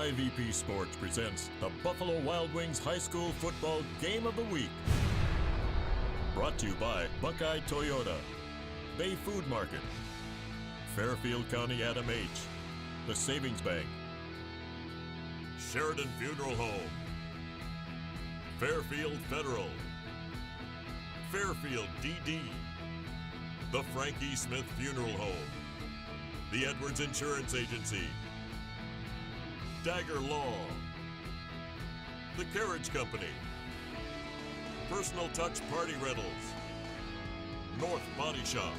IVP Sports presents the Buffalo Wild Wings High School Football Game of the Week. Brought to you by Buckeye Toyota, Bay Food Market, Fairfield County Adam H., the Savings Bank, Sheridan Funeral Home, Fairfield Federal, Fairfield DD, the Frankie Smith Funeral Home, the Edwards Insurance Agency, Dagger Law, the Carriage Company, Personal Touch Party Rentals, North Body Shop,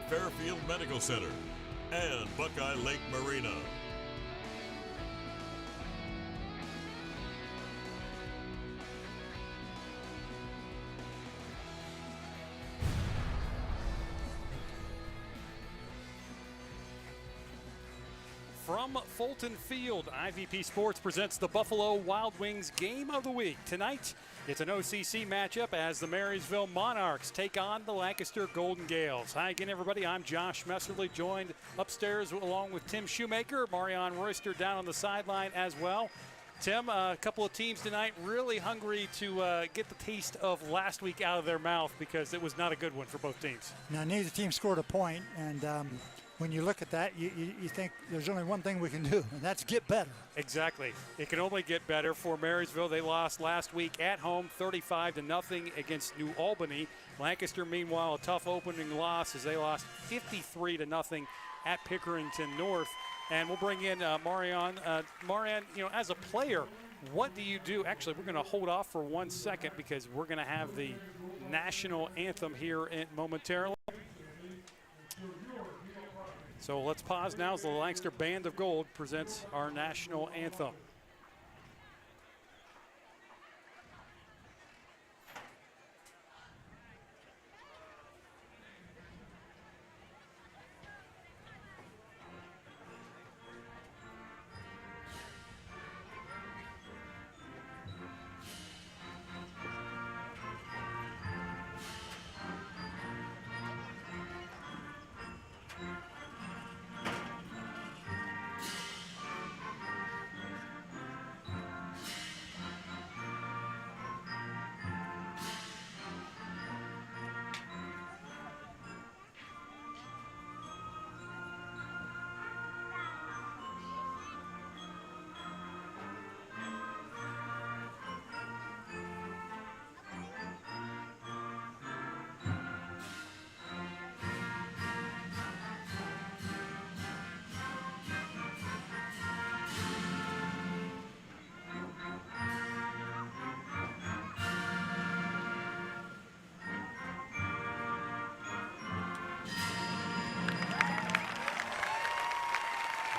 Fairfield Medical Center, and Buckeye Lake Marina. From Fulton Field, IVP Sports presents the Buffalo Wild Wings Game of the Week. Tonight, it's an OCC matchup as the Marysville Monarchs take on the Lancaster Golden Gales. Hi again, everybody. I'm Josh Messerly, joined upstairs along with Tim Shoemaker, Marion Royster down on the sideline as well. Tim, a couple of teams tonight really hungry to get the taste of last week out of their mouth because it was not a good one for both teams. Now, neither team scored a point, and when you look at that, you think there's only one thing we can do, and that's get better. Exactly. It can only get better for Marysville. They lost last week at home 35-0 against New Albany. Lancaster, meanwhile, a tough opening loss as they lost 53-0 at Pickerington North. And we'll bring in Marion. Marion, you know, as a player, what do you do? Actually, we're going to hold off for 1 second because we're going to have the national anthem here momentarily. So let's pause now as the Lancaster Band of Gold presents our national anthem.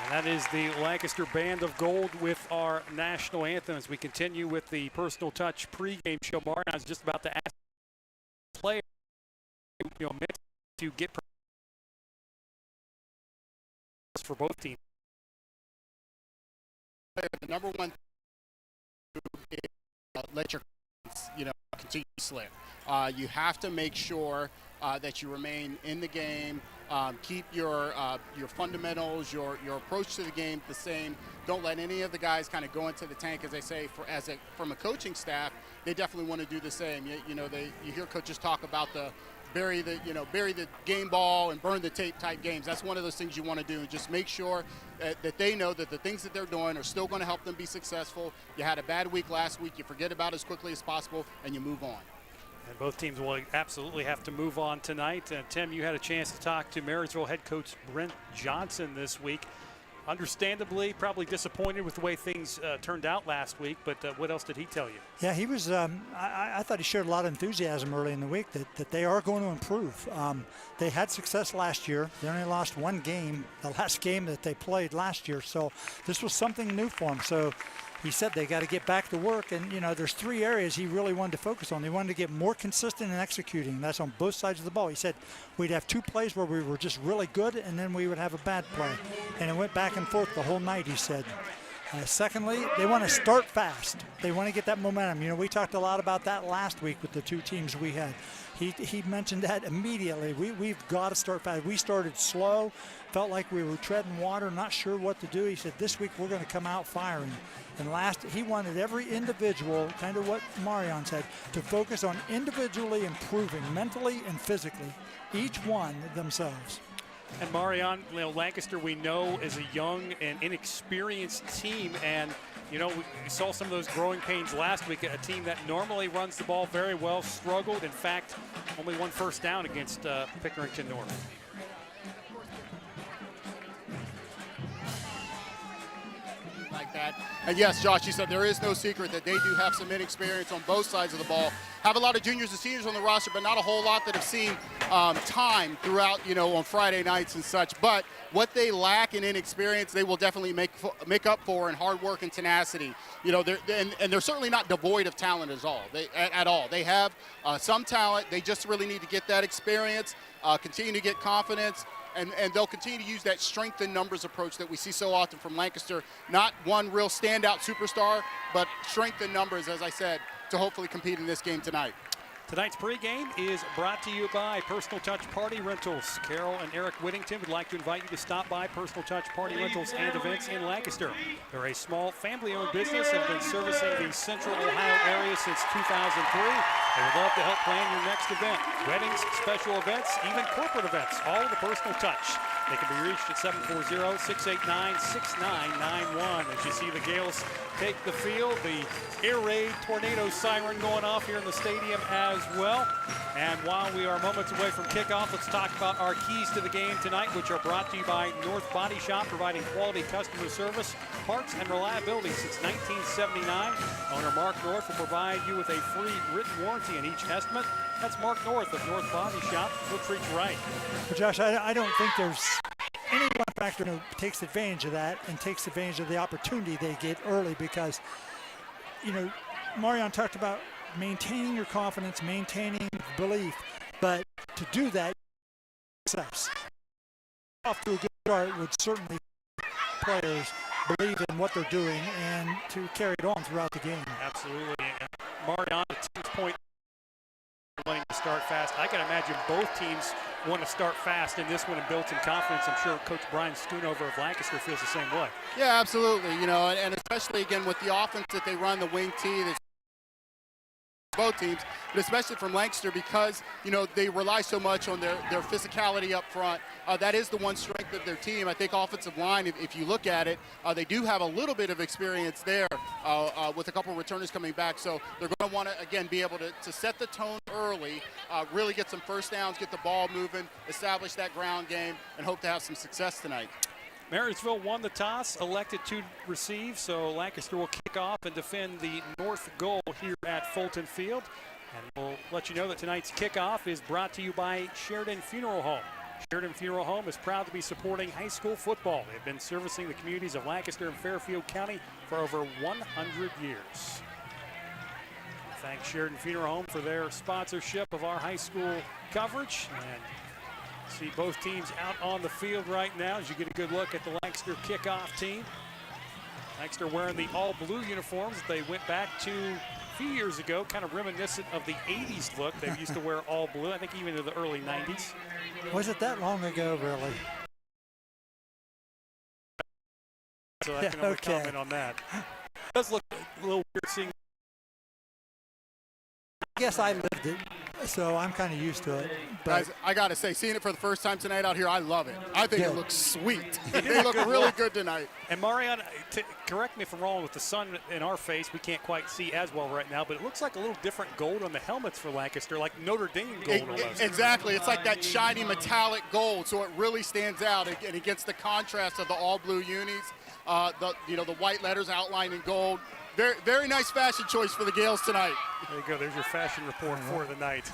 That is the Lancaster Band of Gold with our national anthem as we continue with the Personal Touch pregame show. Martin, I was just about to ask the player, to get for both teams. The number one is let your continue to slip. You have to make sure that you remain in the game. Keep your fundamentals, your approach to the game the same. Don't let any of the guys kind of go into the tank, as they say. From a coaching staff, they definitely want to do the same. You hear coaches talk about the bury the game ball and burn the tape type games. That's one of those things you want to do. And just make sure that they know that the things that they're doing are still going to help them be successful. You had a bad week last week. You forget about it as quickly as possible, and you move on. And both teams will absolutely have to move on tonight. Tim, you had a chance to talk to Marysville head coach Brent Johnson this week. Understandably, probably disappointed with the way things turned out last week, but what else did he tell you? Yeah, he was, I thought he showed a lot of enthusiasm early in the week that they are going to improve. They had success last year. They only lost one game, the last game that they played last year, so this was something new for them. So he said they got to get back to work, and there's three areas he really wanted to focus on. They wanted to get more consistent in executing. That's on both sides of the ball. He said we'd have two plays where we were just really good, and then we would have a bad play, and it went back and forth the whole night, he said. Secondly, they want to start fast. They want to get that momentum. You know, we talked a lot about that last week with the two teams we had. He mentioned that immediately. We've got to start fast. We started slow, felt like we were treading water, not sure what to do. He said, this week we're going to come out firing. And he wanted every individual, kind of what Marion said, to focus on individually improving mentally and physically, each one themselves. And Marion, you know, Lancaster, we know, is a young and inexperienced team, and you know, we saw some of those growing pains last week. A team that normally runs the ball very well struggled. In fact, only one first down against Pickerington North. Like that. And yes, Josh, you said there is no secret that they do have some inexperience on both sides of the ball. Have a lot of juniors and seniors on the roster, but not a whole lot that have seen time throughout, you know, on Friday nights and such. But what they lack in inexperience, they will definitely make up for in hard work and tenacity. You know, they're certainly not devoid of talent at all. They have some talent. They just really need to get that experience, continue to get confidence, and they'll continue to use that strength in numbers approach that we see so often from Lancaster. Not one real standout superstar, but strength in numbers, as I said, to hopefully compete in this game tonight. Tonight's pregame is brought to you by Personal Touch Party Rentals. Carol and Eric Whittington would like to invite you to stop by Personal Touch Party Rentals and Events in Lancaster. They're a small family-owned business and have been servicing the central Ohio area since 2003. They would love to help plan your next event. Weddings, special events, even corporate events, all with a personal touch. They can be reached at 740-689-6991. As you see the Gales take the field, the air raid tornado siren going off here in the stadium as well. And while we are moments away from kickoff, let's talk about our keys to the game tonight, which are brought to you by North Body Shop, providing quality customer service, parts, and reliability since 1979. Owner Mark North will provide you with a free written warranty on each estimate. That's Mark North of North Body Shop. He'll treat you right. But Josh, I don't think there's any one factor who takes advantage of that and takes advantage of the opportunity they get early, because, you know, Marion talked about maintaining your confidence, maintaining belief, but to do that, success. Off to a good start would certainly players believe in what they're doing and to carry it on throughout the game. Absolutely. And Marion, at 6 point, wanting to start fast. I can imagine both teams want to start fast in this one and build some confidence. I'm sure Coach Brian Schoonover of Lancaster feels the same way. Yeah, absolutely. You know, and especially again with the offense that they run, the wing tee, that's both teams, but especially from Lancaster, because, you know, they rely so much on their physicality up front. That is the one strength of their team. I think offensive line, if you look at it, they do have a little bit of experience there with a couple returners coming back. So they're going to want to, again, be able to set the tone early, really get some first downs, get the ball moving, establish that ground game, and hope to have some success tonight. Marysville won the toss, elected to receive, so Lancaster will kick off and defend the north goal here at Fulton Field. And we'll let you know that tonight's kickoff is brought to you by Sheridan Funeral Home. Sheridan Funeral Home is proud to be supporting high school football. They've been servicing the communities of Lancaster and Fairfield County for over 100 years. Thank Sheridan Funeral Home for their sponsorship of our high school coverage. And see both teams out on the field right now as you get a good look at the Lancaster kickoff team. Lancaster wearing the all-blue uniforms they went back to a few years ago, kind of reminiscent of the 80s look. They used to wear all blue, I think even into the early 90s. Was it that long ago, really? So I can only comment on that. It does look a little weird seeing. I guess I lived it, so I'm kind of used to it. But guys, I got to say, seeing it for the first time tonight out here, I love it. I think it looks sweet. They look really good tonight. And Marion, correct me if I'm wrong, with the sun in our face, we can't quite see as well right now, but it looks like a little different gold on the helmets for Lancaster, like Notre Dame gold almost. Exactly. It's like that shiny metallic gold, so it really stands out, and it gets the contrast of the all-blue unis, the white letters outlined in gold. Very, very nice fashion choice for the Gales tonight. There you go. There's your fashion report for the night.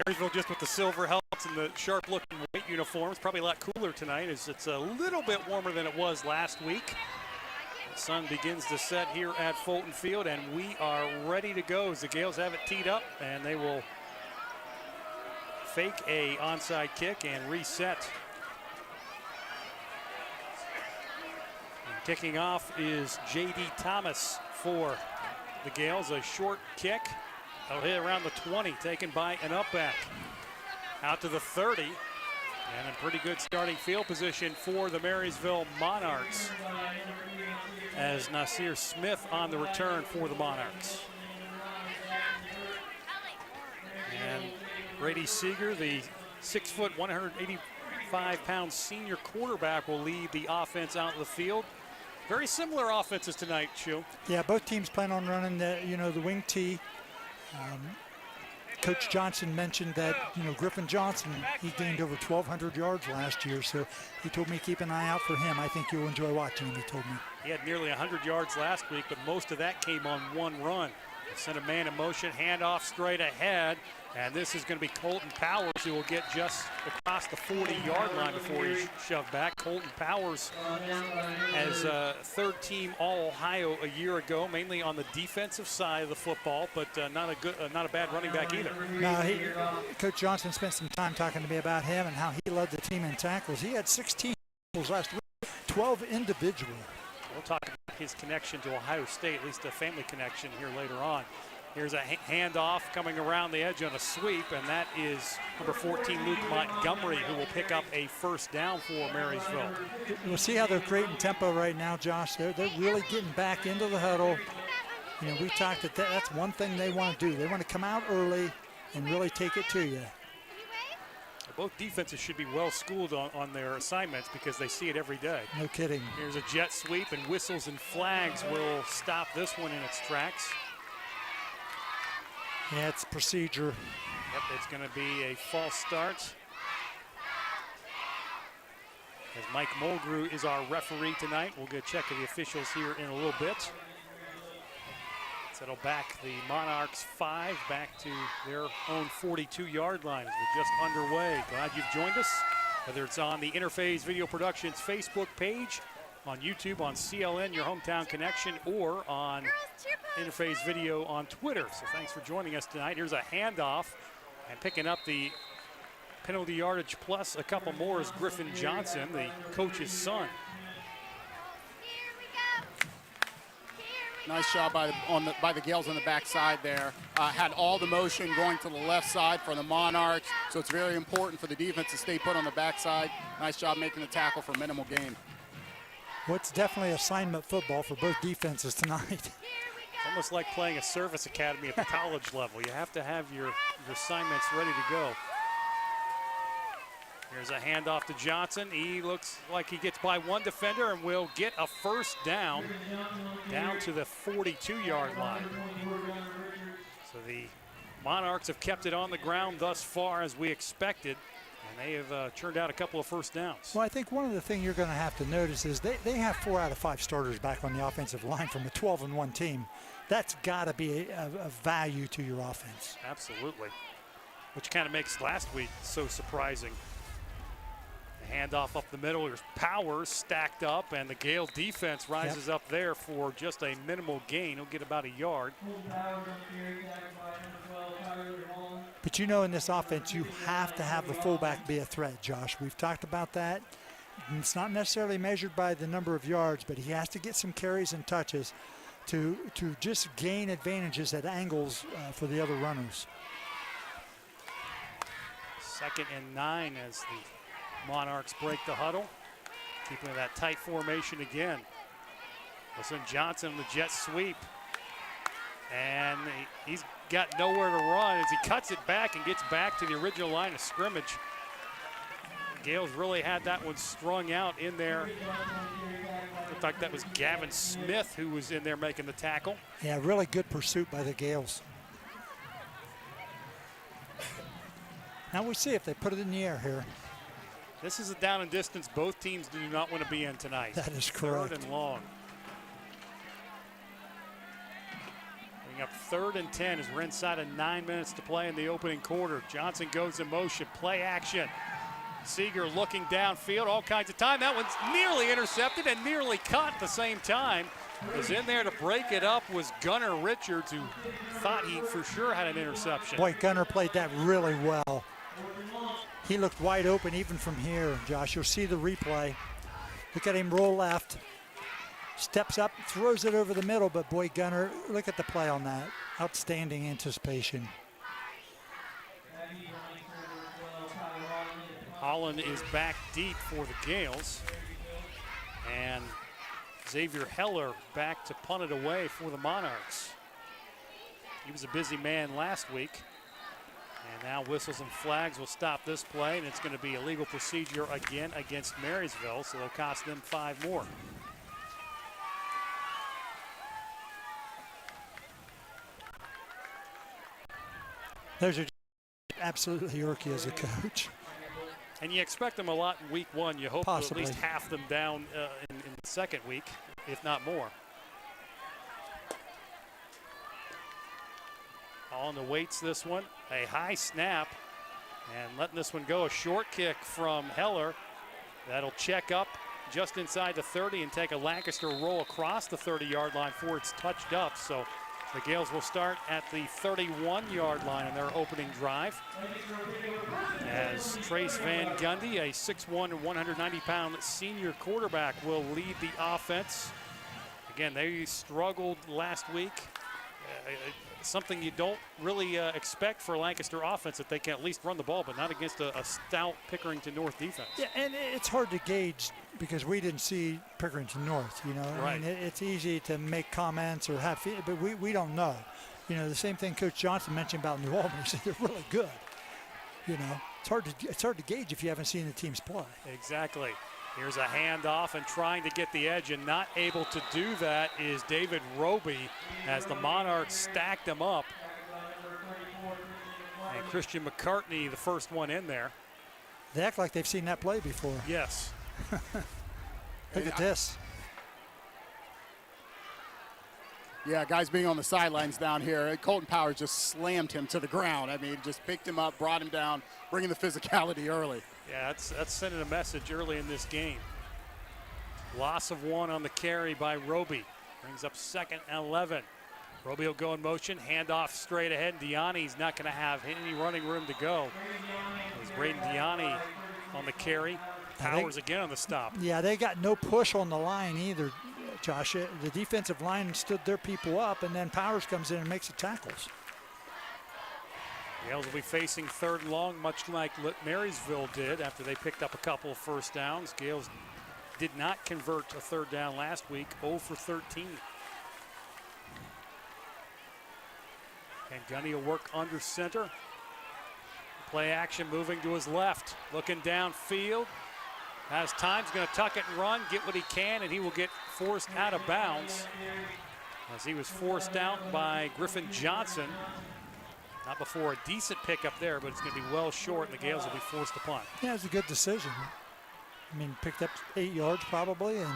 Marysville just with the silver helmets and the sharp-looking white uniforms. Probably a lot cooler tonight as it's a little bit warmer than it was last week. The sun begins to set here at Fulton Field, and we are ready to go as the Gales have it teed up, and they will fake a onside kick and reset. Kicking off is J.D. Thomas for the Gales. A short kick. It'll hit around the 20, taken by an up back. Out to the 30. And a pretty good starting field position for the Marysville Monarchs, as Nasir Smith on the return for the Monarchs. And Brady Seeger, the 6 foot, 185-pound senior quarterback, will lead the offense out of the field. Very similar offenses tonight, Shu. Yeah, both teams plan on running the wing tee. Coach Johnson mentioned that, Griffin Johnson, he gained over 1,200 yards last year, so he told me keep an eye out for him. I think you'll enjoy watching him, he told me. He had nearly 100 yards last week, but most of that came on one run. They sent a man in motion, handoff straight ahead, and this is going to be Colton Powers, who will get just across the 40-yard line before he's shoved back. Colton Powers as third-team All-Ohio a year ago, mainly on the defensive side of the football, but not a bad running back either. No, Coach Johnson spent some time talking to me about him and how he led the team in tackles. He had 16 tackles last week, 12 individual. We'll talk about his connection to Ohio State, at least a family connection here later on. Here's a handoff coming around the edge on a sweep, and that is number 14, Luke Montgomery, who will pick up a first down for Marysville. We'll see how they're creating tempo right now, Josh. They're really getting back into the huddle. We talked that that's one thing they want to do. They want to come out early and really take it to you. Both defenses should be well schooled on their assignments because they see it every day. No kidding. Here's a jet sweep, and whistles and flags will stop this one in its tracks. Yeah, it's procedure. Yep, it's going to be a false start. As Mike Mulgrew is our referee tonight. We'll get a check of the officials here in a little bit. Settle back the Monarchs 5 back to their own 42-yard line as we're just underway. Glad you've joined us, whether it's on the Interphase Video Productions Facebook page, on YouTube, on CLN, your hometown connection, or on Interphase Video on Twitter. So thanks for joining us tonight. Here's a handoff, and picking up the penalty yardage plus a couple more is Griffin Johnson, the coach's son. Nice job by the Gales on the backside there. Had all the motion going to the left side for the Monarchs, so it's very important for the defense to stay put on the backside. Nice job making the tackle for minimal gain. Well, it's definitely assignment football for both defenses tonight. It's almost like playing a service academy at the college level. You have to have your assignments ready to go. Here's a handoff to Johnson. He looks like he gets by one defender and will get a first down to the 42-yard line. So the Monarchs have kept it on the ground thus far as we expected, and they have turned out a couple of first downs. Well, I think one of the things you're going to have to notice is they have 4 out of 5 starters back on the offensive line from a 12-1 team. That's got to be a value to your offense. Absolutely, which kind of makes last week so surprising. Handoff up the middle. There's Powers stacked up, and the Gale defense rises up there for just a minimal gain. He'll get about a yard. But in this offense, you have to have the fullback be a threat, Josh. We've talked about that. It's not necessarily measured by the number of yards, but he has to get some carries and touches to just gain advantages at angles for the other runners. 2nd and 9 as the Monarchs break the huddle, keeping that tight formation again. Listen, Johnson, the jet sweep, and he's got nowhere to run as he cuts it back and gets back to the original line of scrimmage. Gales really had that one strung out in there. Looked like that was Gavin Smith who was in there making the tackle. Yeah, really good pursuit by the Gales. Now we'll see if they put it in the air here. This is a down and distance both teams do not want to be in tonight. That is correct. 3rd and long. Bring up 3rd and 10 as we're inside of 9 minutes to play in the opening quarter. Johnson goes in motion, play action. Seeger looking downfield, all kinds of time. That one's nearly intercepted and nearly caught at the same time. Was in there to break it up was Gunnar Richards, who thought he for sure had an interception. Boy, Gunnar played that really well. He looked wide open even from here, Josh. You'll see the replay. Look at him roll left. steps up, throws it over the middle, but boy, Gunner, look at the play on that. Outstanding anticipation. Holland is back deep for the Gales. And Xavier Heller back to punt it away for the Monarchs. He was a busy man last week. And now whistles and flags will stop this play, and it's going to be a legal procedure again against Marysville, so it'll cost them 5 more. There's absolutely Yorkie as a coach. And you expect them a lot in week 1. You hope to at least half them down in the second week, if not more. On the weights this one, a high snap, and letting this one go, a short kick from Heller. That'll check up just inside the 30 and take a Lancaster roll across the 30-yard line before it's touched up. So the Gales will start at the 31-yard line in their opening drive. As Trace Van Gundy, a 6'1", 190-pound senior quarterback, will lead the offense. Again, they struggled last week. Something you don't really expect for a Lancaster offense, that they can at least run the ball, but not against a stout Pickerington North defense. Yeah, and it's hard to gauge because we didn't see Pickerington North, you know. Right. I mean, it's easy to make comments or have, but we don't know. You know, the same thing Coach Johnson mentioned about New Albany. He said they're really good. You know, it's hard to gauge if you haven't seen the teams play. Exactly. Here's a handoff, and trying to get the edge and not able to do that is David Roby as the Monarchs stacked him up. And Christian McCartney, the first one in there. They act like they've seen that play before. Yes. Look at this. Yeah, guys being on the sidelines down here, Colton Powers just slammed him to the ground. I mean, just picked him up, brought him down, bringing the physicality early. Yeah, that's sending a message early in this game. Loss of 1 on the carry by Roby. Brings up 2nd and 11. Roby will go in motion, handoff straight ahead. Diani's not going to have any running room to go. It was Braden Diani on the carry. Powers again on the stop. Yeah, they got no push on the line either, Josh. The defensive line stood their people up, and then Powers comes in and makes the tackles. Gales will be facing 3rd and long, much like Marysville did after they picked up a couple of first downs. Gales did not convert a 3rd down last week, 0 for 13. And Gunny will work under center. Play action moving to his left, looking downfield. Has time, he's going to tuck it and run, get what he can, and he will get forced out of bounds as he was forced out by Griffin Johnson. Not before a decent pickup there, but it's going to be well short, and the Gales will be forced to punt. Yeah, it's a good decision. I mean, picked up 8 yards probably, and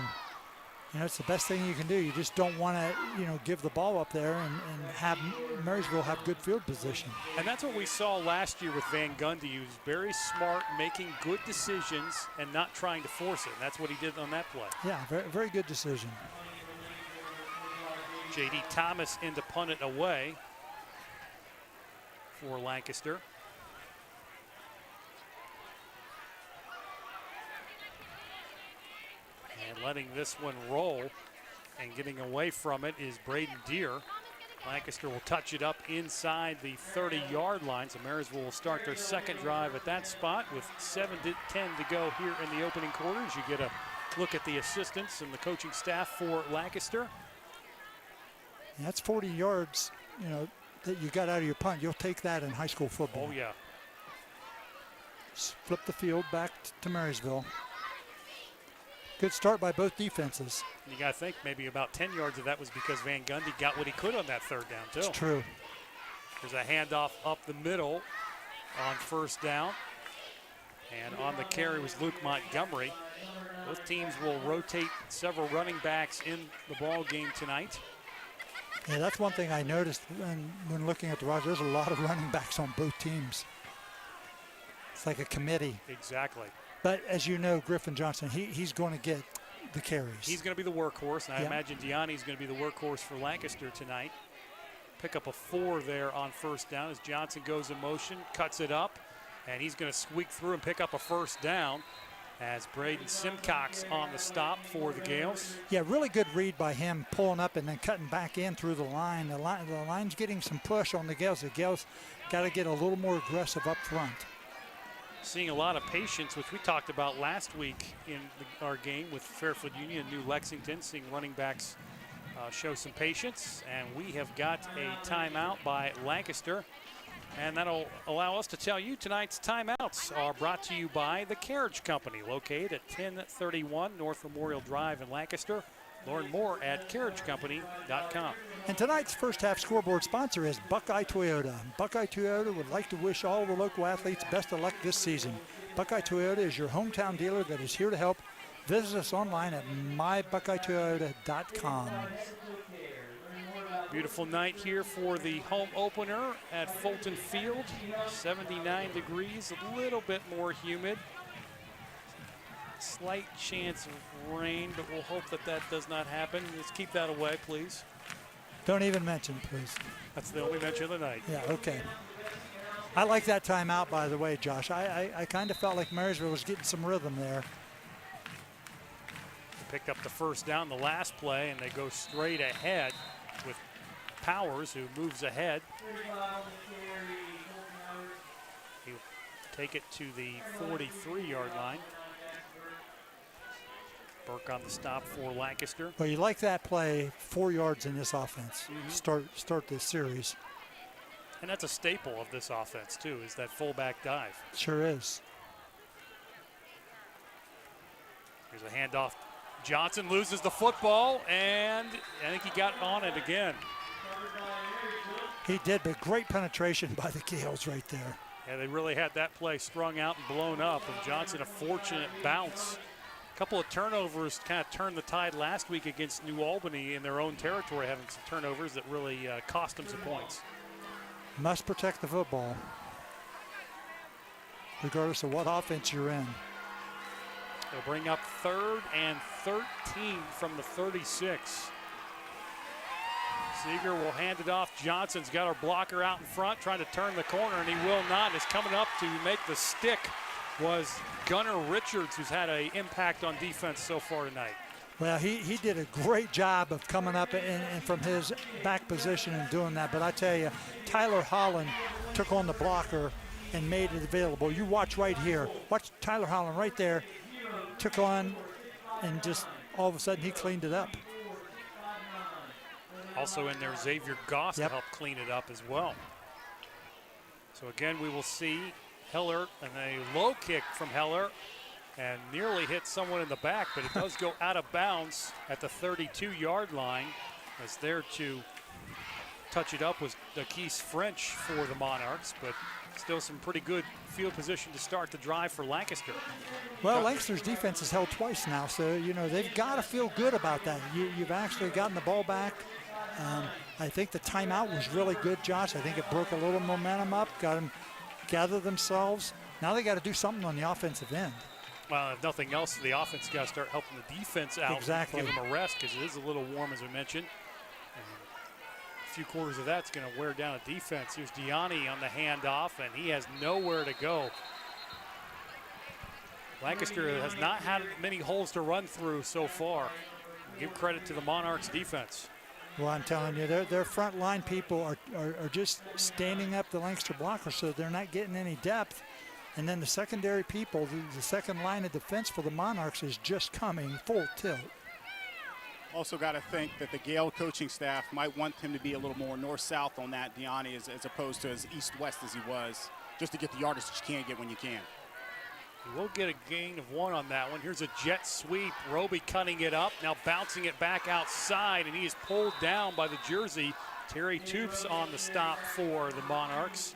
you know, it's the best thing you can do. You just don't want to, you know, give the ball up there and have Marysville have good field position. And that's what we saw last year with Van Gundy. He was very smart, making good decisions and not trying to force it. And that's what he did on that play. Yeah, very, very good decision. J.D. Thomas in to punt it away for Lancaster. And letting this one roll and getting away from it is Braden Deere. Lancaster will touch it up inside the 30-yard line, so Marysville will start their 2nd drive at that spot with 7-10 to go here in the opening quarters. You get a look at the assistants and the coaching staff for Lancaster. Yeah, that's 40 yards, you know, that you got out of your punt. You'll take that in high school football. Oh, yeah. Just flip the field back to Marysville. Good start by both defenses. You got to think maybe about 10 yards of that was because Van Gundy got what he could on that 3rd down, too. It's true. There's a handoff up the middle on 1st down. And on the carry was Luke Montgomery. Both teams will rotate several running backs in the ball game tonight. Yeah, that's one thing I noticed when looking at the roster. There's a lot of running backs on both teams. It's like a committee. Exactly. But as you know, Griffin Johnson, he's going to get the carries. He's going to be the workhorse, and I imagine Diani's going to be the workhorse for Lancaster tonight. Pick up a 4 there on 1st down as Johnson goes in motion, cuts it up, and he's going to squeak through and pick up a 1st down as Braden Simcox on the stop for the Gales. Yeah, really good read by him, pulling up and then cutting back in through the line. The line's getting some push on the Gales. The Gales got to get a little more aggressive up front. Seeing a lot of patience, which we talked about last week in our game with Fairfield Union and New Lexington, seeing running backs show some patience. And we have got a timeout by Lancaster. And that'll allow us to tell you tonight's timeouts are brought to you by the Carriage Company, located at 1031 North Memorial Drive in Lancaster. Learn more at carriagecompany.com. And tonight's first half scoreboard sponsor is Buckeye Toyota. Buckeye Toyota would like to wish all the local athletes best of luck this season. Buckeye Toyota is your hometown dealer that is here to help. Visit us online at mybukeyetoyota.com. Beautiful night here for the home opener at Fulton Field. 79 degrees, a little bit more humid. Slight chance of rain, but we'll hope that that does not happen. Let's keep that away, please. Don't even mention it, please. That's the only mention of the night. Yeah, okay. I like that timeout, by the way, Josh. I kind of felt like Marysville was getting some rhythm there. They picked up the first down the last play, and they go straight ahead with Powers, who moves ahead. He'll take it to the 43-yard line. Burke on the stop for Lancaster. Well, you like that play, 4 yards in this offense. Start this series. And that's a staple of this offense, too, is that fullback dive. Sure is. Here's a handoff. Johnson loses the football, and I think he got on it again. He did, but great penetration by the Gales right there. Yeah, they really had that play strung out and blown up, and Johnson a fortunate bounce. A couple of turnovers kind of turned the tide last week against New Albany in their own territory, having some turnovers that really cost them some points. Must protect the football, regardless of what offense you're in. They'll bring up 3rd and 13 from the 36. Seeger will hand it off. Johnson's got our blocker out in front, trying to turn the corner, and he will not. Is coming up to make the stick was Gunnar Richards, who's had an impact on defense so far tonight. Well, he did a great job of coming up and from his back position and doing that. But I tell you, Tyler Holland took on the blocker and made it available. You watch right here. Watch Tyler Holland right there. Took on and just all of a sudden he cleaned it up. Also in there, Xavier Goss to help clean it up as well. So again, we will see Heller and a low kick from Heller and nearly hit someone in the back, but it does go out of bounds at the 32-yard line. As there to touch it up was Dakis French for the Monarchs, but still some pretty good field position to start the drive for Lancaster. Well, Lancaster's defense has held twice now, so, you know, they've got to feel good about that. You've actually gotten the ball back. I think the timeout was really good, Josh. I think it broke a little momentum up, got them gather themselves. Now they got to do something on the offensive end. Well, if nothing else, the offense got to start helping the defense out. Exactly. Give them a rest because it is a little warm, as we mentioned. And a few quarters of that's going to wear down a defense. Here's Gianni on the handoff, and he has nowhere to go. Lancaster has not had many holes to run through so far. Give credit to the Monarchs defense. Well, I'm telling you, their front line people are just standing up the Lancaster blocker, so they're not getting any depth. And then the secondary people, the second line of defense for the Monarchs is just coming full tilt. Also got to think that the Gale coaching staff might want him to be a little more north-south on that, Deani, as opposed to as east-west as he was, just to get the yardage that you can't get when you can. He will get a gain of 1 on that one. Here's a jet sweep. Roby cutting it up, now bouncing it back outside, and he is pulled down by the jersey. Terry Toops on the stop for the Monarchs.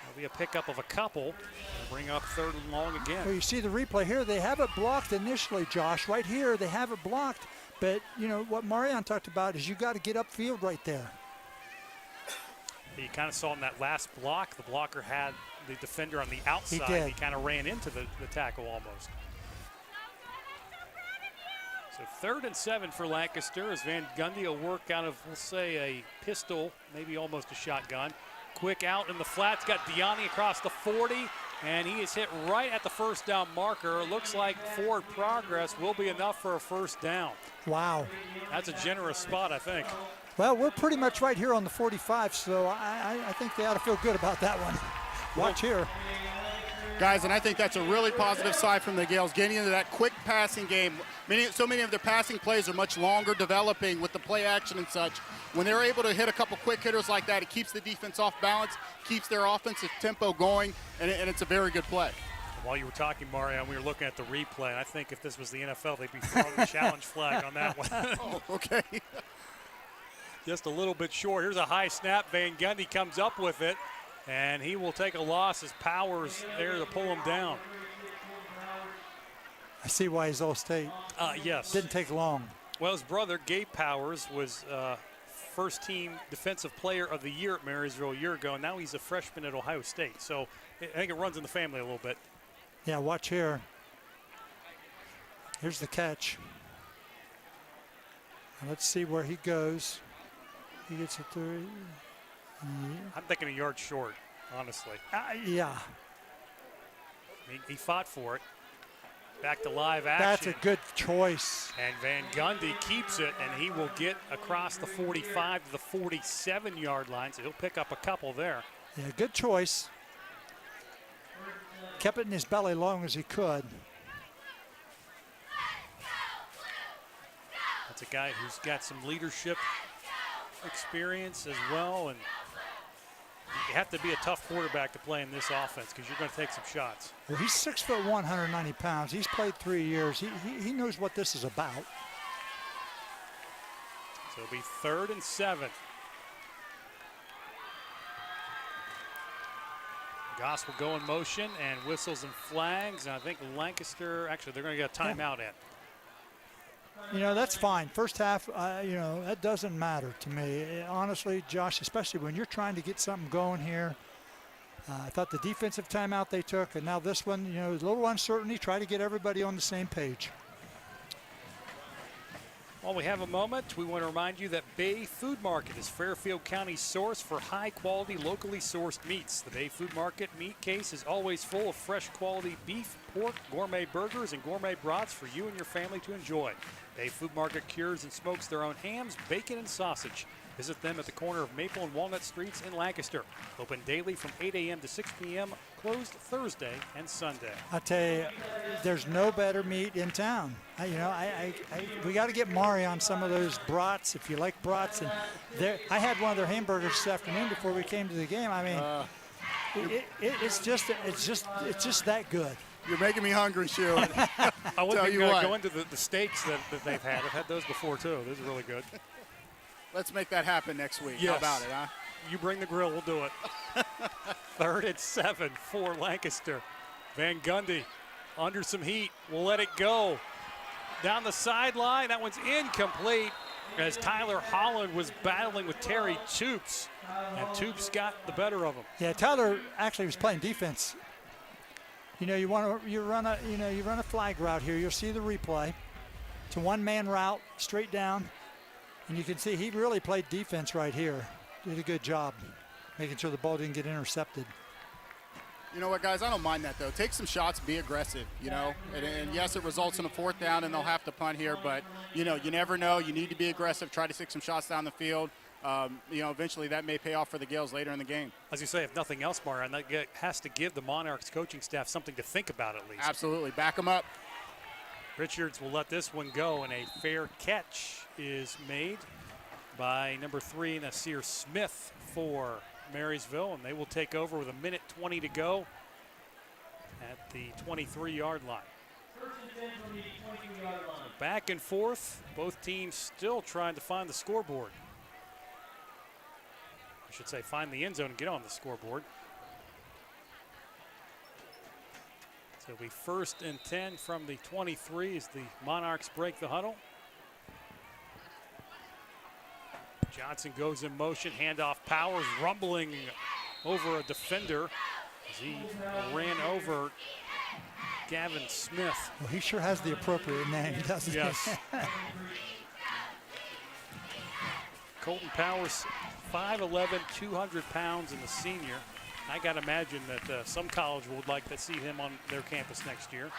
There'll be a pickup of a couple. They'll bring up 3rd and long again. Well, you see the replay here. They have it blocked initially, Josh. Right here, they have it blocked. But, you know, what Marion talked about is you got to get upfield right there. You kind of saw in that last block, the blocker had the defender on the outside. He did. He kind of ran into the tackle almost. So 3rd and 7 for Lancaster as Van Gundy will work out of, we'll say, a pistol, maybe almost a shotgun. Quick out in the flats, got Deani across the 40, And he is hit right at the first down marker. Looks like forward progress will be enough for a first down. Wow. That's a generous spot, I think. Well, we're pretty much right here on the 45, so I think they ought to feel good about that one. Watch here. Guys, and I think that's a really positive sign from the Gales, getting into that quick passing game. So many of their passing plays are much longer developing with the play action and such. When they're able to hit a couple quick hitters like that, it keeps the defense off balance, keeps their offensive tempo going, and it's a very good play. While you were talking, Mario, we were looking at the replay. I think if this was the NFL, they'd be throwing a challenge flag on that one. Oh, okay. Just a little bit short. Here's a high snap. Van Gundy comes up with it, and he will take a loss as Powers there to pull him down. I see why he's All State. Yes. Didn't take long. Well, his brother, Gabe Powers, was first-team Defensive Player of the Year at Marysville a year ago, and now he's a freshman at Ohio State. So I think it runs in the family a little bit. Yeah, watch here. Here's the catch. Let's see where he goes. He gets it through. I'm thinking a yard short, honestly. Yeah. He fought for it. Back to live action. That's a good choice. And Van Gundy keeps it, and he will get across the 45 to the 47-yard line, so he'll pick up a couple there. Yeah, good choice. Kept it in his belly long as he could. That's a guy who's got some leadership experience as well, and you have to be a tough quarterback to play in this offense because you're going to take some shots. Well, he's 6'1", 190 pounds. He's played 3 years. He knows what this is about. So it'll be 3rd and 7. Goss will go in motion and whistles and flags. And I think Lancaster, actually, they're going to get a timeout in. You know, that's fine. First half, you know, that doesn't matter to me. Honestly, Josh, especially when you're trying to get something going here. I thought the defensive timeout they took, and now this one, you know, a little uncertainty. Try to get everybody on the same page. While we have a moment, we want to remind you that Bay Food Market is Fairfield County's source for high-quality, locally sourced meats. The Bay Food Market meat case is always full of fresh quality beef, pork, gourmet burgers, and gourmet brats for you and your family to enjoy. Bay Food Market cures and smokes their own hams, bacon, and sausage. Visit them at the corner of Maple and Walnut Streets in Lancaster. Open daily from 8 a.m. to 6 p.m., closed Thursday and Sunday. I tell you, there's no better meat in town. We got to get Mari on some of those brats, if you like brats. And I had one of their hamburgers this afternoon before we came to the game. I mean, it's just that good. You're making me hungry, Shu. I wouldn't even go into the steaks that they've had. I've had those before, too. Those are really good. Let's make that happen next week. Yes. How about it, huh? You bring the grill, we'll do it. 3rd and 7 for Lancaster. Van Gundy under some heat. We'll let it go. Down the sideline. That one's incomplete as Tyler Holland was battling with Terry Toops. And Toops got the better of him. Yeah, Tyler actually was playing defense. You know, you run a flag route here. You'll see the replay. It's a one-man route, straight down. And you can see he really played defense right here. Did a good job making sure the ball didn't get intercepted. You know what, guys? I don't mind that, though. Take some shots, be aggressive, you know. And yes, it results in a 4th down, and they'll have to punt here. But, you know, you never know. You need to be aggressive. Try to stick some shots down the field. You know, eventually that may pay off for the Gales later in the game. As you say, if nothing else, Marion, that has to give the Monarchs coaching staff something to think about at least. Absolutely. Back them up. Richards will let this one go, and a fair catch is made by number 3, Nasir Smith for Marysville, and they will take over with 1:20 to go at the 23-yard line. So back and forth, both teams still trying to find the scoreboard. I should say find the end zone and get on the scoreboard. So it'll be 1st and 10 from the 23 as the Monarchs break the huddle. Johnson goes in motion, handoff Powers, rumbling over a defender as he ran over Gavin Smith. Well, he sure has the appropriate name, doesn't he? Yes. Colton Powers, 5'11", 200 pounds, and the senior. I got to imagine that some college would like to see him on their campus next year.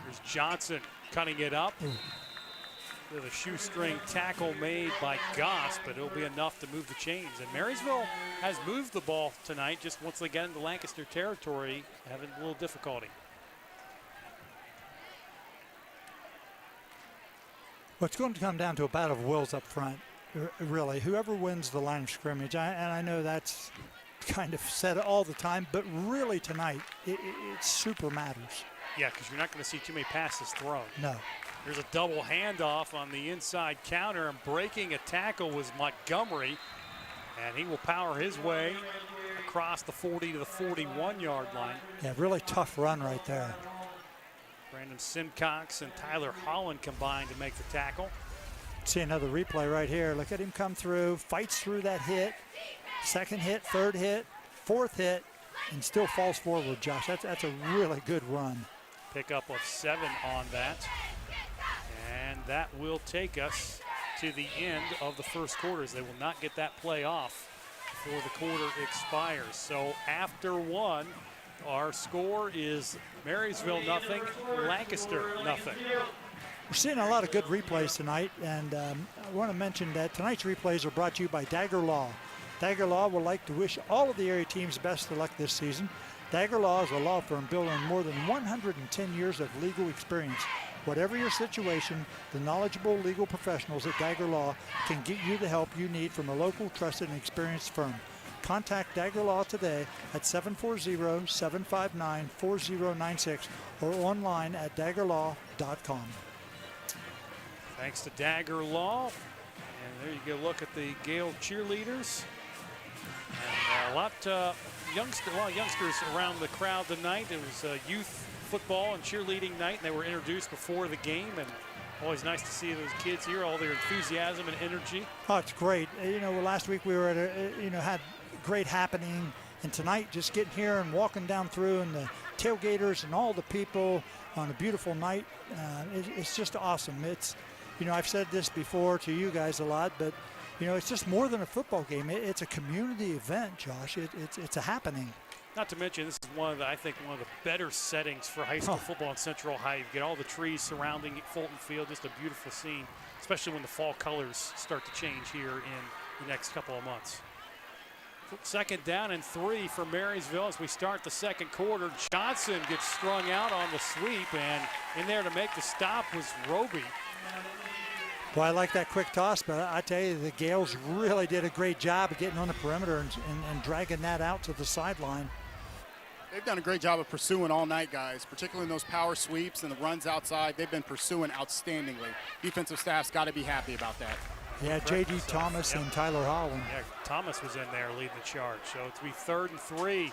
Here's Johnson cutting it up. With a shoestring tackle made by Goss, but it'll be enough to move the chains. And Marysville has moved the ball tonight, just once they get into Lancaster territory, having a little difficulty. Well, it's going to come down to a battle of wills up front, really. Whoever wins the line of scrimmage, and I know that's kind of said all the time, but really tonight, it super matters. Yeah, because you're not going to see too many passes thrown. No. There's a double handoff on the inside counter, and breaking a tackle was Montgomery, and he will power his way across the 40 to the 41-yard line. Yeah, really tough run right there. Brandon Simcox and Tyler Holland combined to make the tackle. See another replay right here. Look at him come through, fights through that hit, second hit, third hit, fourth hit, and still falls forward, Josh. That's a really good run. Pickup of 7 on that. And that will take us to the end of the first quarters. They will not get that play off before the quarter expires. So after 1, our score is Marysville nothing, Lancaster nothing. We're seeing a lot of good replays tonight, and I want to mention that tonight's replays are brought to you by Dagger Law. Dagger Law would like to wish all of the area teams best of luck this season. Dagger Law is a law firm built on more than 110 years of legal experience. Whatever your situation, the knowledgeable legal professionals at Dagger Law can get you the help you need from a local, trusted, and experienced firm. Contact Dagger Law today at 740-759-4096 or online at daggerlaw.com. Thanks to Dagger Law. And there you go, look at the Gale cheerleaders. And a lot of youngsters around the crowd tonight. It was youth football and cheerleading night, and they were introduced before the game, and always nice to see those kids here, all their enthusiasm and energy. Oh, it's great. You know, last week we were at had great happening, and tonight just getting here and walking down through, and the tailgaters and all the people on a beautiful night, it's just awesome. It's, you know, I've said this before to you guys a lot, but you know, it's just more than a football game. It's a community event, Josh. It's a happening. Not to mention, this is I think one of the better settings for high school football in Central Ohio. You get all the trees surrounding Fulton Field, just a beautiful scene, especially when the fall colors start to change here in the next couple of months. Second down and 3 for Marysville as we start the second quarter. Johnson gets strung out on the sweep, and in there to make the stop was Roby. Well, I like that quick toss, but I tell you, the Gales really did a great job of getting on the perimeter and dragging that out to the sideline. They've done a great job of pursuing all night, guys, particularly in those power sweeps and the runs outside. They've been pursuing outstandingly. Defensive staff's got to be happy about that. Yeah, J.D. Thomas and Tyler Holland. Yeah, Thomas was in there leading the charge. So it's be 3rd and 3.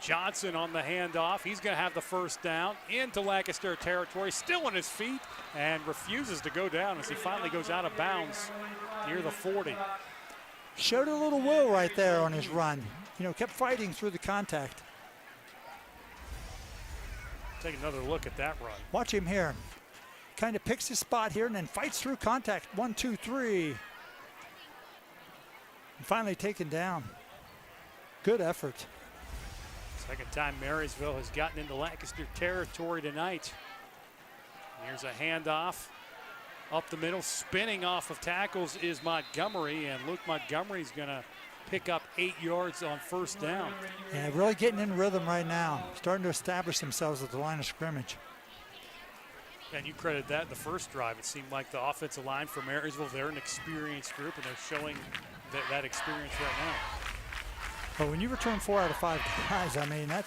Johnson on the handoff. He's going to have the first down into Lancaster territory, still on his feet, and refuses to go down as he finally goes out of bounds near the 40. Showed a little will right there on his run. You know, kept fighting through the contact. Take another look at that run. Watch him here. Kind of picks his spot here and then fights through contact. 1, 2, 3. And finally taken down. Good effort. Second time Marysville has gotten into Lancaster territory tonight. Here's a handoff up the middle. Spinning off of tackles is Montgomery, and Luke Montgomery's going to pick up 8 yards on first down. Yeah, really getting in rhythm right now. Starting to establish themselves at the line of scrimmage. And you credit that in the first drive. It seemed like the offensive line for Marysville, they're an experienced group, and they're showing that experience right now. But when you return 4 out of 5 guys, I mean, I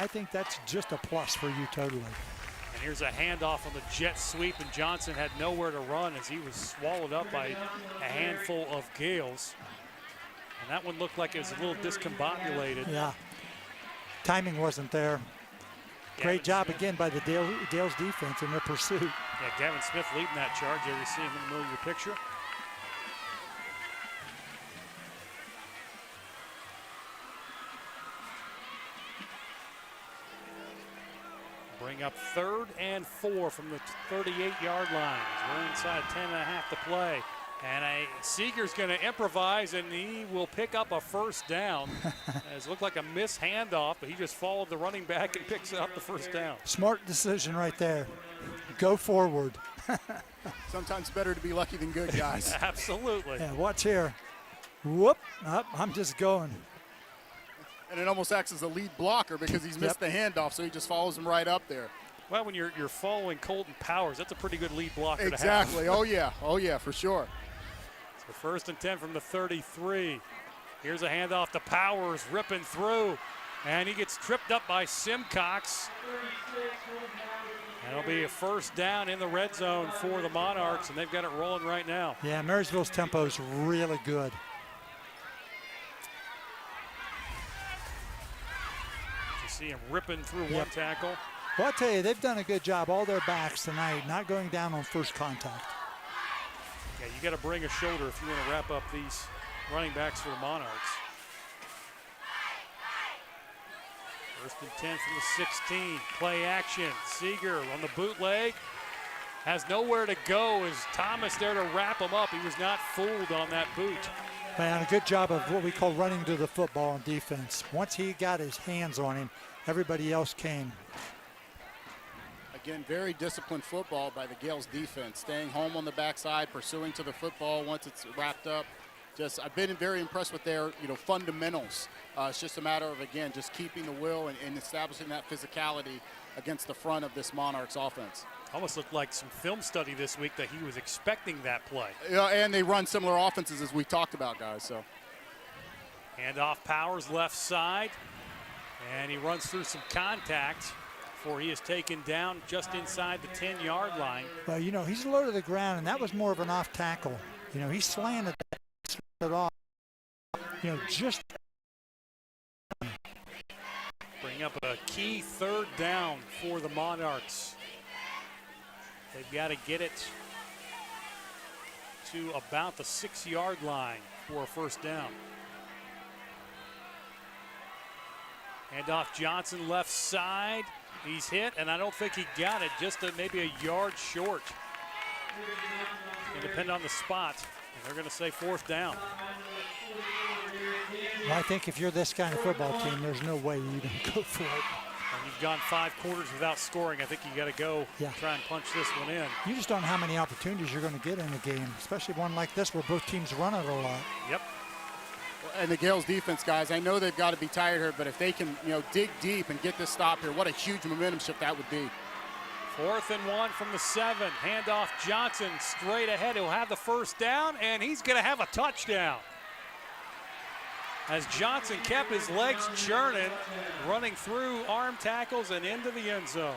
think that's just a plus for you totally. And here's a handoff on the jet sweep, and Johnson had nowhere to run as he was swallowed up by a handful of Gales. And that one looked like it was a little discombobulated. Yeah, timing wasn't there. Great job again by the Gales defense in their pursuit. Yeah, Gavin Smith leading that charge. There you see him in the middle of your picture. Bring up 3rd and 4 from the 38-yard line. We're inside 10.5 to play. And Seeger's going to improvise, and he will pick up a first down. It looked like a missed handoff, but he just followed the running back and picks up the first down. Smart decision right there. Go forward. Sometimes better to be lucky than good, guys. Absolutely. Yeah, watch here. Whoop. I'm just going. And it almost acts as a lead blocker because he's missed the handoff, so he just follows him right up there. Well, when you're following Colton Powers, that's a pretty good lead blocker to have. Exactly. Oh, yeah, for sure. So 1st and 10 from the 33. Here's a handoff to Powers, ripping through, and he gets tripped up by Simcox. And it'll be a first down in the red zone for the Monarchs, and they've got it rolling right now. Yeah, Marysville's tempo is really good. You see him ripping through one tackle. Well, I'll tell you, they've done a good job, all their backs tonight, not going down on first contact. Yeah, you got to bring a shoulder if you want to wrap up these running backs for the Monarchs. 1st and 10 from the 16. Play action. Seeger on the bootleg. Has nowhere to go. Is Thomas there to wrap him up? He was not fooled on that boot. Man, a good job of what we call running to the football on defense. Once he got his hands on him, everybody else came. Again, very disciplined football by the Gales defense, staying home on the backside, pursuing to the football once it's wrapped up. I've been very impressed with their, fundamentals. It's just a matter of, again, just keeping the will and establishing that physicality against the front of this Monarchs offense. Almost looked like some film study this week that he was expecting that play. Yeah, and they run similar offenses as we talked about, guys. So, handoff Powers left side, and he runs through some contact before he is taken down just inside the 10-yard line. Well, he's low to the ground, and that was more of an off tackle. He slanted it off. Just bring up a key 3rd down for the Monarchs. They've got to get it to about the 6-yard line for a first down. Handoff Johnson left side. He's hit, and I don't think he got it, just maybe a yard short. It'll depend on the spot, and they're going to say 4th down. Well, I think if you're this kind of football team, there's no way you even go for it. And you've gone 5 quarters without scoring. I think you got to go try and punch this one in. You just don't know how many opportunities you're going to get in a game, especially one like this where both teams run it a lot. Yep. And the Gales defense, guys, I know they've got to be tired here, but if they can, dig deep and get this stop here, what a huge momentum shift that would be. 4th and 1 from the 7. Handoff Johnson straight ahead. He'll have the first down, and he's going to have a touchdown. As Johnson kept his legs churning, running through arm tackles and into the end zone.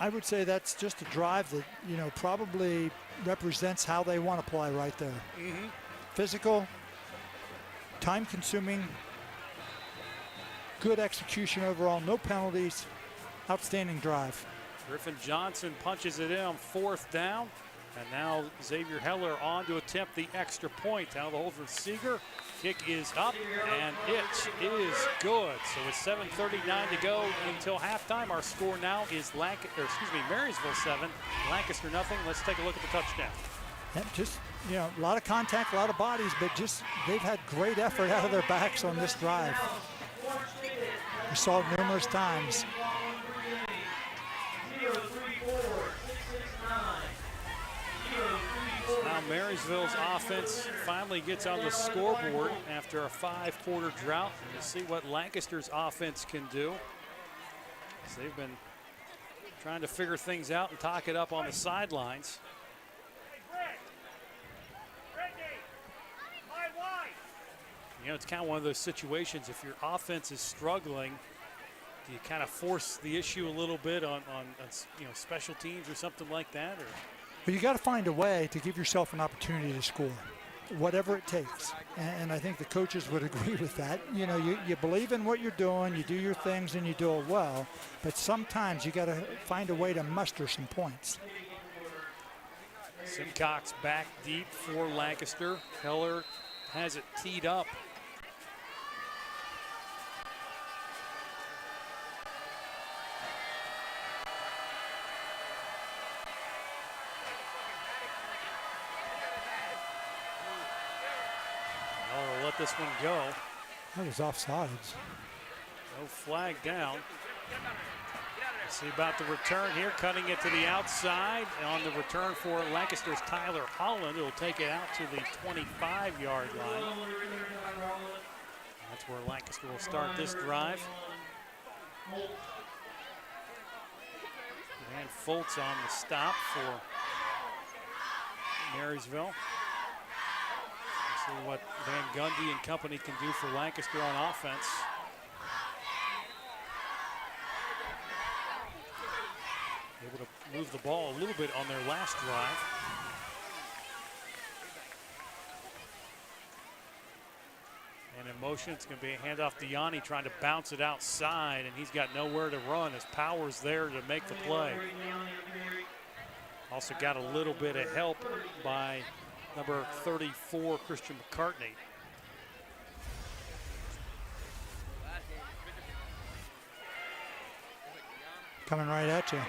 I would say that's just a drive that, probably represents how they want to play right there. Mm-hmm. Physical, time-consuming, good execution overall, no penalties, outstanding drive. Griffin Johnson punches it in on 4th down. And now Xavier Heller on to attempt the extra point. Out of the hold from Seeger. Kick is up, and it is good. So with 7:39 to go until halftime, our score now is Marysville 7, Lancaster nothing. Let's take a look at the touchdown. And just, a lot of contact, a lot of bodies, but just they've had great effort out of their backs on this drive. We saw it numerous times. Now Marysville's offense finally gets on the scoreboard after a 5-quarter drought. We'll see what Lancaster's offense can do. So they've been trying to figure things out and talk it up on the sidelines. It's kind of one of those situations, if your offense is struggling, do you kind of force the issue a little bit on special teams or something like that? Or? But you got to find a way to give yourself an opportunity to score, whatever it takes. And I think the coaches would agree with that. You believe in what you're doing, you do your things, and you do it well. But sometimes you got to find a way to muster some points. Simcox back deep for Lancaster. Heller has it teed up. this one go. That was offsides. No flag down. Let's see about the return here, cutting it to the outside. On the return for Lancaster's Tyler Holland, it'll take it out to the 25-yard line. That's where Lancaster will start this drive. And Fulton on the stop for Marysville. Let's see what Van Gundy and company can do for Lancaster on offense. Able to move the ball a little bit on their last drive. And in motion, it's going to be a handoff to Yanni trying to bounce it outside, and he's got nowhere to run. His power's there to make the play. Also got a little bit of help by number 34, Christian McCartney. Coming right at you.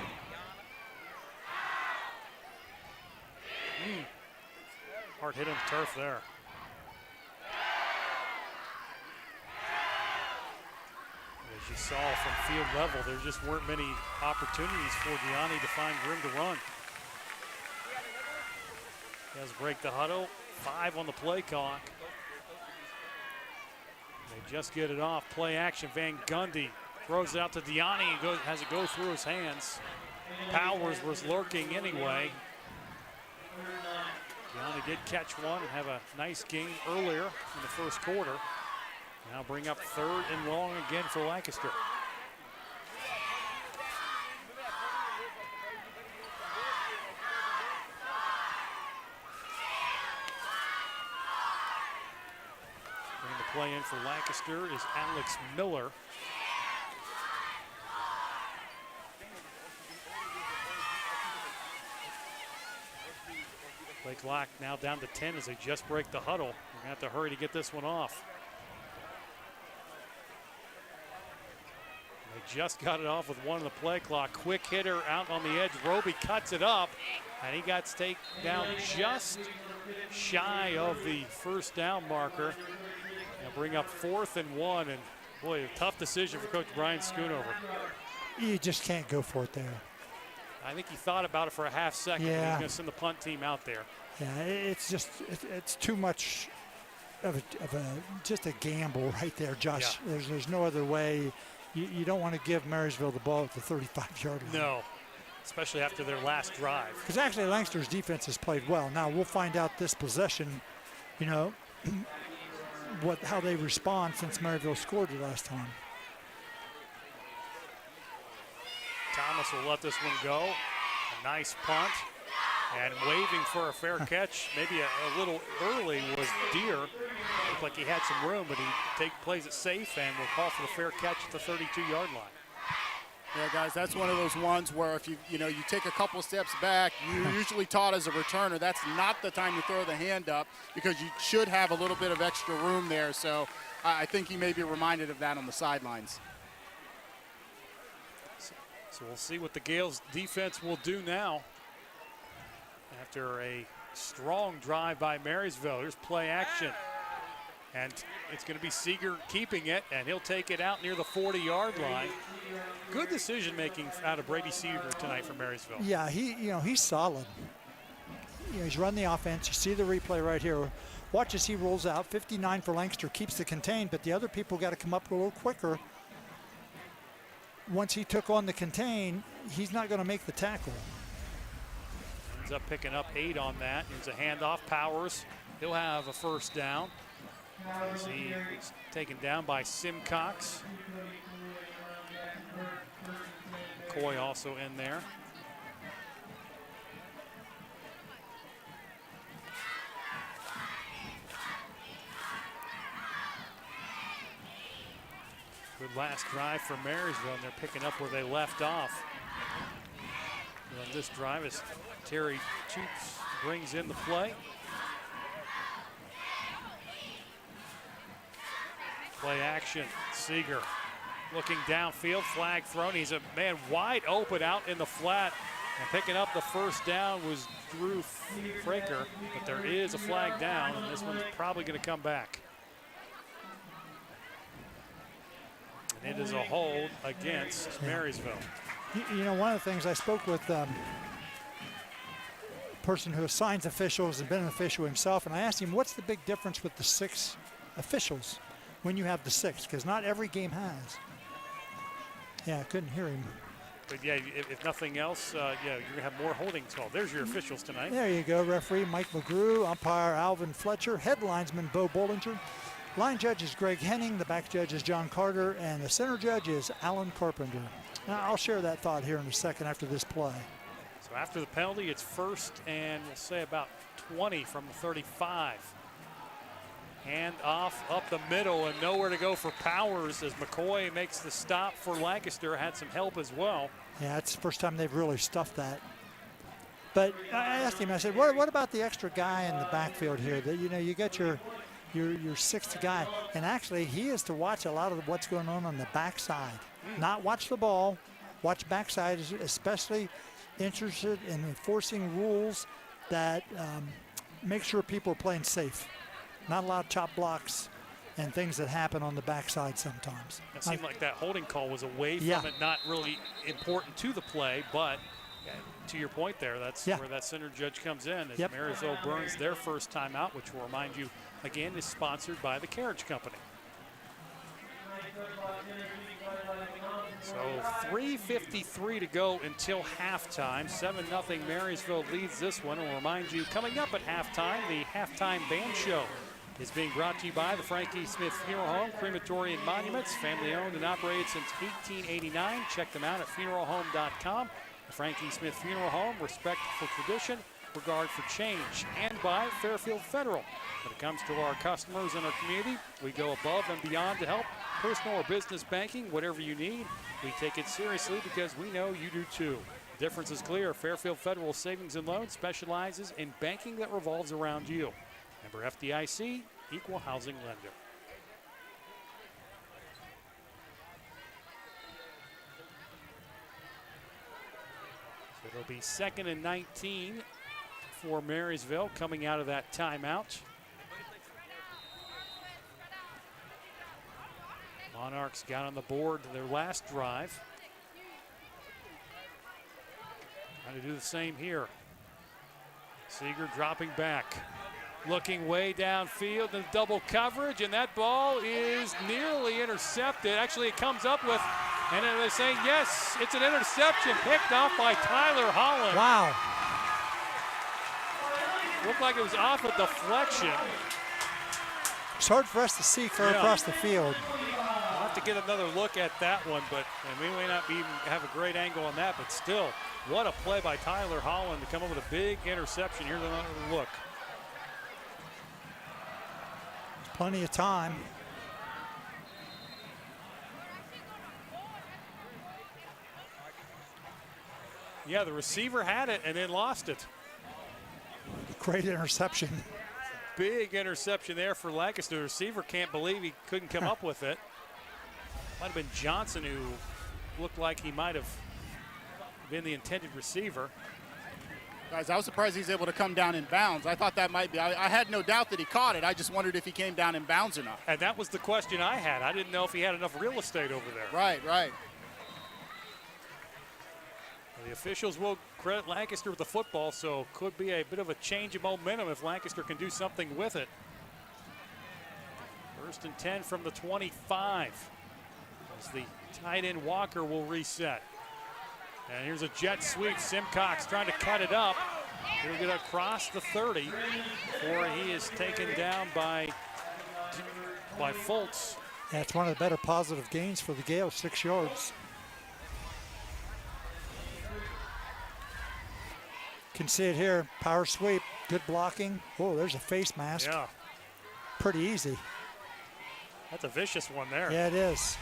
Hard hit on the turf there. As you saw from field level, there just weren't many opportunities for Gianni to find room to run. He has break the huddle, 5 on the play clock. They just get it off. Play action, Van Gundy throws it out to Gianni and has it go through his hands. Powers was lurking anyway. Gianni did catch one and have a nice gain earlier in the first quarter. Now bring up 3rd and long again for Lancaster. Bringing the play in for Lancaster is Alex Miller. Play clock now down to 10 as they just break the huddle. We're going to have to hurry to get this one off. They just got it off with 1 on the play clock. Quick hitter out on the edge. Roby cuts it up, and he got taken down just shy of the first down marker. They'll bring up 4th and 1, and boy, a tough decision for Coach Brian Schoonover. You just can't go for it there. I think he thought about it for a half second. Yeah. He's going to send the punt team out there. Yeah, it's just it's too much of just a gamble right there, Josh. Yeah. There's no other way. You don't want to give Marysville the ball at the 35-yard line. No, especially after their last drive. Because actually Lancaster's defense has played well. Now we'll find out this possession, you know, how they respond since Marysville scored the last time. Thomas will let this one go. A nice punt. And waving for a fair catch, maybe a little early, was Deere. Looked like he had some room, but he plays it safe and will call for the fair catch at the 32-yard line. Yeah, guys, that's one of those ones where if you take a couple steps back, you're usually taught as a returner that's not the time to throw the hand up because you should have a little bit of extra room there. So I think he may be reminded of that on the sidelines. So we'll see what the Gales defense will do now. After a strong drive by Marysville, here's play action. And it's going to be Seeger keeping it, and he'll take it out near the 40-yard line. Good decision-making out of Brady Seeger tonight for Marysville. Yeah, he's solid. He's run the offense. You see the replay right here. Watch as he rolls out. 59 for Lancaster, keeps the contain, but the other people got to come up a little quicker. Once he took on the contain, he's not going to make the tackle. Ends up picking up 8 on that. Here's a handoff. Powers. He'll have a first down. As he is taken down by Simcox. McCoy also in there. Good last drive for Marysville, and they're picking up where they left off. And on this drive, as Terry Choops brings in the play. Play action, Seeger looking downfield, flag thrown. He's a man wide open out in the flat, and picking up the first down was Drew Fraker, but there is a flag down, and this one's probably going to come back. It is a hold against Marysville. You know, one of the things I spoke with person who assigns officials and been an official himself, and I asked him, what's the big difference with the 6 officials when you have the 6? Because not every game has. Yeah, I couldn't hear him. But yeah, if nothing else, yeah, you're gonna have more holdings called. There's your officials tonight. There you go, referee Mike McGrew, umpire Alvin Fletcher, head linesman Bo Bollinger, line judge is Greg Henning, the back judge is John Carter, and the center judge is Alan Carpenter. Now, I'll share that thought here in a second after this play. So after the penalty, it's first and we'll say about 20 from the 35. Hand off up the middle and nowhere to go for Powers as McCoy makes the stop for Lancaster. Had some help as well. Yeah, it's the first time they've really stuffed that. But I asked him, I said, what about the extra guy in the backfield here? That, you know, you got your 6th guy, and actually he is to watch a lot of what's going on the backside. Not watch the ball, watch backside, especially interested in enforcing rules that make sure people are playing safe. Not a lot of chop blocks and things that happen on the backside sometimes. It seemed like that holding call was away from it, not really important to the play, but to your point there, that's where that center judge comes in as Marysville burns their first timeout, which will remind you, again, is sponsored by the Carriage Company. So 3:53 to go until halftime. 7-0 Marysville leads this one. And we'll remind you, coming up at halftime, the halftime band show is being brought to you by the Frankie Smith Funeral Home, Crematory and Monuments, family owned and operated since 1889. Check them out at funeralhome.com. The Frankie Smith Funeral Home, respect for tradition, regard for change, and by Fairfield Federal. When it comes to our customers and our community, we go above and beyond to help. Personal or business banking, whatever you need, we take it seriously because we know you do too. The difference is clear. Fairfield Federal Savings and Loans specializes in banking that revolves around you. Member FDIC, equal housing lender. So it'll be 2nd and 19 for Marysville coming out of that timeout. Monarchs got on the board their last drive. Trying to do the same here. Seeger dropping back. Looking way downfield in double coverage, and that ball is nearly intercepted. Actually, it comes up with, and they're saying, yes, it's an interception picked off by Tyler Holland. Wow. Looked like it was off a deflection. It's hard for us to see clear across the field. We'll have to get another look at that one, but we may not even have a great angle on that, but still, what a play by Tyler Holland to come up with a big interception. Here's another look. Plenty of time. Yeah, the receiver had it and then lost it. Great interception. Big interception there for Lancaster. The receiver can't believe he couldn't come up with it. Might have been Johnson who looked like he might have been the intended receiver. Guys, I was surprised he's able to come down in bounds. I thought that might be, I had no doubt that he caught it. I just wondered if he came down in bounds or not. And that was the question I had. I didn't know if he had enough real estate over there. Right. The officials will credit Lancaster with the football, so could be a bit of a change of momentum if Lancaster can do something with it. 1st and 10 from the 25. As the tight end Walker will reset. And here's a jet sweep. Simcox trying to cut it up. He'll get across the 30 before he is taken down by Fultz. Yeah, it's one of the better positive gains for the Gales, 6 yards. Can see it here, power sweep, good blocking. Oh, there's a face mask. Yeah. Pretty easy. That's a vicious one there. Yeah, it is.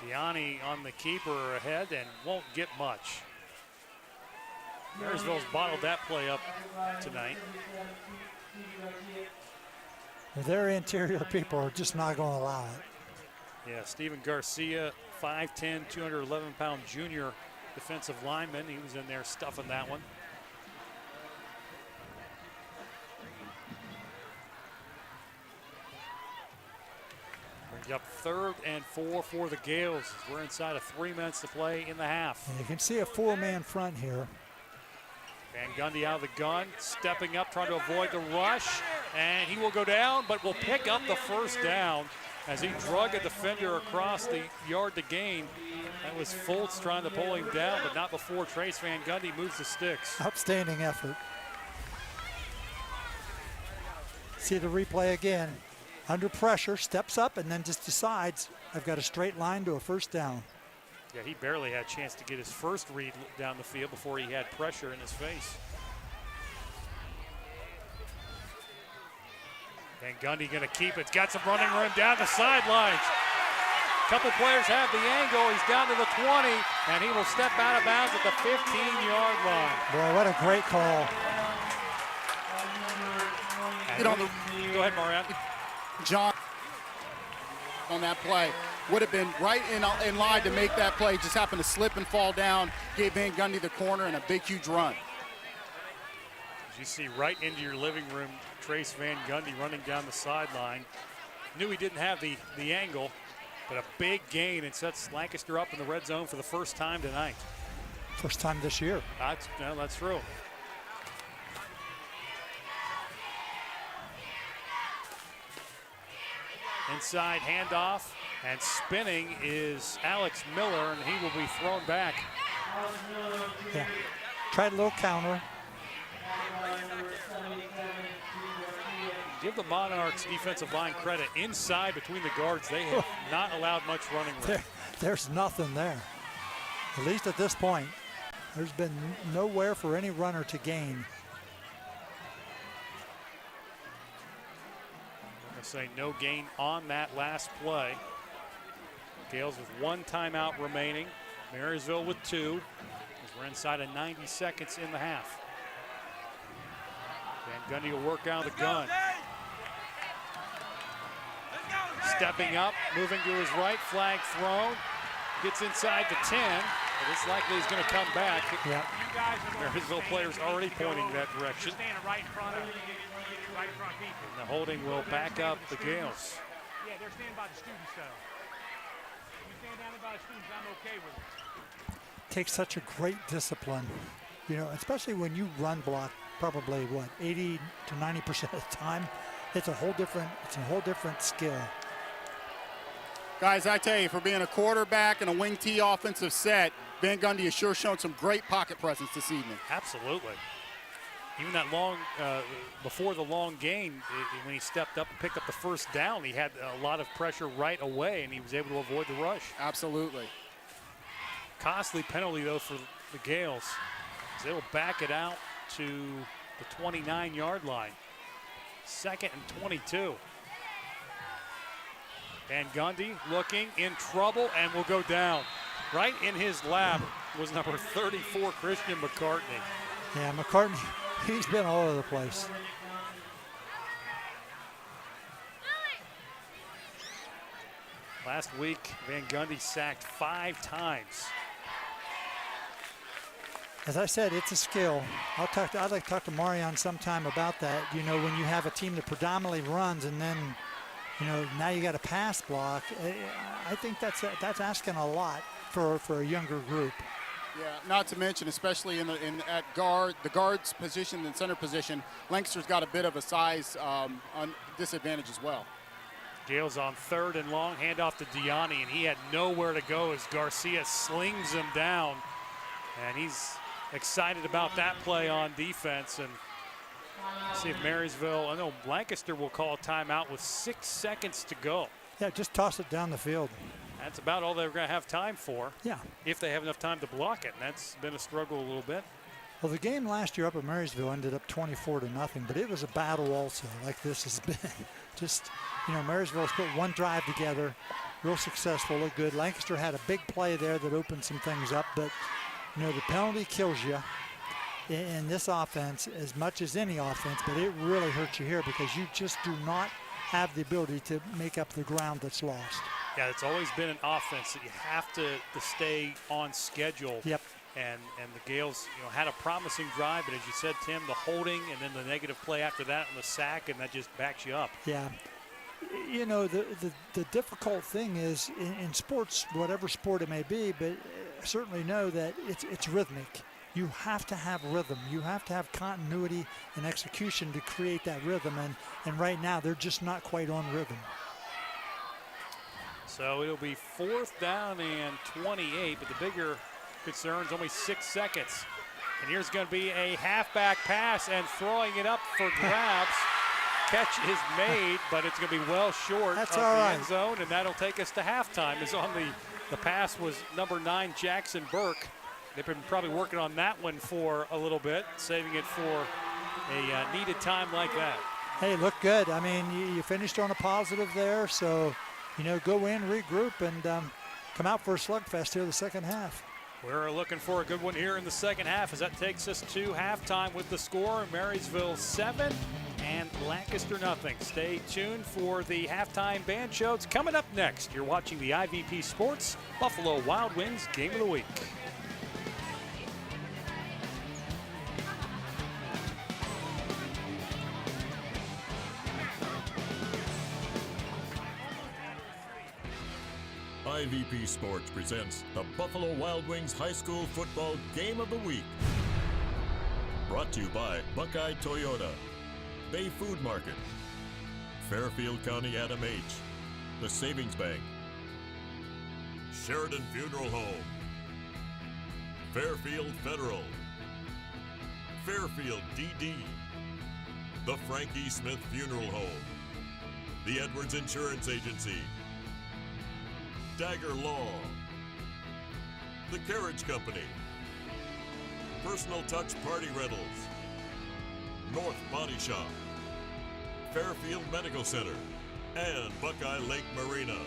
Gianni on the keeper ahead and won't get much. Marysville's bottled that play up tonight. Their interior people are just not going to allow it. Yeah, Steven Garcia, 5'10", 211-pound junior defensive lineman. He was in there stuffing that one. Brings up 3rd and 4 for the Gales. We're inside of 3 minutes to play in the half. And you can see a 4-man front here. Van Gundy out of the gun, stepping up, trying to avoid the rush, and he will go down, but will pick up the first down as he drug a defender across the yard to gain. That was Fultz trying to pull him down, but not before Trace Van Gundy moves the sticks. Outstanding effort. See the replay again. Under pressure, steps up, and then just decides, I've got a straight line to a first down. Yeah, he barely had a chance to get his first read down the field before he had pressure in his face. Van Gundy going to keep it. Got some running room down the sidelines. Couple players have the angle. He's down to the 20, and he will step out of bounds at the 15-yard line. Boy, what a great call. Go ahead, Marianne. John on that play would have been right in line to make that play. Just happened to slip and fall down. Gave Van Gundy the corner and a big, huge run. As you see right into your living room, Trace Van Gundy running down the sideline. Knew he didn't have the angle, but a big gain and sets Lancaster up in the red zone for the first time tonight. First time this year. That's true. Inside handoff, and spinning is Alex Miller, and he will be thrown back. Yeah, tried a little counter. Give the Monarchs defensive line credit. Inside between the guards, they have not allowed much running room. There's nothing there. At least at this point, there's been nowhere for any runner to gain. Say no gain on that last play. Gales with 1 timeout remaining. Marysville with 2. As we're inside of 90 seconds in the half. Van Gundy will work out of the gun. Stepping up, moving to his right, flag thrown. Gets inside the 10, but it's likely he's going to come back. Yeah. Marysville players already pointing that direction. Right in front of people. And the holding will back up the Gales. Yeah, they're standing by the students, though. You stand down there by the students, I'm okay with it. Takes such a great discipline, you know, especially when you run block probably, 80 to 90% of the time. It's a whole different skill. Guys, I tell you, for being a quarterback and a wing T offensive set, Van Gundy has sure shown some great pocket presence this evening. Absolutely. Even that long, before the long game, when he stepped up and picked up the first down, he had a lot of pressure right away, and he was able to avoid the rush. Absolutely. Costly penalty, though, for the Gales. So they'll back it out to the 29-yard line. 2nd and 22. Van Gundy looking in trouble and will go down. Right in his lap was number 34, Christian McCartney. Yeah, McCartney, he's been all over the place. Last week, Van Gundy sacked 5 times. As I said, it's a skill. I'd like to talk to Marion sometime about that. You know, when you have a team that predominantly runs and then, you know, now you got a pass block. I think that's asking a lot for a younger group. Yeah, not to mention, especially at guard, the guard's position and center position, Lancaster's got a bit of a size disadvantage as well. Gales on 3rd and long, handoff to Diani, and he had nowhere to go as Garcia slings him down. And he's excited about that play on defense. And see if Marysville, I know Lancaster will call a timeout with 6 seconds to go. Yeah, just toss it down the field. That's about all they're going to have time for. Yeah. If they have enough time to block it. And that's been a struggle a little bit. Well, the game last year up at Marysville ended up 24-0, but it was a battle also, like this has been. Just, you know, Marysville's put one drive together, real successful, looked good. Lancaster had a big play there that opened some things up, but, you know, the penalty kills you in this offense as much as any offense, but it really hurts you here because you just do not have the ability to make up the ground that's lost. Yeah, it's always been an offense that you have to stay on schedule. Yep. And the Gales, you know, had a promising drive, but as you said, Tim, the holding and then the negative play after that and the sack, and that just backs you up. Yeah. You know, the difficult thing is in sports, whatever sport it may be, but certainly know that it's rhythmic. You have to have rhythm. You have to have continuity and execution to create that rhythm. And right now, they're just not quite on rhythm. So it'll be 4th down and 28, but the bigger concern is only 6 seconds. And here's going to be a halfback pass and throwing it up for grabs. Catch is made, but it's going to be well short of the end zone, and that'll take us to halftime. Is on the pass was number 9, Jackson Burke. They've been probably working on that one for a little bit, saving it for a needed time like that. Hey, look good. I mean, you finished on a positive there, so, you know, go in, regroup, and come out for a slugfest here the second half. We're looking for a good one here in the second half as that takes us to halftime with the score, Marysville 7 and Lancaster nothing. Stay tuned for the halftime band show. It's coming up next. You're watching the IVP Sports Buffalo Wild Wings Game of the Week. IVP Sports presents the Buffalo Wild Wings High School Football Game of the Week. Brought to you by Buckeye Toyota, Bay Food Market, Fairfield County Adam H., the Savings Bank, Sheridan Funeral Home, Fairfield Federal, Fairfield DD, the Frankie Smith Funeral Home, the Edwards Insurance Agency, Dagger Law, The Carriage Company, Personal Touch Party Rentals, North Body Shop, Fairfield Medical Center, and Buckeye Lake Marina.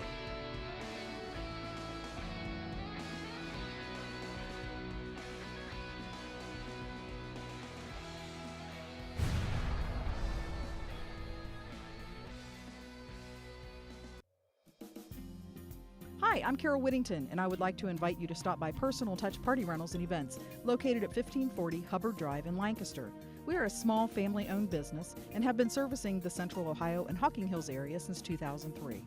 Hi, I'm Carol Whittington, and I would like to invite you to stop by Personal Touch Party Rentals and Events, located at 1540 Hubbard Drive in Lancaster. We are a small family-owned business and have been servicing the Central Ohio and Hocking Hills area since 2003.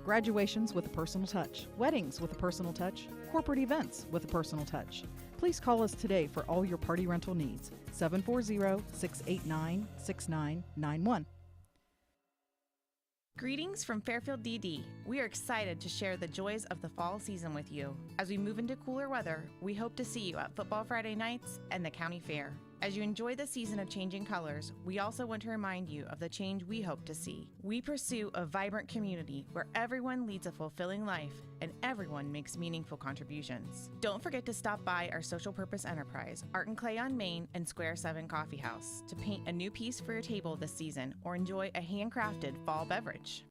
Graduations with a personal touch, weddings with a personal touch, corporate events with a personal touch. Please call us today for all your party rental needs, 740-689-6991. Greetings from Fairfield DD. We are excited to share the joys of the fall season with you. As we move into cooler weather, we hope to see you at Football Friday nights and the County Fair. As you enjoy the season of changing colors, we also want to remind you of the change we hope to see. We pursue a vibrant community where everyone leads a fulfilling life and everyone makes meaningful contributions. Don't forget to stop by our social purpose enterprise, Art and Clay on Main and Square 7 Coffee House, to paint a new piece for your table this season or enjoy a handcrafted fall beverage.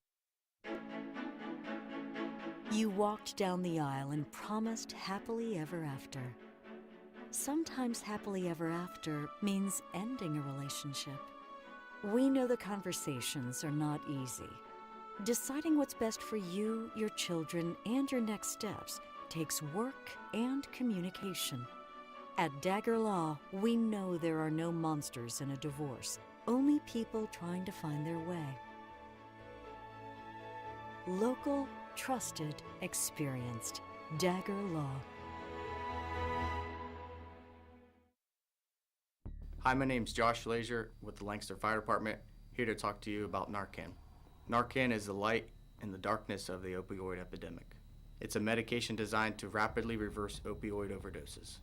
You walked down the aisle and promised happily ever after. Sometimes happily ever after means ending a relationship. We know the conversations are not easy. Deciding what's best for you, your children, and your next steps takes work and communication. At Dagger Law, we know there are no monsters in a divorce, only people trying to find their way. Local, trusted, experienced. Dagger Law. Hi, my name's Josh Lazier with the Lancaster Fire Department, here to talk to you about Narcan. Narcan is the light in the darkness of the opioid epidemic. It's a medication designed to rapidly reverse opioid overdoses.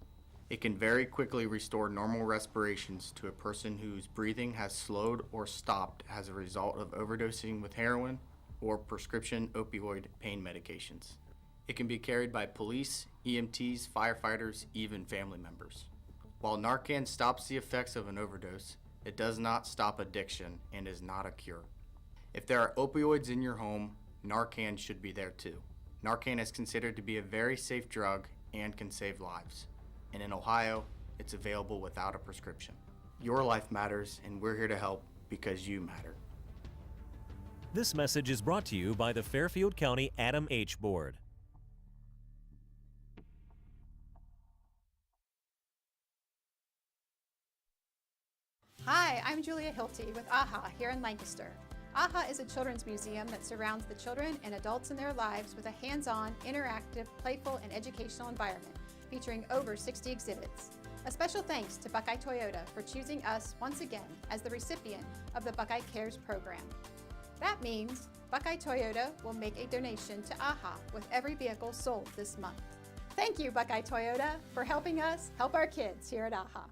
It can very quickly restore normal respirations to a person whose breathing has slowed or stopped as a result of overdosing with heroin or prescription opioid pain medications. It can be carried by police, EMTs, firefighters, even family members. While Narcan stops the effects of an overdose, it does not stop addiction and is not a cure. If there are opioids in your home, Narcan should be there too. Narcan is considered to be a very safe drug and can save lives. And in Ohio, it's available without a prescription. Your life matters, and we're here to help because you matter. This message is brought to you by the Fairfield County Adam H. Board. Hi, I'm Julia Hilty with AHA here in Lancaster. AHA is a children's museum that surrounds the children and adults in their lives with a hands-on, interactive, playful, and educational environment featuring over 60 exhibits. A special thanks to Buckeye Toyota for choosing us once again as the recipient of the Buckeye Cares program. That means Buckeye Toyota will make a donation to AHA with every vehicle sold this month. Thank you, Buckeye Toyota, for helping us help our kids here at AHA.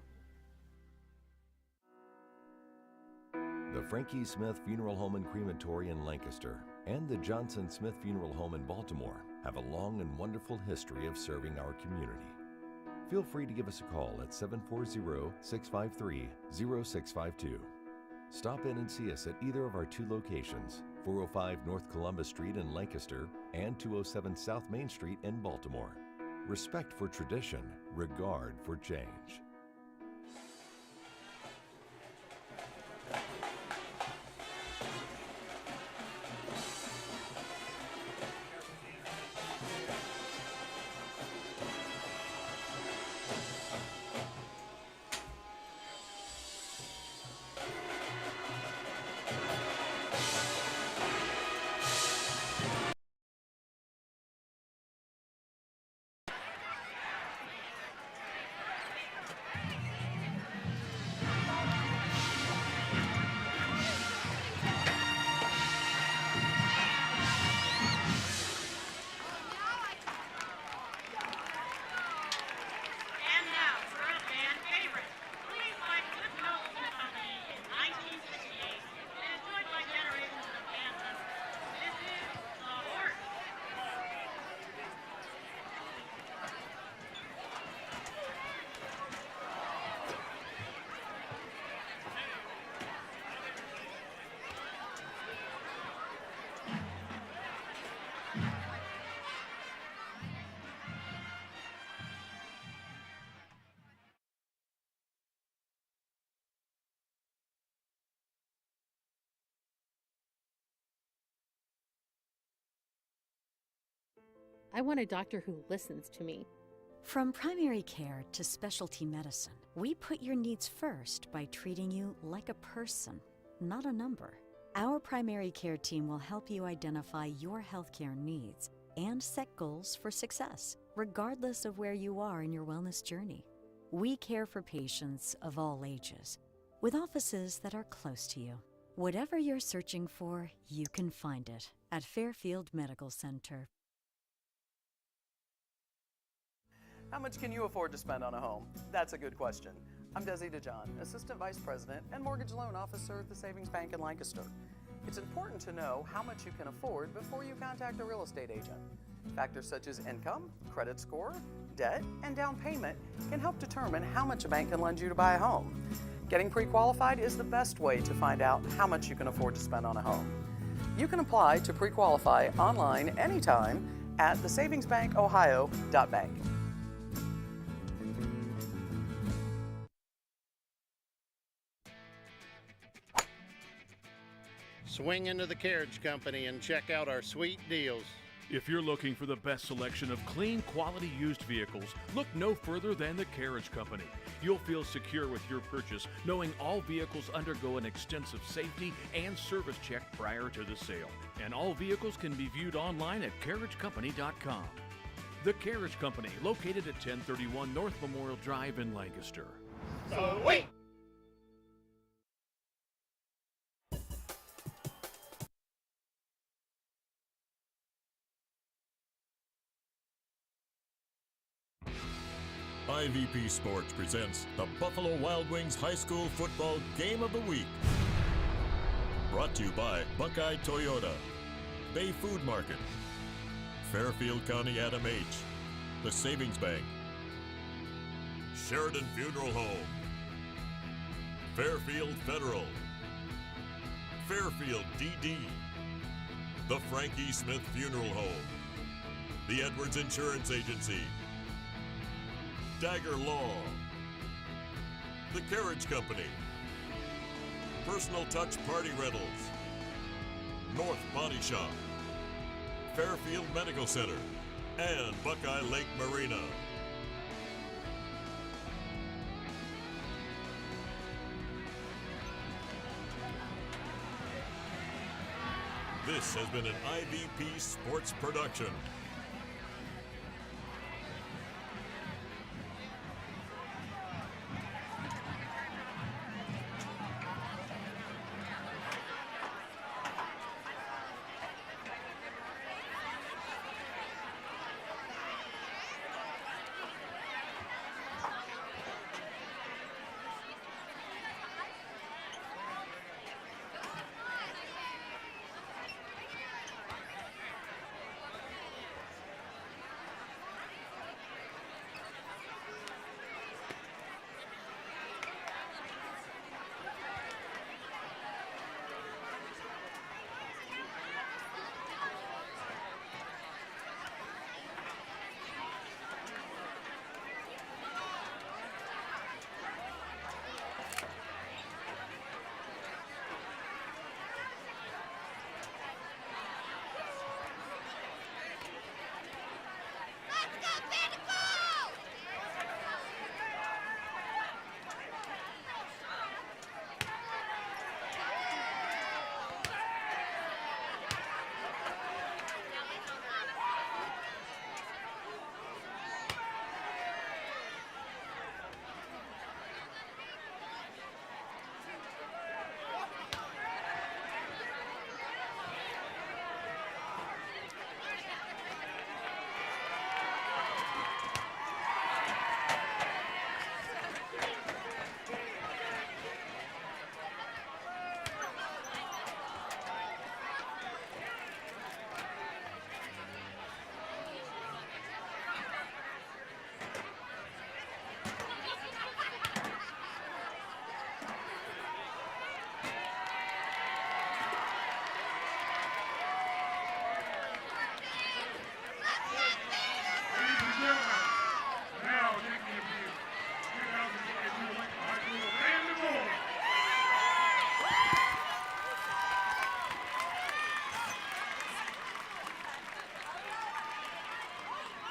The Frankie Smith Funeral Home and Crematory in Lancaster and the Johnson Smith Funeral Home in Baltimore have a long and wonderful history of serving our community. Feel free to give us a call at 740-653-0652. Stop in and see us at either of our two locations, 405 North Columbus Street in Lancaster and 207 South Main Street in Baltimore. Respect for tradition, regard for change. I want a doctor who listens to me. From primary care to specialty medicine, we put your needs first by treating you like a person, not a number. Our primary care team will help you identify your healthcare needs and set goals for success, regardless of where you are in your wellness journey. We care for patients of all ages, with offices that are close to you. Whatever you're searching for, you can find it at Fairfield Medical Center. How much can you afford to spend on a home? That's a good question. I'm Desi DeJohn, Assistant Vice President and Mortgage Loan Officer at the Savings Bank in Lancaster. It's important to know how much you can afford before you contact a real estate agent. Factors such as income, credit score, debt, and down payment can help determine how much a bank can lend you to buy a home. Getting pre-qualified is the best way to find out how much you can afford to spend on a home. You can apply to pre-qualify online anytime at thesavingsbankohio.bank. Swing into the Carriage Company and check out our sweet deals. If you're looking for the best selection of clean, quality used vehicles, look no further than the Carriage Company. You'll feel secure with your purchase, knowing all vehicles undergo an extensive safety and service check prior to the sale. And all vehicles can be viewed online at carriagecompany.com. The Carriage Company, located at 1031 North Memorial Drive in Lancaster. Wait! IVP Sports presents the Buffalo Wild Wings High School Football Game of the Week. Brought to you by Buckeye Toyota, Bay Food Market, Fairfield County Adam H., the Savings Bank, Sheridan Funeral Home, Fairfield Federal, Fairfield DD, the Frankie Smith Funeral Home, the Edwards Insurance Agency, Dagger Law, the Carriage Company, Personal Touch Party Rentals, North Body Shop, Fairfield Medical Center, and Buckeye Lake Marina. This has been an IVP Sports production.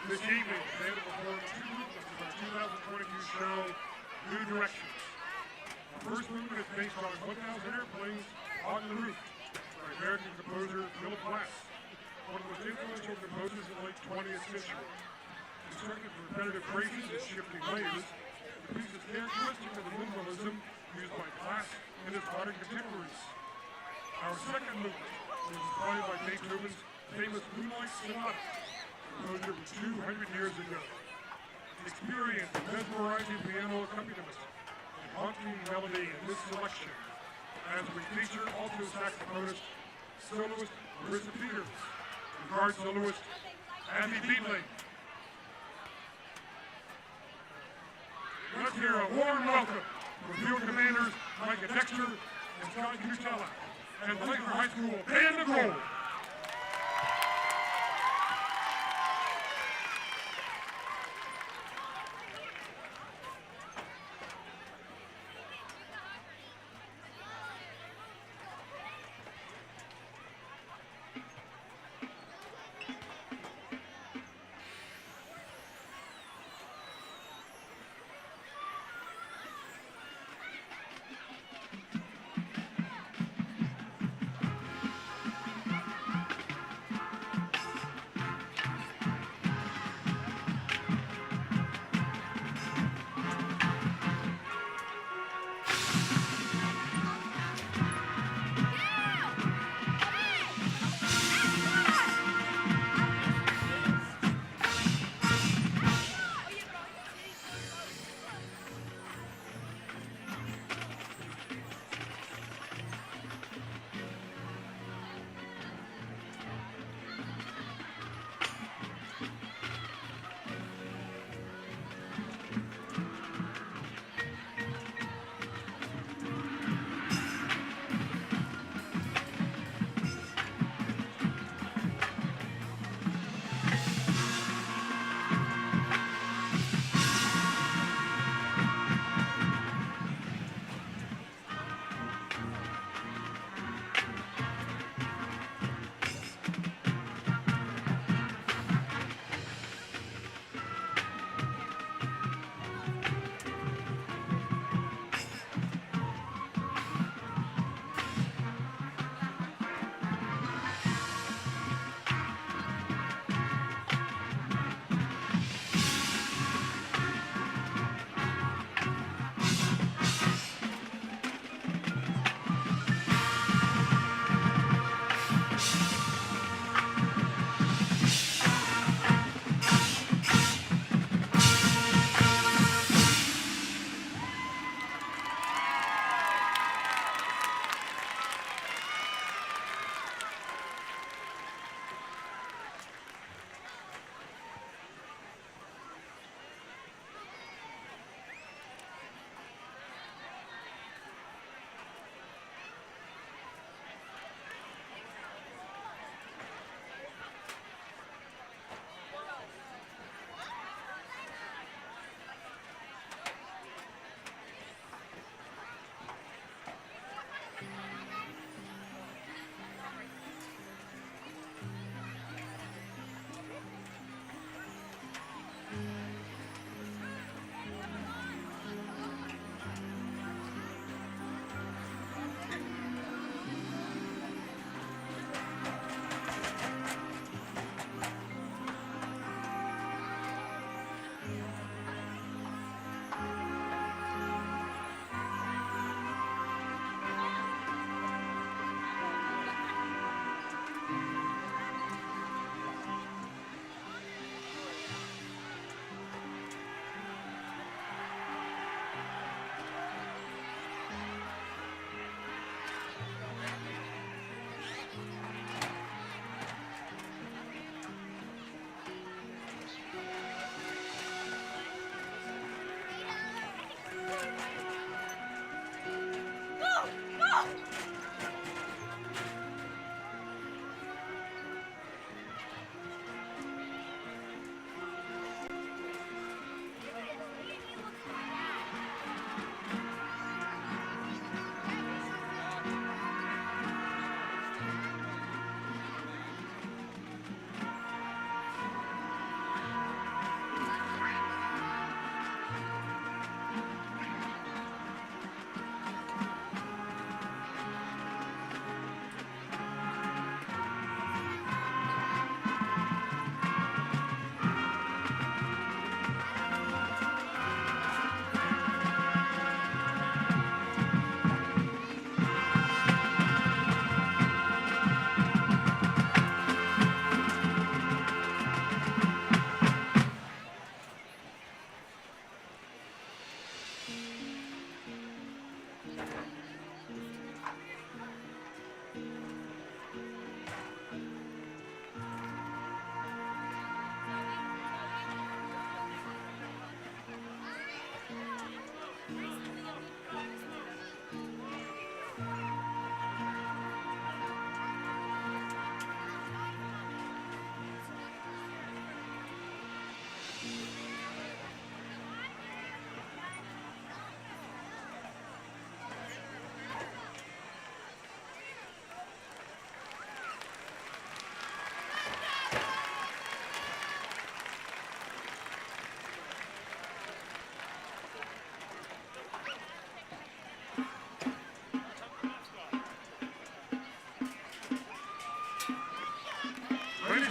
This evening, they will perform two movements of our 2022 show, New Directions. Our first movement is based on 1,000 Airplanes on the Roof by American composer Philip Glass, one of the most influential composers of the late 20th century. Constructed from repetitive phrases and shifting layers, the piece is characteristic of the minimalism used by Glass and his modern contemporaries. Our second movement is inspired by Beethoven's famous Moonlight Sonata, composed over 200 years ago. Experience the mesmerizing piano accompaniment and haunting melody in this selection as we feature alto saxophonist, soloist Marissa Peters, and guard soloist Abby Beatley. Let's hear a warm welcome from field commanders Micah Dexter and Scott Cutella and the Laker High School Band of Gold.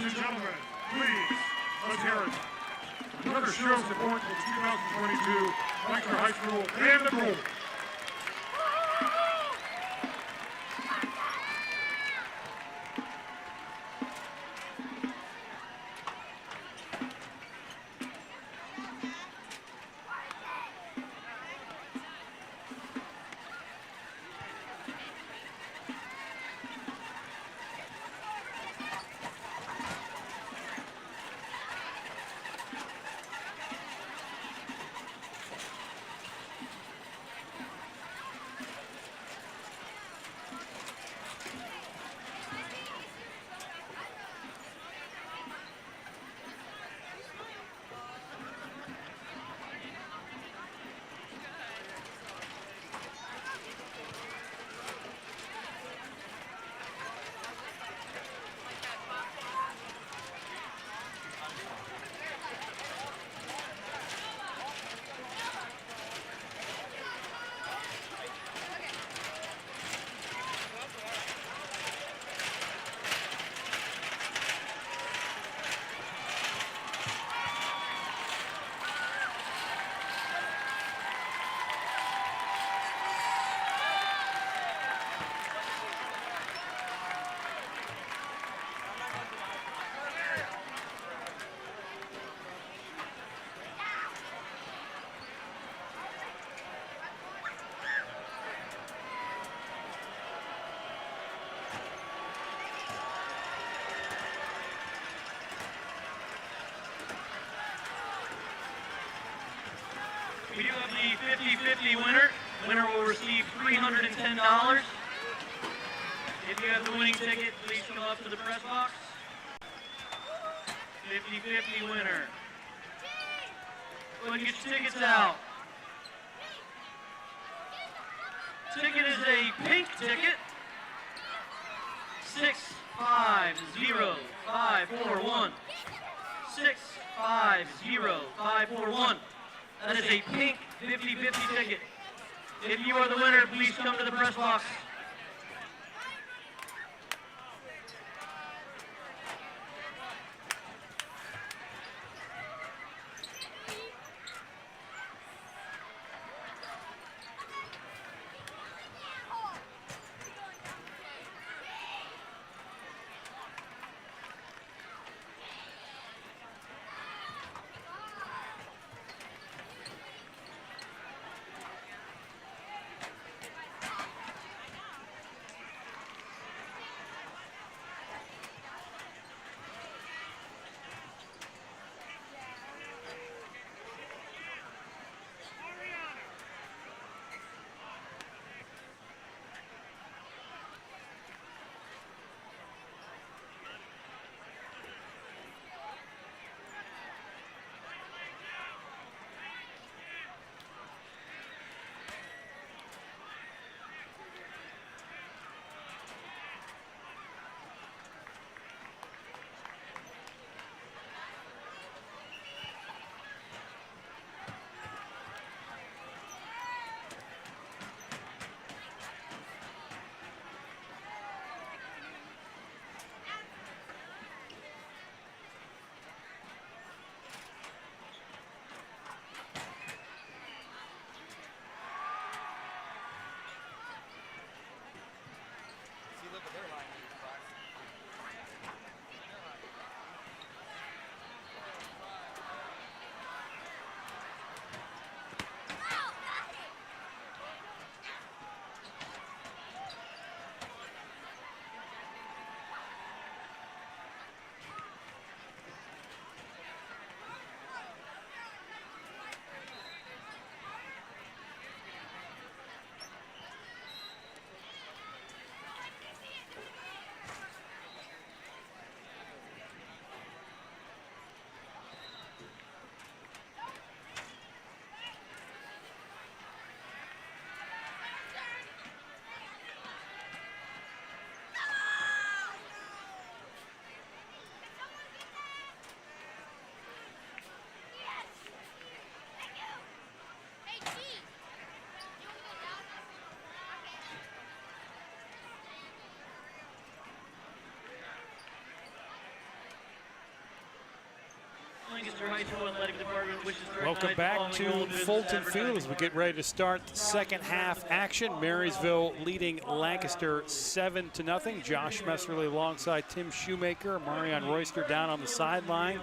Ladies and gentlemen, please, let's hear it. Another show support for the 2022 Lancaster High School Band of Gold. We do have the 50-50 winner. The winner will receive $310. If you have the winning ticket, please come up to the press box. 50-50 winner. Go ahead and get your tickets out. Ticket is a pink ticket. 650541. 650541. That is a pink 50-50 ticket. If you are the winner, please come to the press box. Lancaster High School Athletic Department wishes to Welcome recognize back the following to business Fulton Field advertising. as we get ready to start the second half action. Marysville leading Lancaster 7-0. Josh Messerly alongside Tim Shoemaker, Marion Royster down on the sideline.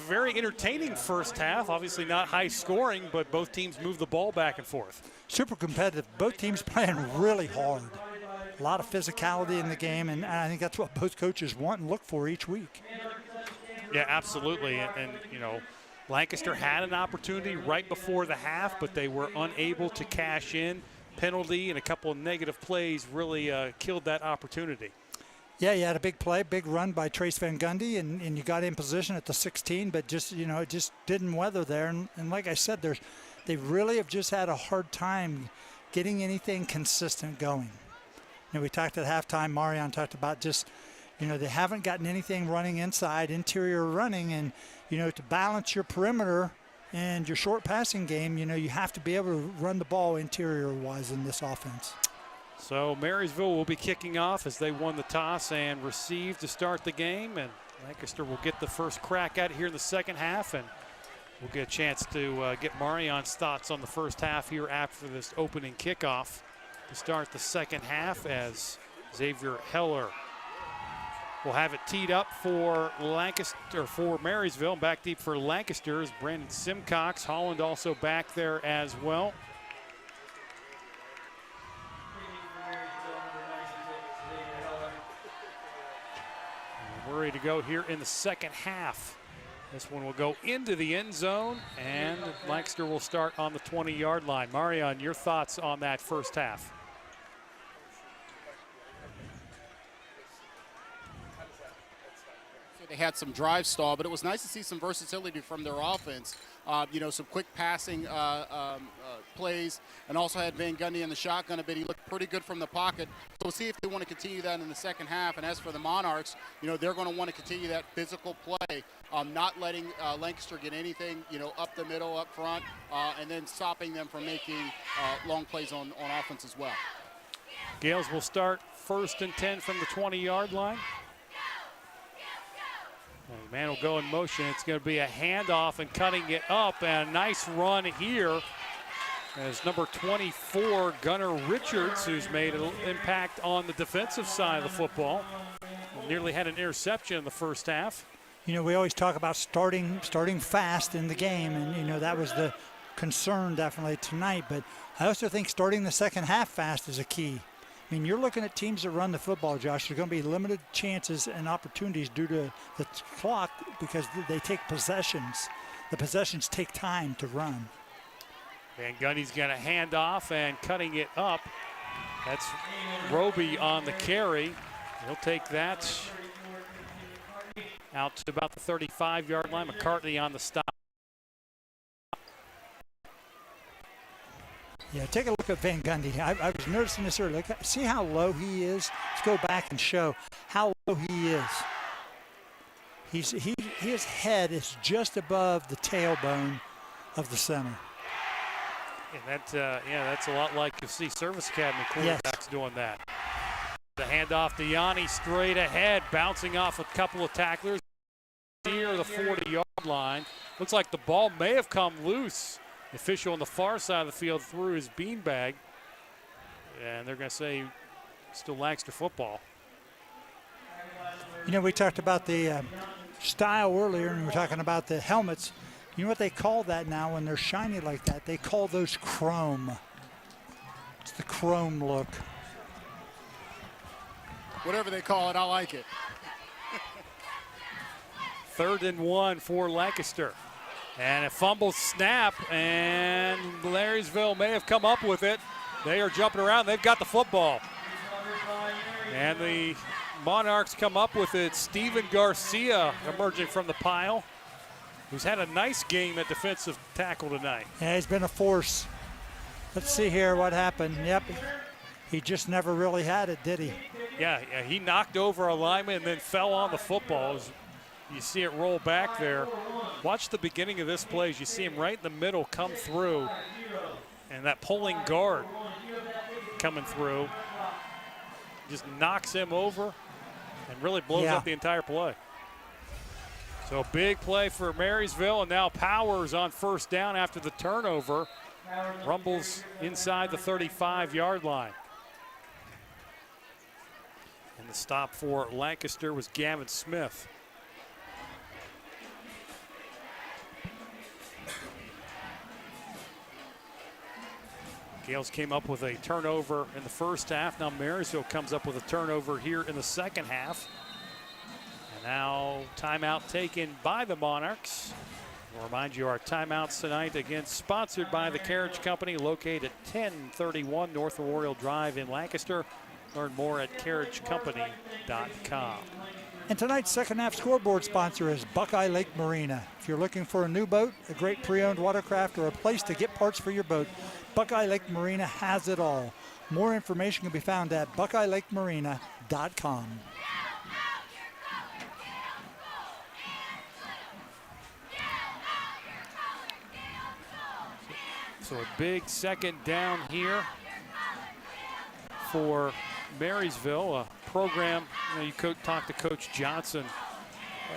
Very entertaining first half. Obviously not high scoring, but both teams move the ball back and forth. Super competitive. Both teams playing really hard. A lot of physicality in the game, and I think that's what both coaches want and look for each week. Yeah, absolutely. And you know, Lancaster had an opportunity right before the half, but they were unable to cash in. Penalty and a couple of negative plays really killed that opportunity. Yeah, you had a big play, big run by Trace Van Gundy, and you got in position at the 16, but just, you know, it just didn't weather there. And like I said, they really have just had a hard time getting anything consistent going. You know, we talked at halftime, Marion talked about just, you know, they haven't gotten anything running inside, interior running, and, you know, to balance your perimeter and your short passing game, you know, you have to be able to run the ball interior-wise in this offense. So Marysville will be kicking off as they won the toss and received to start the game, and Lancaster will get the first crack at it here in the second half, and we'll get a chance to get Marion's thoughts on the first half here after this opening kickoff to start the second half, as Xavier Heller will have it teed up for Lancaster, for Marysville, and back deep for Lancaster is Brandon Simcox. Holland also back there as well. We're ready to go here in the second half. This one will go into the end zone, and Lancaster will start on the 20-yard line. Marion, your thoughts on that first half? They had some drive stall, but it was nice to see some versatility from their offense. You know, some quick passing plays, and also had Van Gundy in the shotgun a bit. He looked pretty good from the pocket. So we'll see if they want to continue that in the second half. And as for the Monarchs, you know, they're going to want to continue that physical play, not letting Lancaster get anything, you know, up the middle, up front, and then stopping them from making long plays on offense as well. Gales will start 1st and 10 from the 20-yard line. And the man will go in motion. It's going to be a handoff and cutting it up, and a nice run here as number 24, Gunnar Richards, who's made an impact on the defensive side of the football. Nearly had an interception in the first half. You know, we always talk about starting fast in the game, and, you know, that was the concern definitely tonight. But I also think starting the second half fast is a key. I mean, you're looking at teams that run the football, Josh. There's going to be limited chances and opportunities due to the clock because they take possessions. The possessions take time to run. Van Gundy's going to hand off and cutting it up. That's Roby on the carry. He'll take that out to about the 35-yard line. McCartney on the stop. Yeah, take a look at Van Gundy. I was noticing this earlier. See how low he is? Let's go back and show how low he is. His head is just above the tailbone of the center. And that's a lot like you see Service Academy quarterbacks doing that. The handoff to Yanni straight ahead, bouncing off a couple of tacklers near the 40-yard line. Looks like the ball may have come loose. The official on the far side of the field threw his beanbag, and they're going to say still Lancaster football. You know, we talked about the style earlier, and we were talking about the helmets. You know what they call that now when they're shiny like that? They call those chrome. It's the chrome look. Whatever they call it, I like it. 3rd and 1 for Lancaster. And a fumble snap, and Marysville may have come up with it. They are jumping around. They've got the football. And the Monarchs come up with it. Steven Garcia emerging from the pile, who's had a nice game at defensive tackle tonight. Yeah, he's been a force. Let's see here what happened. Yep, he just never really had it, did he? Yeah, he knocked over a lineman and then fell on the football. You see it roll back there. Watch the beginning of this play. As you see him right in the middle come through, and that pulling guard coming through just knocks him over and really blows up the entire play. So big play for Marysville, and now Powers on first down after the turnover. Rumbles inside the 35-yard line. And the stop for Lancaster was Gavin Smith. Gales came up with a turnover in the first half. Now Marysville comes up with a turnover here in the second half. And now timeout taken by the Monarchs. We'll remind you our timeouts tonight, again, sponsored by the Carriage Company, located at 1031 North Memorial Drive in Lancaster. Learn more at carriagecompany.com. And tonight's second half scoreboard sponsor is Buckeye Lake Marina. If you're looking for a new boat, a great pre-owned watercraft, or a place to get parts for your boat, Buckeye Lake Marina has it all. More information can be found at buckeyelakemarina.com. So a big second down here for Marysville, a program. You talked to Coach Johnson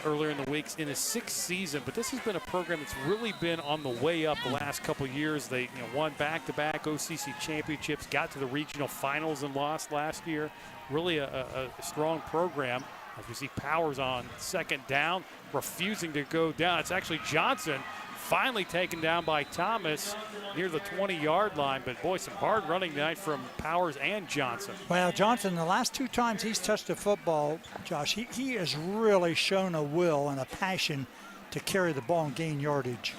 earlier in the week in his 6th season, but this has been a program that's really been on the way up the last couple of years. They won back-to-back OCC championships, got to the regional finals and lost last year. Really a strong program. As we see Powers on second down, refusing to go down. It's actually Johnson finally taken down by Thomas near the 20-yard line. But, boy, some hard running tonight from Powers and Johnson. Well, Johnson, the last 2 times he's touched a football, Josh, he has really shown a will and a passion to carry the ball and gain yardage.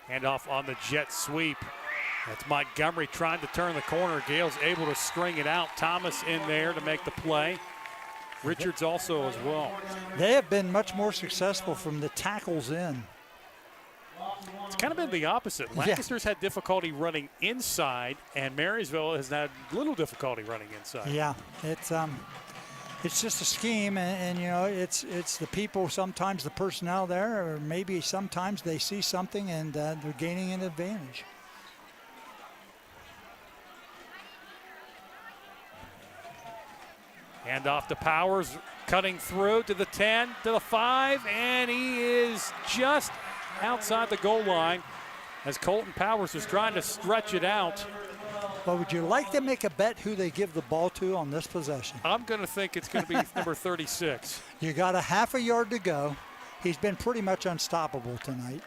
Handoff on the jet sweep. That's Montgomery trying to turn the corner. Gale's able to string it out. Thomas in there to make the play. Richards also as well. They have been much more successful from the tackles in. It's kind of been the opposite. Lancaster's had difficulty running inside, and Marysville has had little difficulty running inside. Yeah, it's just a scheme, and it's the people, sometimes the personnel there, or maybe sometimes they see something and they're gaining an advantage. Hand off to Powers, cutting through to the 10, to the 5, and he is just outside the goal line as Colton Powers is trying to stretch it out. Well, would you like to make a bet who they give the ball to on this possession? I'm going to think it's going to be number 36. You got a half a yard to go. He's been pretty much unstoppable tonight.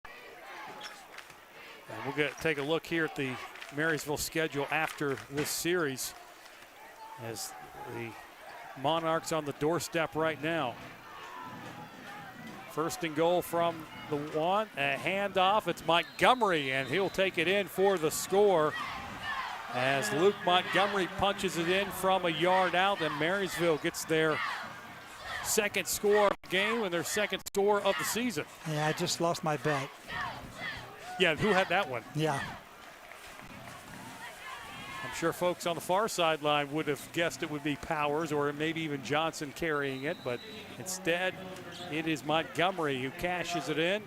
And we'll take a look here at the Marysville schedule after this series, as the Monarchs on the doorstep right now. First and goal from the 1, a handoff. It's Montgomery, and he'll take it in for the score as Luke Montgomery punches it in from a yard out, and Marysville gets their second score of the game and their second score of the season. Yeah, I just lost my bet. Yeah, who had that one? Yeah. I'm sure folks on the far sideline would have guessed it would be Powers or maybe even Johnson carrying it, but instead it is Montgomery who cashes it in.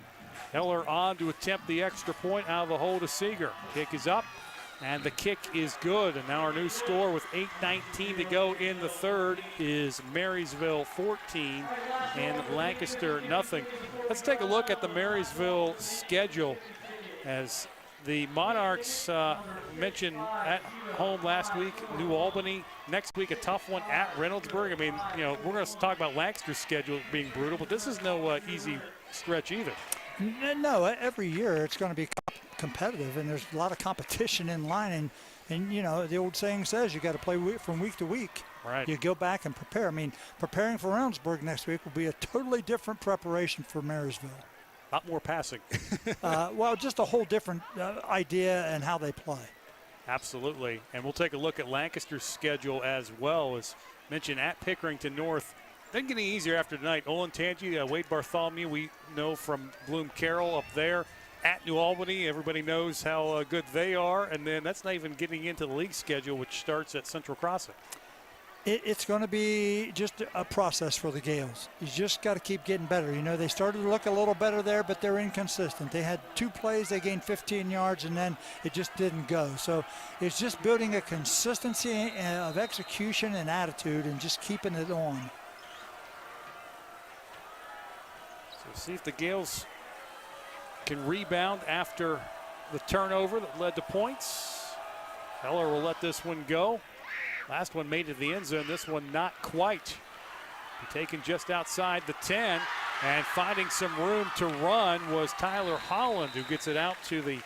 Heller on to attempt the extra point out of the hole to Seeger. Kick is up, and the kick is good. And now our new score with 8:19 to go in the third is Marysville 14 and Lancaster nothing. Let's take a look at the Marysville schedule, as the Monarchs mentioned at home last week, New Albany. Next week, a tough one at Reynoldsburg. I mean, we're going to talk about Lancaster's schedule being brutal, but this is no easy stretch either. No, every year it's going to be competitive, and there's a lot of competition in line. And the old saying says you got to play from week to week. Right. You go back and prepare. I mean, preparing for Reynoldsburg next week will be a totally different preparation for Marysville. A lot more passing. Well, just a whole different idea and how they play. Absolutely. And we'll take a look at Lancaster's schedule as well. As mentioned, at Pickerington North. Then getting easier after tonight. Olentangy, Wade Bartholomew, we know from Bloom Carroll up there. At New Albany, everybody knows how good they are. And then that's not even getting into the league schedule, which starts at Central Crossing. It's going to be just a process for the Gales. You just got to keep getting better. You know, they started to look a little better there, but they're inconsistent. They had 2 plays, they gained 15 yards, and then it just didn't go. So it's just building a consistency of execution and attitude and just keeping it on. So see if the Gales can rebound after the turnover that led to points. Heller will let this one go. Last one made it to the end zone. This one not quite. Taken just outside the 10, and finding some room to run was Tyler Holland, who gets it out to the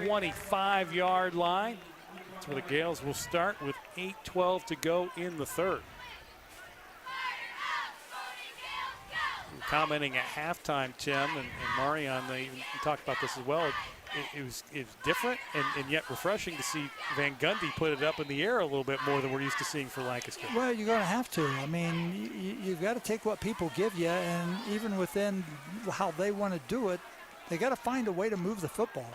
25-yard line. That's where the Gales will start with 8:12 to go in the third. Commenting at halftime, Tim and Marion, they talked about this as well. It was different and yet refreshing to see Van Gundy put it up in the air a little bit more than we're used to seeing for Lancaster. Well, you're going to have to. I mean, you've got to take what people give you, and even within how they want to do it, they got to find a way to move the football.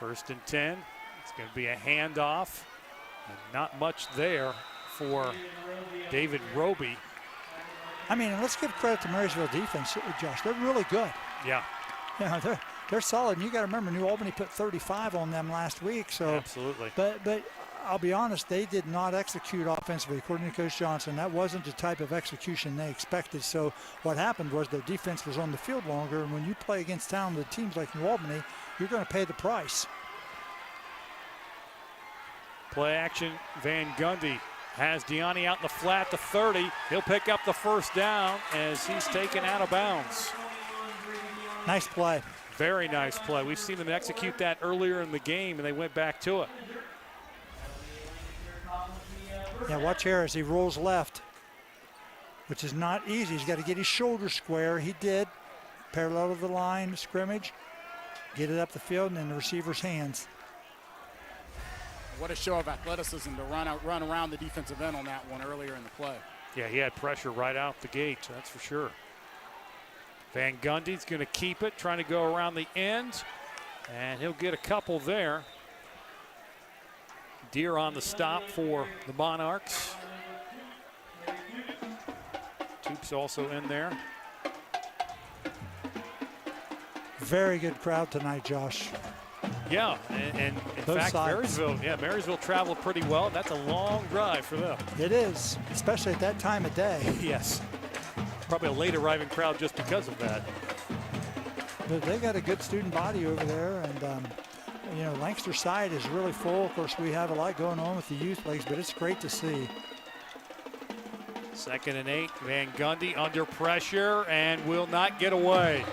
1st and 10. It's going to be a handoff, and not much there for David Roby. I mean, let's give credit to Marysville defense, Josh. They're really good. Yeah. Yeah, they're solid. And you got to remember, New Albany put 35 on them last week. So absolutely. But I'll be honest, they did not execute offensively, according to Coach Johnson. That wasn't the type of execution they expected. So what happened was their defense was on the field longer. And when you play against talented teams like New Albany, you're going to pay the price. Play action, Van Gundy has Deani out in the flat to 30. He'll pick up the first down as he's taken out of bounds. Nice play. Very nice play. We've seen them execute that earlier in the game, and they went back to it. Yeah, watch here as he rolls left, which is not easy. He's got to get his shoulder square. He did. Parallel to the line of scrimmage. Get it up the field and in the receiver's hands. What a show of athleticism to run around the defensive end on that one earlier in the play. Yeah, he had pressure right out the gate, that's for sure. Van Gundy's going to keep it, trying to go around the end, and he'll get a couple there. Deer on the stop for the Monarchs. Toops also in there. Very good crowd tonight, Josh. Yeah, and in fact, Marysville traveled pretty well. That's a long drive for them. It is, especially at that time of day. Yes. Probably a late arriving crowd just because of that. But they got a good student body over there, and you know, Lancaster side is really full. Of course, we have a lot going on with the youth leagues, but it's great to see. 2nd and 8, Van Gundy under pressure and will not get away.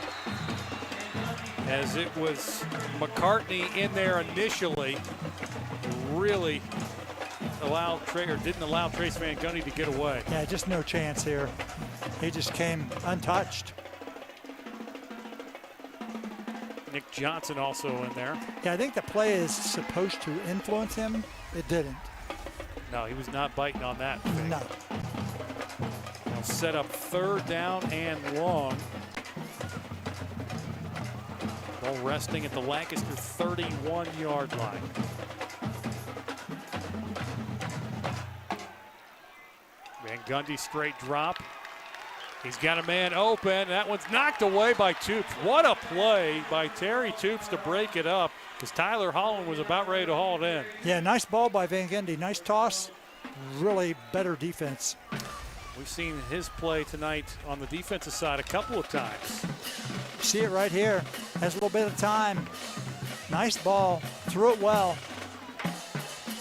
As it was McCartney in there initially, really didn't allow Trace Van Gundy to get away. Yeah, just no chance here. He just came untouched. Nick Johnson also in there. Yeah, I think the play is supposed to influence him. It didn't. No, he was not biting on that. No. They'll set up 3rd down and long. Ball resting at the Lancaster 31-yard line. Van Gundy straight drop. He's got a man open. That one's knocked away by Toops. What a play by Terry Toops to break it up, because Tyler Holland was about ready to haul it in. Yeah, nice ball by Van Gundy. Nice toss. Really better defense. We've seen his play tonight on the defensive side a couple of times. See it right here. Has a little bit of time. Nice ball. Threw it well.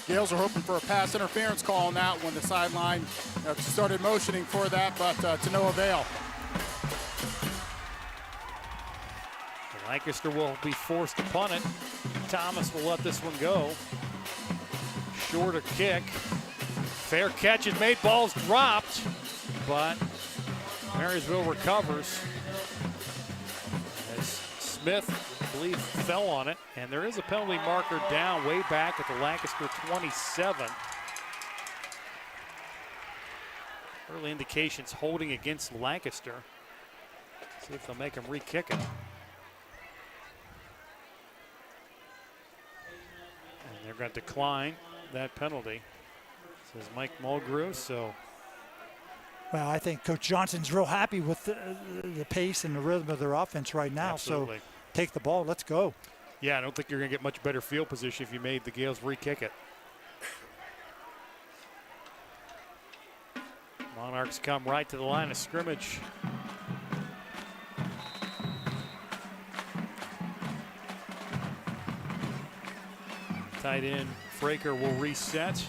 Gales are hoping for a pass interference call on that when the sideline started motioning for that, but to no avail. Lancaster will be forced to punt it. Thomas will let this one go. Shorter kick. Fair catch is made. Ball's dropped, but Marysville recovers. As Smith, I believe, fell on it, and there is a penalty marker down way back at the Lancaster 27. Early indications holding against Lancaster. See if they'll make him re-kick it. And they're going to decline that penalty, says Mike Mulgrew. So, well, I think Coach Johnson's real happy with the pace and the rhythm of their offense right now. Absolutely. So take the ball. Let's go. Yeah, I don't think you're going to get much better field position if you made the Gales re-kick it. Monarchs come right to the line of scrimmage. Tight end Fraker will reset.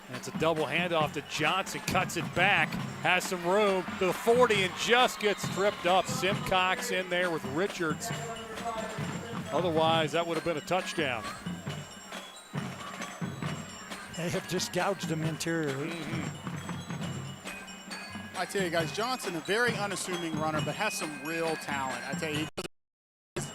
And it's a double handoff to Johnson, cuts it back, has some room to the 40 and just gets tripped up. Simcox in there with Richards. Otherwise, that would have been a touchdown. They have just gouged him interiorly. I tell you guys, Johnson, a very unassuming runner, but has some real talent. I tell you, his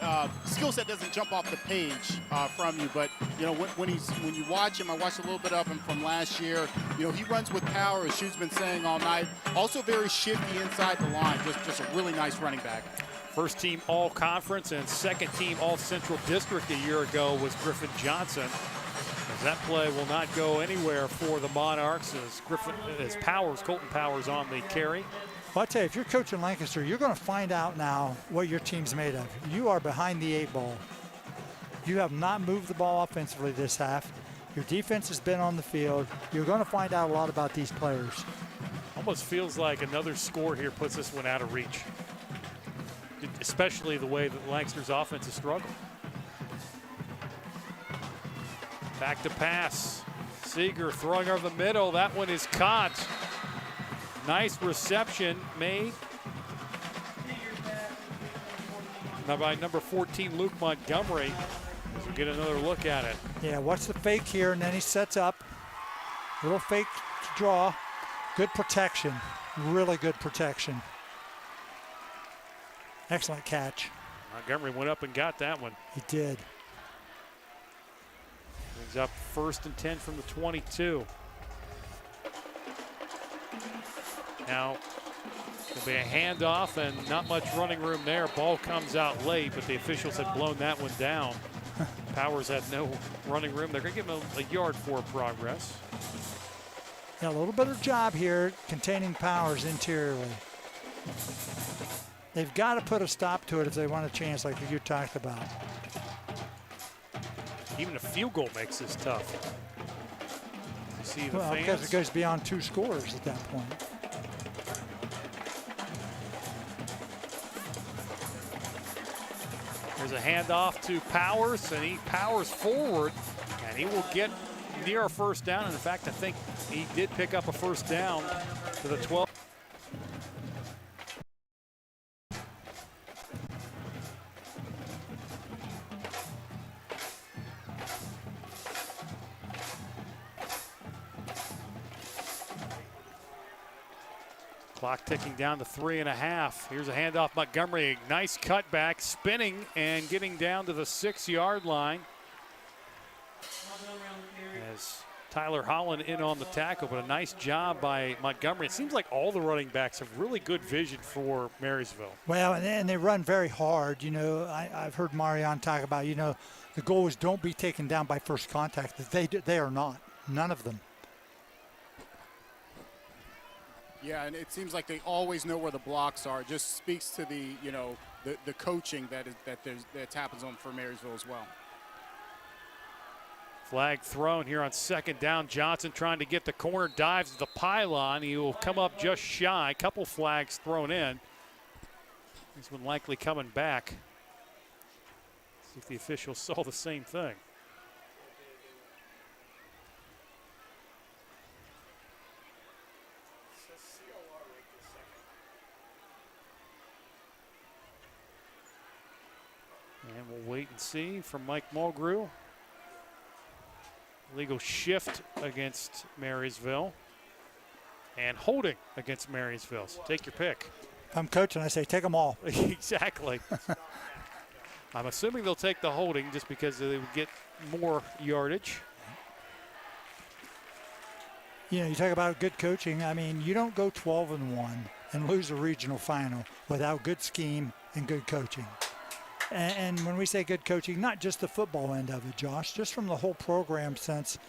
skill set doesn't jump off the page from you, but you know when you watch him, I watched a little bit of him from last year. You know, he runs with power, as Shu's been saying all night. Also very shifty inside the line. Just a really nice running back. First team all-conference and second team all-central district a year ago was Griffin Johnson. As that play will not go anywhere for the Monarchs as Colton Powers on the carry. Well, I tell you, if you're coaching Lancaster, you're going to find out now what your team's made of. You are behind the 8 ball. You have not moved the ball offensively this half. Your defense has been on the field. You're going to find out a lot about these players. Almost feels like another score here puts this one out of reach, especially the way that Lancaster's offense has struggled. Back to pass. Seeger throwing over the middle. That one is caught. Nice reception made by number 14, Luke Montgomery. As we get another look at it. Yeah, watch the fake here, and then he sets up. Little fake draw. Good protection. Really good protection. Excellent catch. Montgomery went up and got that one. He did. Brings up 1st and 10 from the 22. Now, there'll be a handoff and not much running room there. Ball comes out late, but the officials had blown that one down. Powers had no running room. They're going to give him a yard for progress. Yeah, a little better job here containing Powers interiorly. They've got to put a stop to it if they want a chance like you talked about. Even a field goal makes this tough. You see the fans? Because it goes beyond 2 scores at that point. There's a handoff to Powers, and he powers forward, and he will get near a first down. And in fact, I think he did pick up a first down to the 12. Clock ticking down to 3.5. Here's a handoff, Montgomery. Nice cutback, spinning and getting down to the 6-yard line. As Tyler Holland in on the tackle, but a nice job by Montgomery. It seems like all the running backs have really good vision for Marysville. Well, and they run very hard. You know, I've heard Marion talk about, you know, the goal is don't be taken down by first contact. They are not. None of them. Yeah, and it seems like they always know where the blocks are. It just speaks to the, you know, the coaching that happens on for Marysville as well. Flag thrown here on 2nd down. Johnson trying to get the corner, dives to the pylon. He will come up just shy. Couple flags thrown in. This one likely coming back. See if the officials saw the same thing. And we'll wait and see from Mike Mulgrew. Legal shift against Marysville. And holding against Marysville. So take your pick. If I'm coaching, I say take them all. Exactly. I'm assuming they'll take the holding just because they would get more yardage. You know, you talk about good coaching. I mean, you don't go 12-1 and lose a regional final without good scheme and good coaching. And when we say good coaching, not just the football end of it, Josh, just from the whole program sense,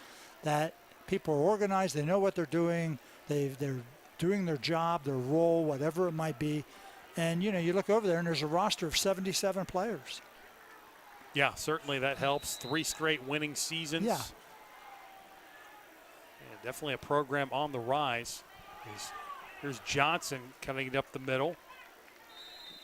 that people are organized, they know what they're doing, they're doing their job, their role, whatever it might be. And, you look over there and there's a roster of 77 players. Yeah, certainly that helps. 3 straight winning seasons. Yeah. Definitely a program on the rise. Here's Johnson cutting it up the middle.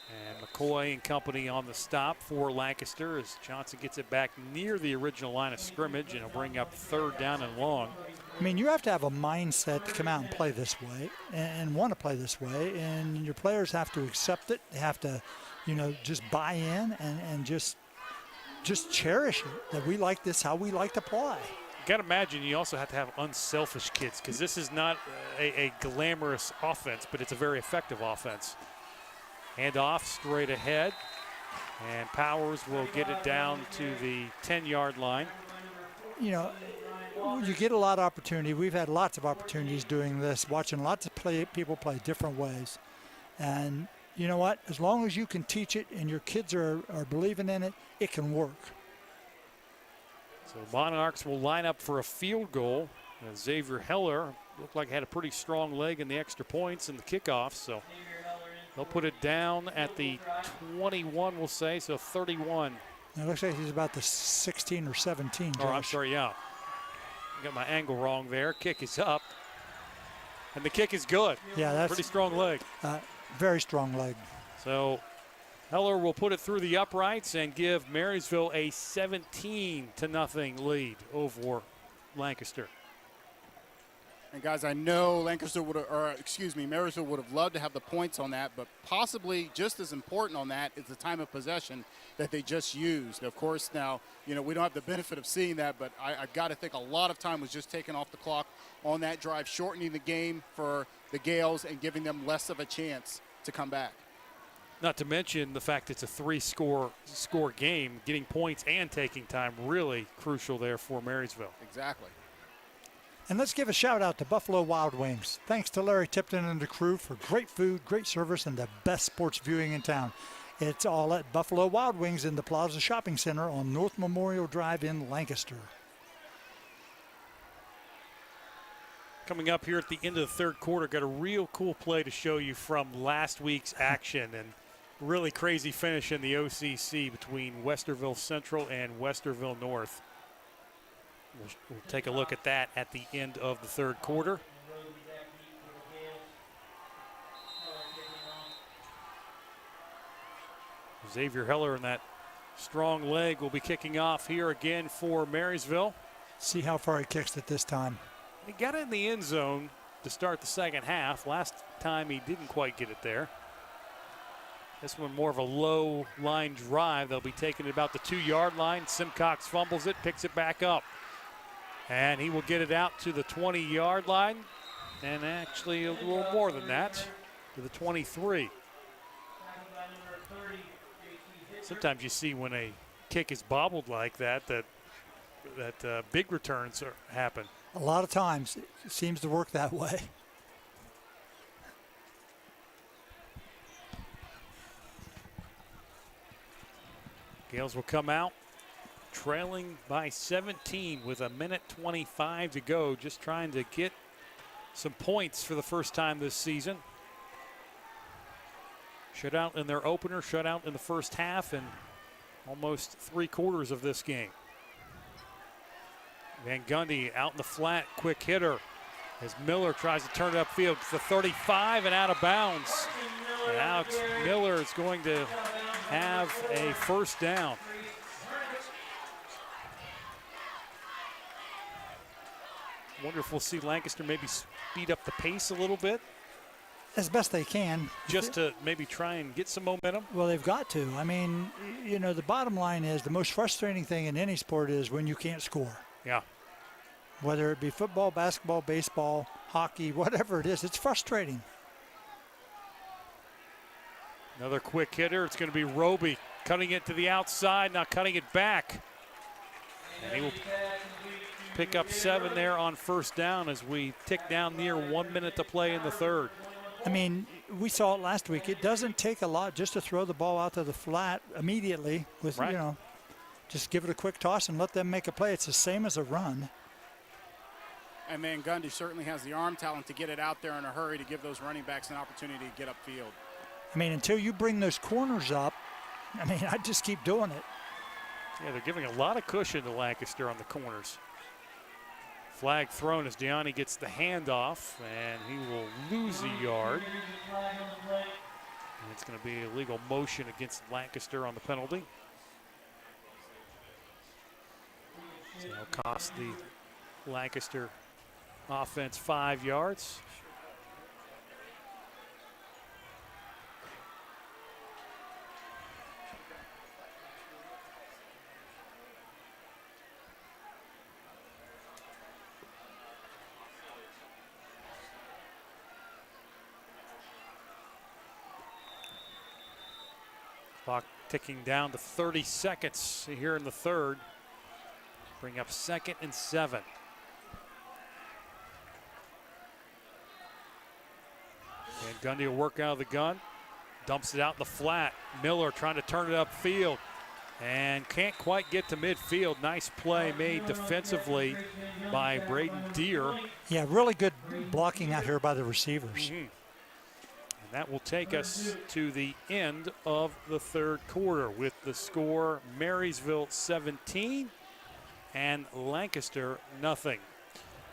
And McCoy and company on the stop for Lancaster as Johnson gets it back near the original line of scrimmage, and he'll bring up 3rd down and long. I mean, you have to have a mindset to come out and play this way and want to play this way, and your players have to accept it. They have to, just buy in and just cherish it, that we like this, how we like to play. You got to imagine you also have to have unselfish kids, because this is not a glamorous offense, but it's a very effective offense. Hand off straight ahead, and Powers will get it down to the 10-yard line. You get a lot of opportunity. We've had lots of opportunities doing this, watching lots of people play different ways. And you know what? As long as you can teach it and your kids are believing in it, it can work. So Monarchs will line up for a field goal. Xavier Heller looked like he had a pretty strong leg in the extra points and the kickoff, so they'll put it down at the 21, we'll say, so 31. It looks like he's about the 16 or 17, Josh. Oh, I'm sorry, yeah. I got my angle wrong there. Kick is up, and the kick is good. Yeah, that's pretty strong leg. Very strong leg. So Heller will put it through the uprights and give Marysville a 17-0 lead over Lancaster. And guys, I know Marysville would have loved to have the points on that, but possibly just as important on that is the time of possession that they just used. Of course, now, we don't have the benefit of seeing that, but I've got to think a lot of time was just taken off the clock on that drive, shortening the game for the Gales and giving them less of a chance to come back. Not to mention the fact it's a 3-score game, getting points and taking time, really crucial there for Marysville. Exactly. And let's give a shout out to Buffalo Wild Wings. Thanks to Larry Tipton and the crew for great food, great service, and the best sports viewing in town. It's all at Buffalo Wild Wings in the Plaza Shopping Center on North Memorial Drive in Lancaster. Coming up here at the end of the 3rd quarter, got a real cool play to show you from last week's action, and really crazy finish in the OCC between Westerville Central and Westerville North. We'll take a look at that at the end of the 3rd quarter. Xavier Heller in that strong leg will be kicking off here again for Marysville. See how far he kicks it this time. He got in the end zone to start the second half. Last time he didn't quite get it there. This one more of a low line drive. They'll be taking it about the 2-yard line. Simcox fumbles it, picks it back up. And he will get it out to the 20-yard line, and actually a little more than that, to the 23. Sometimes you see when a kick is bobbled like that, that big returns happen. A lot of times it seems to work that way. Gales will come out trailing by 17 with 1:25 to go, just trying to get some points for the first time this season. Shutout in their opener, shutout in the first half, and almost 3/4 of this game. Van Gundy out in the flat, quick hitter as Miller tries to turn it upfield to the 35 and out of bounds. And Alex Miller is going to have a first down. Wonder if we'll see Lancaster maybe speed up the pace a little bit. As best they can. Just to maybe try and get some momentum? Well, they've got to. I mean, the bottom line is the most frustrating thing in any sport is when you can't score. Yeah. Whether it be football, basketball, baseball, hockey, whatever it is, it's frustrating. Another quick hitter. It's going to be Roby cutting it to the outside, now cutting it back. And he will pick up 7 there on first down as we tick down near 1 minute to play in the 3rd. I mean, we saw it last week. It doesn't take a lot just to throw the ball out to the flat immediately with, right. just give it a quick toss and let them make a play. It's the same as a run. And Van Gundy certainly has the arm talent to get it out there in a hurry to give those running backs an opportunity to get upfield. I mean, until you bring those corners up, I mean, I just keep doing it. Yeah, they're giving a lot of cushion to Lancaster on the corners. Flag thrown as Gianni gets the handoff, and he will lose a yard. And it's going to be illegal motion against Lancaster on the penalty. So it'll cost the Lancaster offense 5 yards. Clock ticking down to 30 seconds here in the third. Bring up 2nd and 7. And Gundy will work out of the gun. Dumps it out in the flat. Miller trying to turn it upfield. And can't quite get to midfield. Nice play made defensively by Braden Deere. Yeah, really good blocking out here by the receivers. And that will take us to the end of the third quarter with the score Marysville 17 and Lancaster nothing.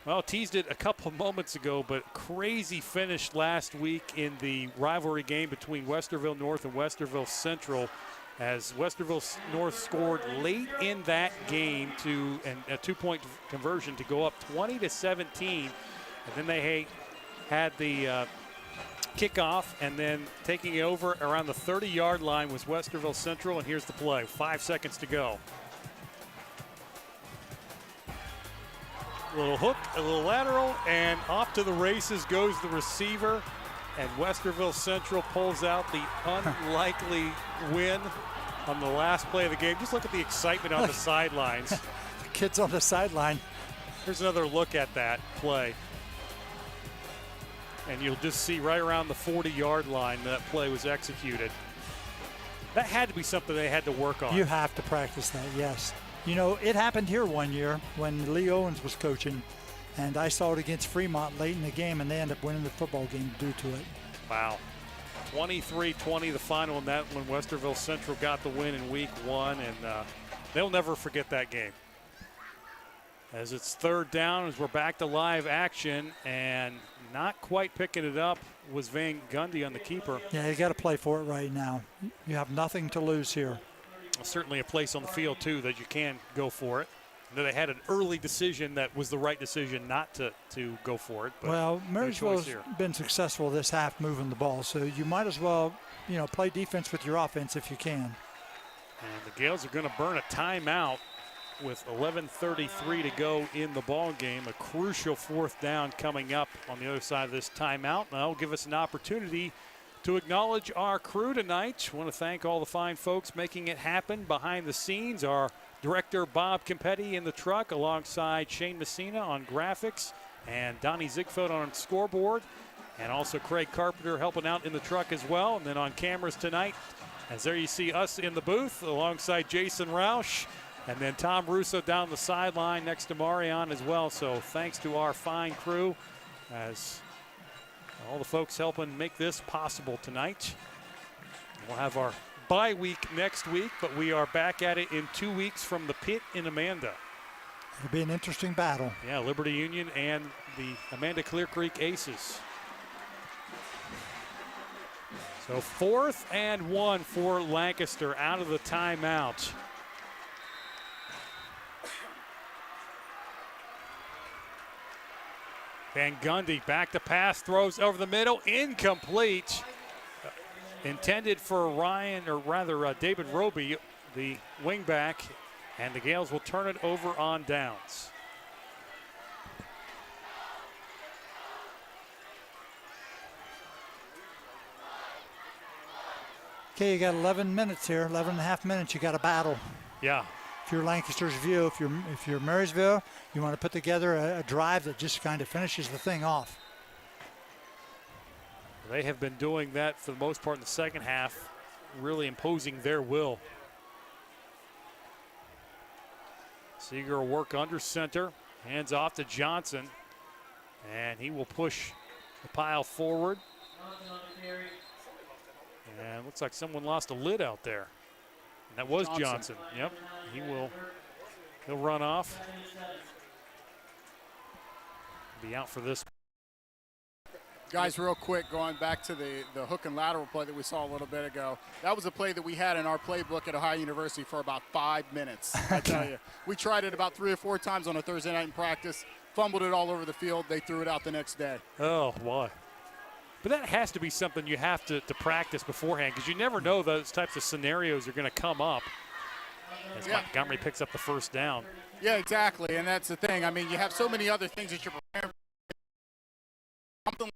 Well, teased it a couple of moments ago, but crazy finish last week in the rivalry game between Westerville North and Westerville Central, as Westerville North scored late in that game to a 2-point conversion to go up 20-17, and then they had the kickoff, and then taking it over around the 30-yard line was Westerville Central, and here's the play. 5 seconds to go. A little hook, a little lateral, and off to the races goes the receiver, and Westerville Central pulls out the unlikely win on the last play of the game. Just look at the excitement on the sidelines. The kids on the sideline. Here's another look at that play. And you'll just see right around the 40-yard line that play was executed. That had to be something they had to work on. You have to practice that, yes. You know, it happened here one year when Lee Owens was coaching, and I saw it against Fremont late in the game, and they ended up winning the football game due to it. Wow. 23-20 the final in that when Westerville Central got the win in week 1, and they'll never forget that game. As it's third down, as we're back to live action, and not quite picking it up was Van Gundy on the keeper. Yeah, you got to play for it right now. You have nothing to lose here. Certainly a place on the field, too, that you can go for it. I know they had an early decision that was the right decision not to go for it. But well, Marysville's been successful this half moving the ball, so you might as well, you know, play defense with your offense if you can. And the Gales are going to burn a timeout with 11:33 to go in the ball game. A crucial 4th down coming up on the other side of this timeout. And that'll give us an opportunity to acknowledge our crew tonight. I want to thank all the fine folks making it happen behind the scenes. Our director, Bob Campetti, in the truck, alongside Shane Messina on graphics and Donnie Ziegfeld on scoreboard. And also Craig Carpenter helping out in the truck as well. And then on cameras tonight, as there you see us in the booth alongside Jason Roush. And then Tom Russo down the sideline next to Marion as well. So thanks to our fine crew as all the folks helping make this possible tonight. We'll have our bye week next week, but we are back at it in 2 weeks from the pit in Amanda. It'll be an interesting battle. Yeah, Liberty Union and the Amanda Clear Creek Aces. So 4th and 1 for Lancaster out of the timeout. Van Gundy back to pass, throws over the middle, incomplete. Intended for David Roby, the wingback, and the Gales will turn it over on downs. Okay, you got 11 minutes here, 11 and a half minutes. You got a battle. Yeah. If you're Lancaster's view, if you're Marysville, you want to put together a drive that just kind of finishes the thing off. They have been doing that for the most part in the second half, really imposing their will. Seeger will work under center, hands off to Johnson. And he will push the pile forward. And looks like someone lost a lid out there. And that was Johnson. Yep, he'll run off. Be out for this. Guys, real quick, going back to the hook and lateral play that we saw a little bit ago, that was a play that we had in our playbook at Ohio University for about 5 minutes. I tell you, we tried it about 3 or 4 times on a Thursday night in practice, fumbled it all over the field. They threw it out the next day. Oh, why? But that has to be something you have to practice beforehand, because you never know those types of scenarios are going to come up. As Montgomery picks up the first down. Yeah, exactly, and that's the thing. I mean, you have so many other things that you're preparing for.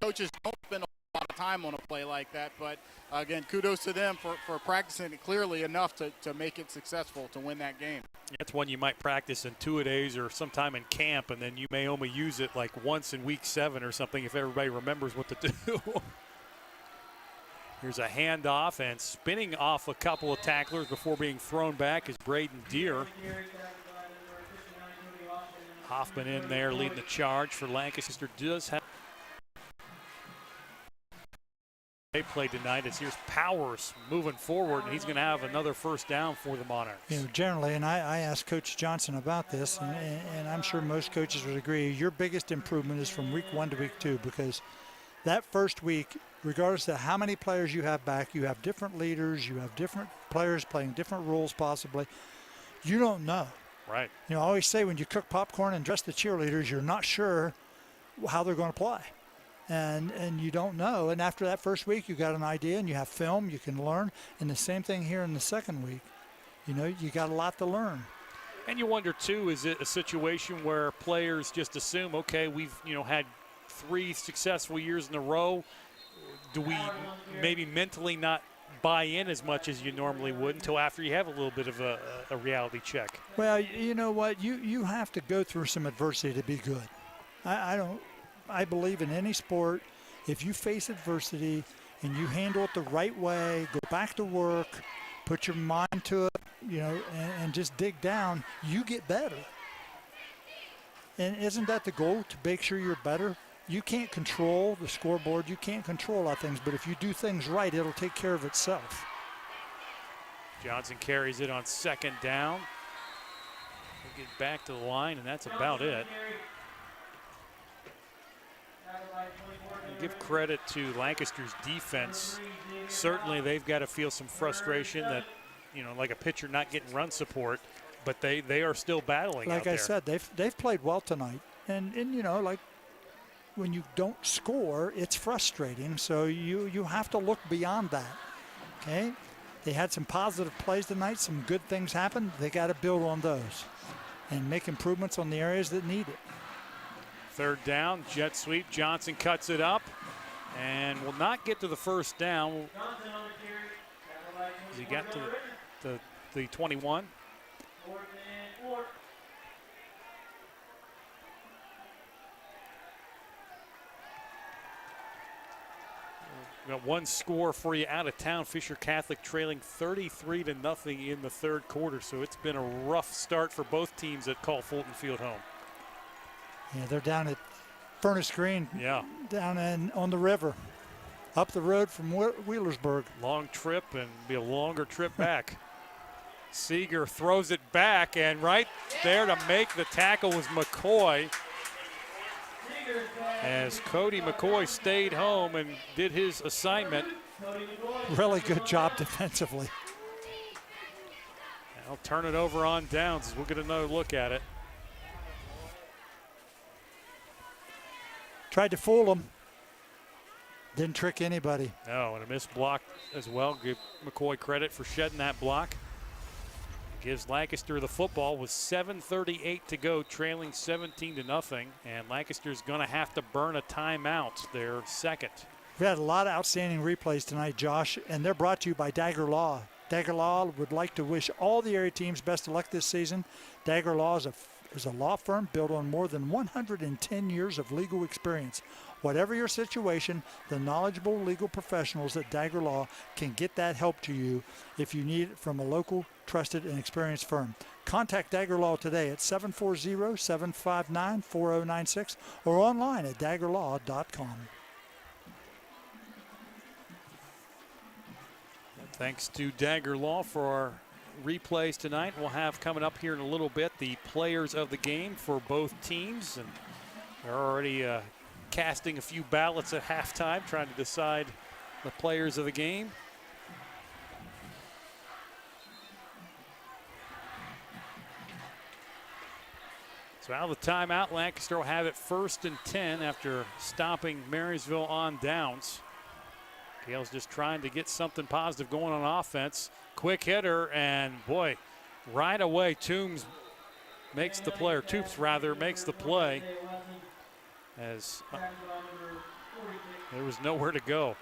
Coaches don't spend a lot of time on a play like that, but again, kudos to them for practicing it clearly enough to make it successful to win that game. That's one you might practice in 2-a-days or sometime in camp, and then you may only use it like once in week 7 or something if everybody remembers what to do. Here's a handoff, and spinning off a couple of tacklers before being thrown back is Braden Deere. Hoffman in there leading the charge for Lancaster. Does have they play tonight as here's Powers moving forward, and he's going to have another first down for the Monarchs. You know, generally, and I asked Coach Johnson about this, and I'm sure most coaches would agree, your biggest improvement is from week 1 to week 2, because that first week, regardless of how many players you have back, you have different leaders, you have different players playing different roles possibly. You don't know. Right. You know, I always say when you cook popcorn and dress the cheerleaders, you're not sure how they're going to play. And you don't know. And after that first week, you got an idea and you have film, you can learn. And the same thing here in the second week. You know, you got a lot to learn. And you wonder, too, is it a situation where players just assume, okay, we've, had 3 successful years in a row. Do we maybe mentally not buy in as much as you normally would until after you have a little bit of a reality check? Well, you know what? You have to go through some adversity to be good. I believe in any sport, if you face adversity and you handle it the right way, go back to work, put your mind to it, and just dig down, you get better. And isn't that the goal, to make sure you're better? You can't control the scoreboard. You can't control a lot of things, but if you do things right, it'll take care of itself. Johnson carries it on second down. We'll get back to the line, and that's about it. Give credit to Lancaster's defense. Certainly they've got to feel some frustration that, like a pitcher not getting run support, but they are still battling like out there. Like I said, they've played well tonight. And like when you don't score, it's frustrating. So you have to look beyond that, okay? They had some positive plays tonight. Some good things happened. They got to build on those and make improvements on the areas that need it. Third down, jet sweep. Johnson cuts it up and will not get to the first down. He got to the 21. We got one score for you out of town. Fisher Catholic trailing 33-0 in the third quarter. So it's been a rough start for both teams that call Fulton Field home. Yeah, they're down at Furnace Green. Yeah. Down on the river, up the road from Wheelersburg. Long trip and be a longer trip back. Seeger throws it back, and right there to make the tackle was McCoy. As Cody McCoy stayed home and did his assignment. Really good job defensively. I'll turn it over on downs as we'll get another look at it. Tried to fool him. Didn't trick anybody. No, and a missed block as well. Give McCoy credit for shedding that block. Gives Lancaster the football with 7:38 to go, trailing 17-0. And Lancaster's going to have to burn a timeout, their second. We had a lot of outstanding replays tonight, Josh, and they're brought to you by Dagger Law. Dagger Law would like to wish all the area teams best of luck this season. Dagger Law is a law firm built on more than 110 years of legal experience. Whatever your situation, the knowledgeable legal professionals at Dagger Law can get that help to you if you need it from a local, trusted, and experienced firm. Contact Dagger Law today at 740-759-4096 or online at daggerlaw.com. Thanks to Dagger Law for our replays tonight. We'll have coming up here in a little bit the players of the game for both teams, and they're already casting a few ballots at halftime trying to decide the players of the game. So out of the timeout, Lancaster will have it 1st and 10 after stopping Marysville on downs. Gale's just trying to get something positive going on offense. Quick hitter, and boy, right away Toops makes the play, or Toops rather makes the play, as there was nowhere to go.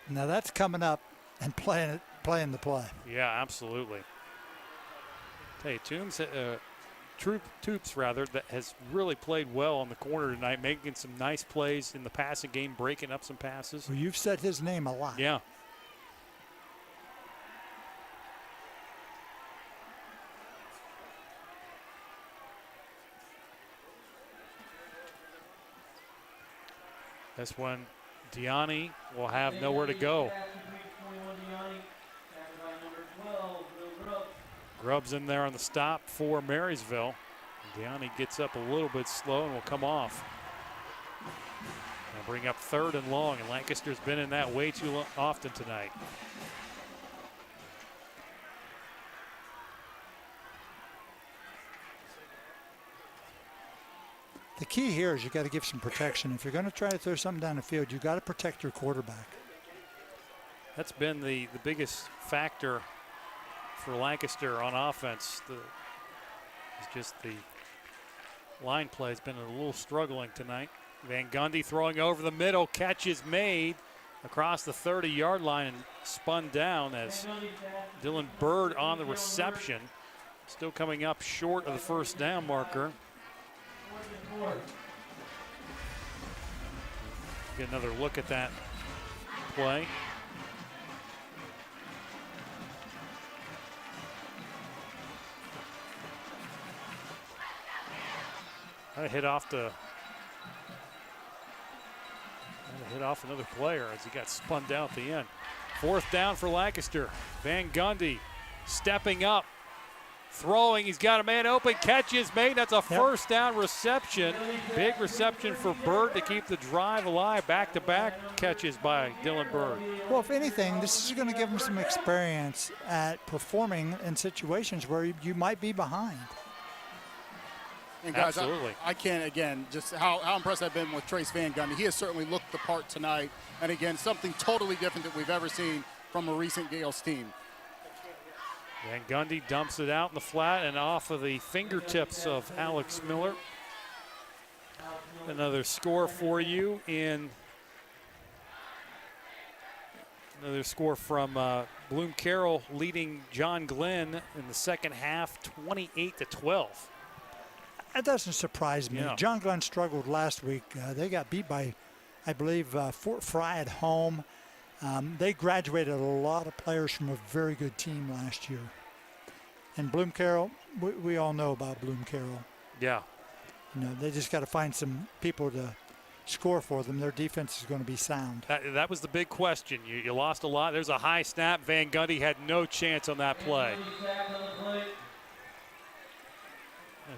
Now that's coming up and playing the play. Yeah, absolutely. Hey, Toops that has really played well on the corner tonight, making some nice plays in the passing game, breaking up some passes. Well, you've said his name a lot. Yeah. This one, Diani will have nowhere to go. Grubb's in there on the stop for Marysville. Diani gets up a little bit slow and will come off. And bring up 3rd and long, and Lancaster's been in that way too often tonight. The key here is you got to give some protection. If you're going to try to throw something down the field, you got to protect your quarterback. That's been the biggest factor for Lancaster on offense. It's just the line play has been a little struggling tonight. Van Gundy throwing over the middle. Catch is made across the 30-yard line and spun down as Dylan Bird on the reception. Still coming up short of the 1st down marker. Get another look at that play. Hit off another player as he got spun down at the end. 4th down for Lancaster. Van Gundy stepping up, throwing. He's got a man open. Catch is made. That's a 1st down reception. Big reception for Bird to keep the drive alive. Back-to-back catches by Dylan Bird. Well, if anything, this is going to give him some experience at performing in situations where you might be behind. And guys, absolutely. I can't, again, just how impressed I've been with Trace Van Gundy. He has certainly looked the part tonight. And again, something totally different that we've ever seen from a recent Gales team. Van Gundy dumps it out in the flat and off of the fingertips of Alex Miller. Another score for you another score from Bloom Carroll leading John Glenn in the 2nd half, 28-12. That doesn't surprise me. Yeah. John Glenn struggled last week. They got beat by, I believe, Fort Fry at home. They graduated a lot of players from a very good team last year. And Bloom Carroll, we all know about Bloom Carroll. Yeah. You know, they just got to find some people to score for them. Their defense is going to be sound. That was the big question. You lost a lot. There's a high snap. Van Gundy had no chance on that play.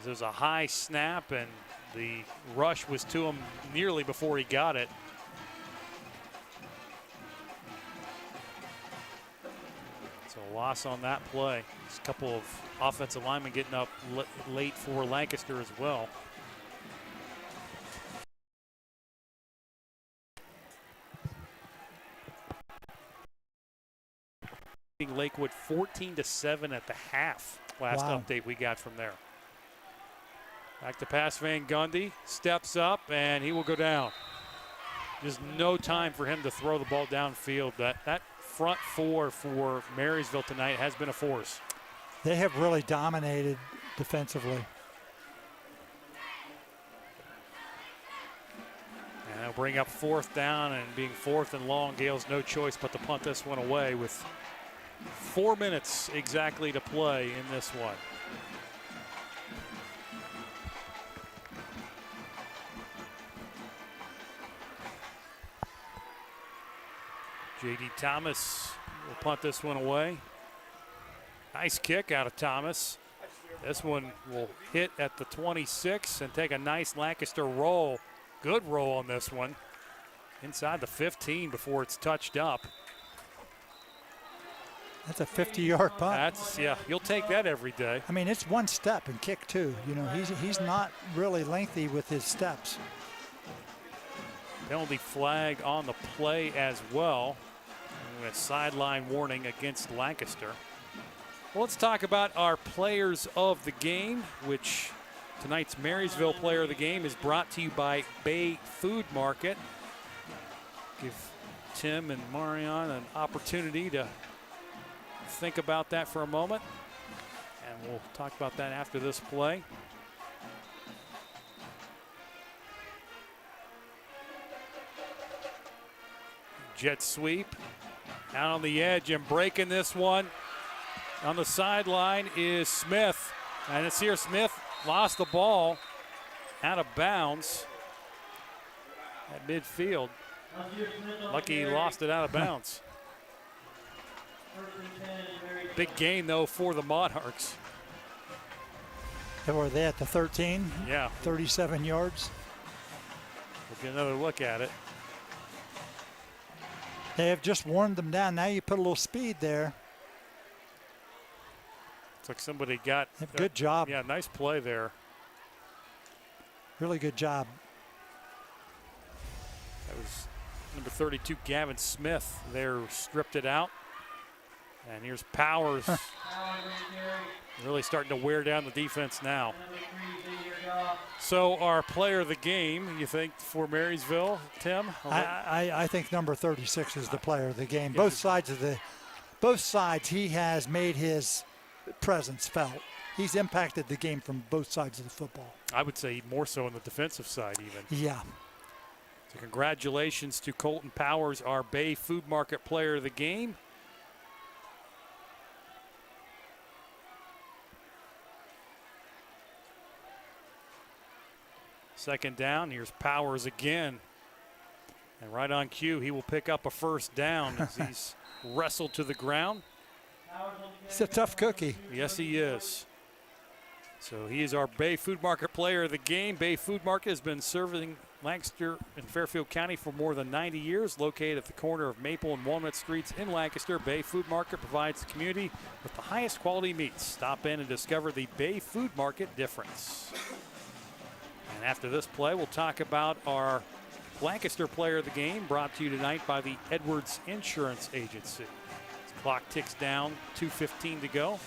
There's a high snap, and the rush was to him nearly before he got it. So a loss on that play. There's a couple of offensive linemen getting up late for Lancaster as well. Lakewood 14-7 at the half. Last update we got from there. Back to pass, Van Gundy steps up, and he will go down. There's no time for him to throw the ball downfield. That front four for Marysville tonight has been a force. They have really dominated defensively. bring up 4th down, and being 4th and long, Gales no choice but to punt this one away with 4 minutes exactly to play in this one. J.D. Thomas will punt this one away. Nice kick out of Thomas. This one will hit at the 26 and take a nice Lancaster roll. Good roll on this one. Inside the 15 before it's touched up. That's a 50-yard punt. That's, yeah, you'll take that every day. I mean, it's one step and kick too. You know, he's not really lengthy with his steps. Penalty flag on the play as well. And a sideline warning against Lancaster. Well, let's talk about our players of the game, which tonight's Marysville player of the game is brought to you by Bay Food Market. Give Tim and Marion an opportunity to think about that for a moment, and we'll talk about that after this play. Jet sweep out on the edge and breaking this one on the sideline is Smith, and it's here. Smith lost the ball out of bounds at midfield. Lucky he lost it out of bounds. Big gain, though, for the Monarchs. Were they at the 13? Yeah. 37 yards. We'll get another look at it. They have just worn them down. Now you put a little speed there. Looks like somebody got... Good job. Yeah, nice play there. Really good job. That was number 32, Gavin Smith. There, stripped it out. And here's Powers. Really starting to wear down the defense now. So our player of the game, you think, for Marysville, Tim? I think number 36 is the player of the game. Both sides he has made his presence felt. He's impacted the game from both sides of the football. I would say more so on the defensive side even. Yeah. So congratulations to Colton Powers, our Bay Food Market player of the game. Second down, here's Powers again. And right on cue, he will pick up a first down as he's wrestled to the ground. He's a tough cookie. Yes, he is. So he is our Bay Food Market player of the game. Bay Food Market has been serving Lancaster and Fairfield County for more than 90 years. Located at the corner of Maple and Walnut Streets in Lancaster, Bay Food Market provides the community with the highest quality meats. Stop in and discover the Bay Food Market difference. And after this play, we'll talk about our Lancaster player of the game, brought to you tonight by the Edwards Insurance Agency. As clock ticks down, 2:15 to go.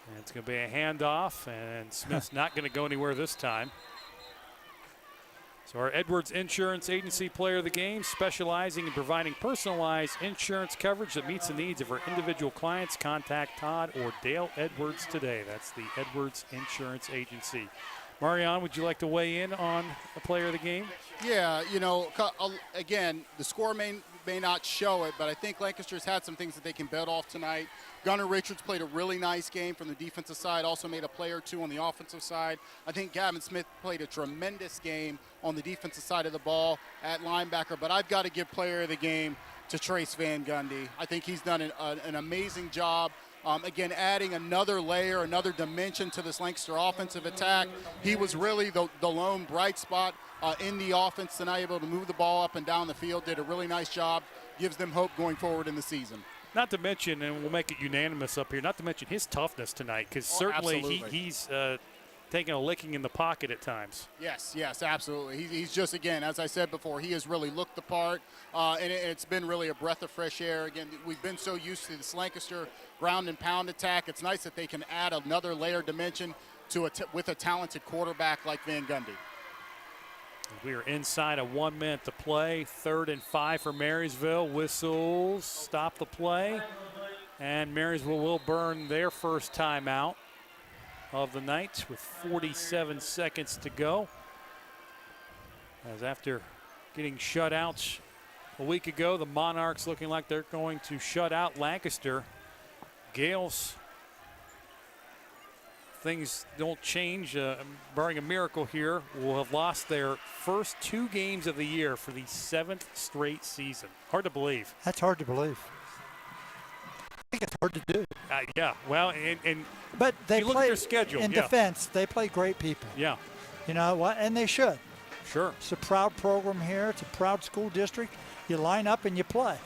And it's going to be a handoff, and Smith's not going to go anywhere this time. So our Edwards Insurance Agency player of the game, specializing in providing personalized insurance coverage that meets the needs of our individual clients. Contact Todd or Dale Edwards today. That's the Edwards Insurance Agency. Marion, would you like to weigh in on the player of the game? Yeah, you know, again, the score may not show it, but I think Lancaster's had some things that they can build off tonight. Gunnar Richards played a really nice game from the defensive side, also made a play or two on the offensive side. I think Gavin Smith played a tremendous game on the defensive side of the ball at linebacker, but I've got to give player of the game to Trace Van Gundy. I think he's done an amazing job. Again, adding another layer, another dimension to this Lancaster offensive attack. He was really the lone bright spot in the offense tonight, able to move the ball up and down the field, did a really nice job, gives them hope going forward in the season. Not to mention, and we'll make it unanimous up here, not to mention his toughness tonight, because certainly he's taking a licking in the pocket at times. Yes, absolutely. He's just, again, as I said before, he has really looked the part, and it's been really a breath of fresh air. Again, we've been so used to this Lancaster ground and pound attack. It's nice that they can add another layer dimension to with a talented quarterback like Van Gundy. We are inside of 1 minute to play. 3rd and 5 for Marysville. Whistles stop the play. And Marysville will burn their first timeout of the night with 47 seconds to go. As after getting shut out a week ago, the Monarchs looking like they're going to shut out Lancaster. Gales, things don't change, barring a miracle here, will have lost their first 2 games of the year for the 7th straight season. Hard to believe. That's hard to believe. I think it's hard to do. Yeah, well, but they you look at their schedule. In defense, they play great people. Yeah. You know what? And they should. Sure. It's a proud program here. It's a proud school district. You line up and you play.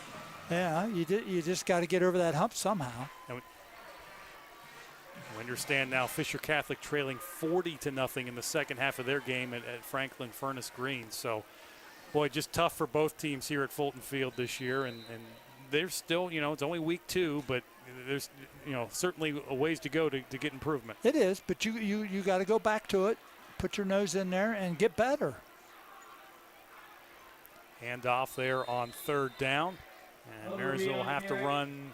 Yeah, you just got to get over that hump somehow. We understand now Fisher Catholic trailing 40-0 in the second half of their game at Franklin Furnace Green. So, boy, just tough for both teams here at Fulton Field this year. And they're still, it's only week 2, but there's, certainly a ways to go to get improvement. It is, but you got to go back to it, put your nose in there, and get better. Hand off there on 3rd down. And Marysville will have to run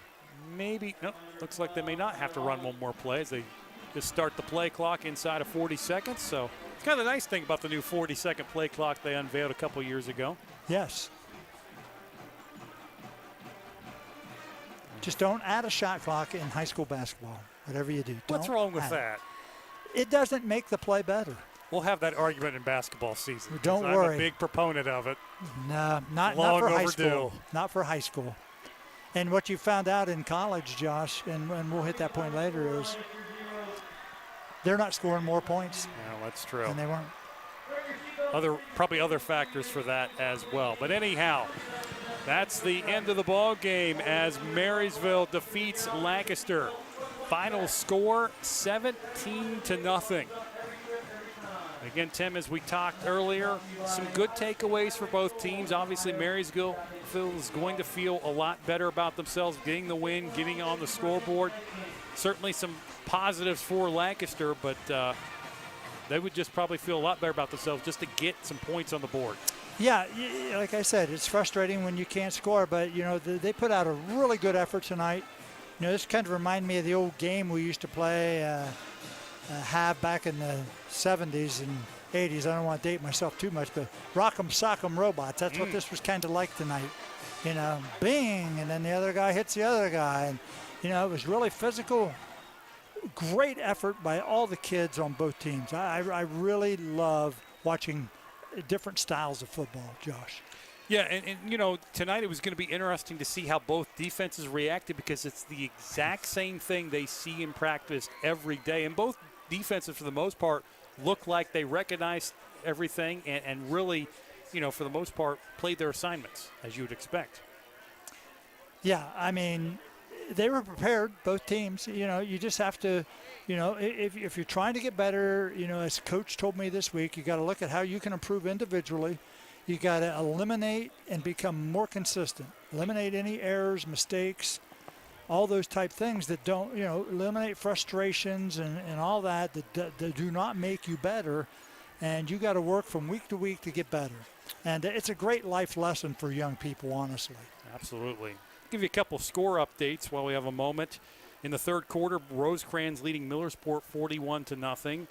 looks like they may not have to run one more play as they just start the play clock inside of 40 seconds. So it's kind of the nice thing about the new 40-second play clock they unveiled a couple years ago. Yes. Just don't add a shot clock in high school basketball, whatever you do. What's wrong with that? It doesn't make the play better. We'll have that argument in basketball season. Don't worry. I'm a big proponent of it. No, not for high school. Not for high school. And what you found out in college, Josh, and we'll hit that point later, is they're not scoring more points. No, that's true. And they weren't. Probably other factors for that as well. But anyhow, that's the end of the ball game as Marysville defeats Lancaster. Final score 17-0. Again, Tim, as we talked earlier, some good takeaways for both teams. Obviously, Marysville is going to feel a lot better about themselves, getting the win, getting on the scoreboard. Certainly some positives for Lancaster, but they would just probably feel a lot better about themselves just to get some points on the board. Yeah, like I said, it's frustrating when you can't score, but, they put out a really good effort tonight. This kind of reminded me of the old game we used to play have back in the 70s and 80s. I don't want to date myself too much, but Rock'em Sock'em Robots. That's what this was kind of like tonight. Bing, and then the other guy hits the other guy. And, it was really physical. Great effort by all the kids on both teams. I really love watching different styles of football, Josh. Yeah, and tonight it was going to be interesting to see how both defenses reacted because it's the exact same thing they see in practice every day. And both defenses, for the most part, look like they recognized everything and really, for the most part, played their assignments, as you would expect. Yeah, I mean, they were prepared, both teams. You just have to, if you're trying to get better, as Coach told me this week, you got to look at how you can improve individually. You got to eliminate and become more consistent. Eliminate any errors, mistakes, all those type things that don't, eliminate frustrations and all that do not make you better. And you got to work from week to week to get better. And it's a great life lesson for young people, honestly. Absolutely. Give you a couple score updates while we have a moment. In the third quarter, Rosecrans leading Millersport 41-0.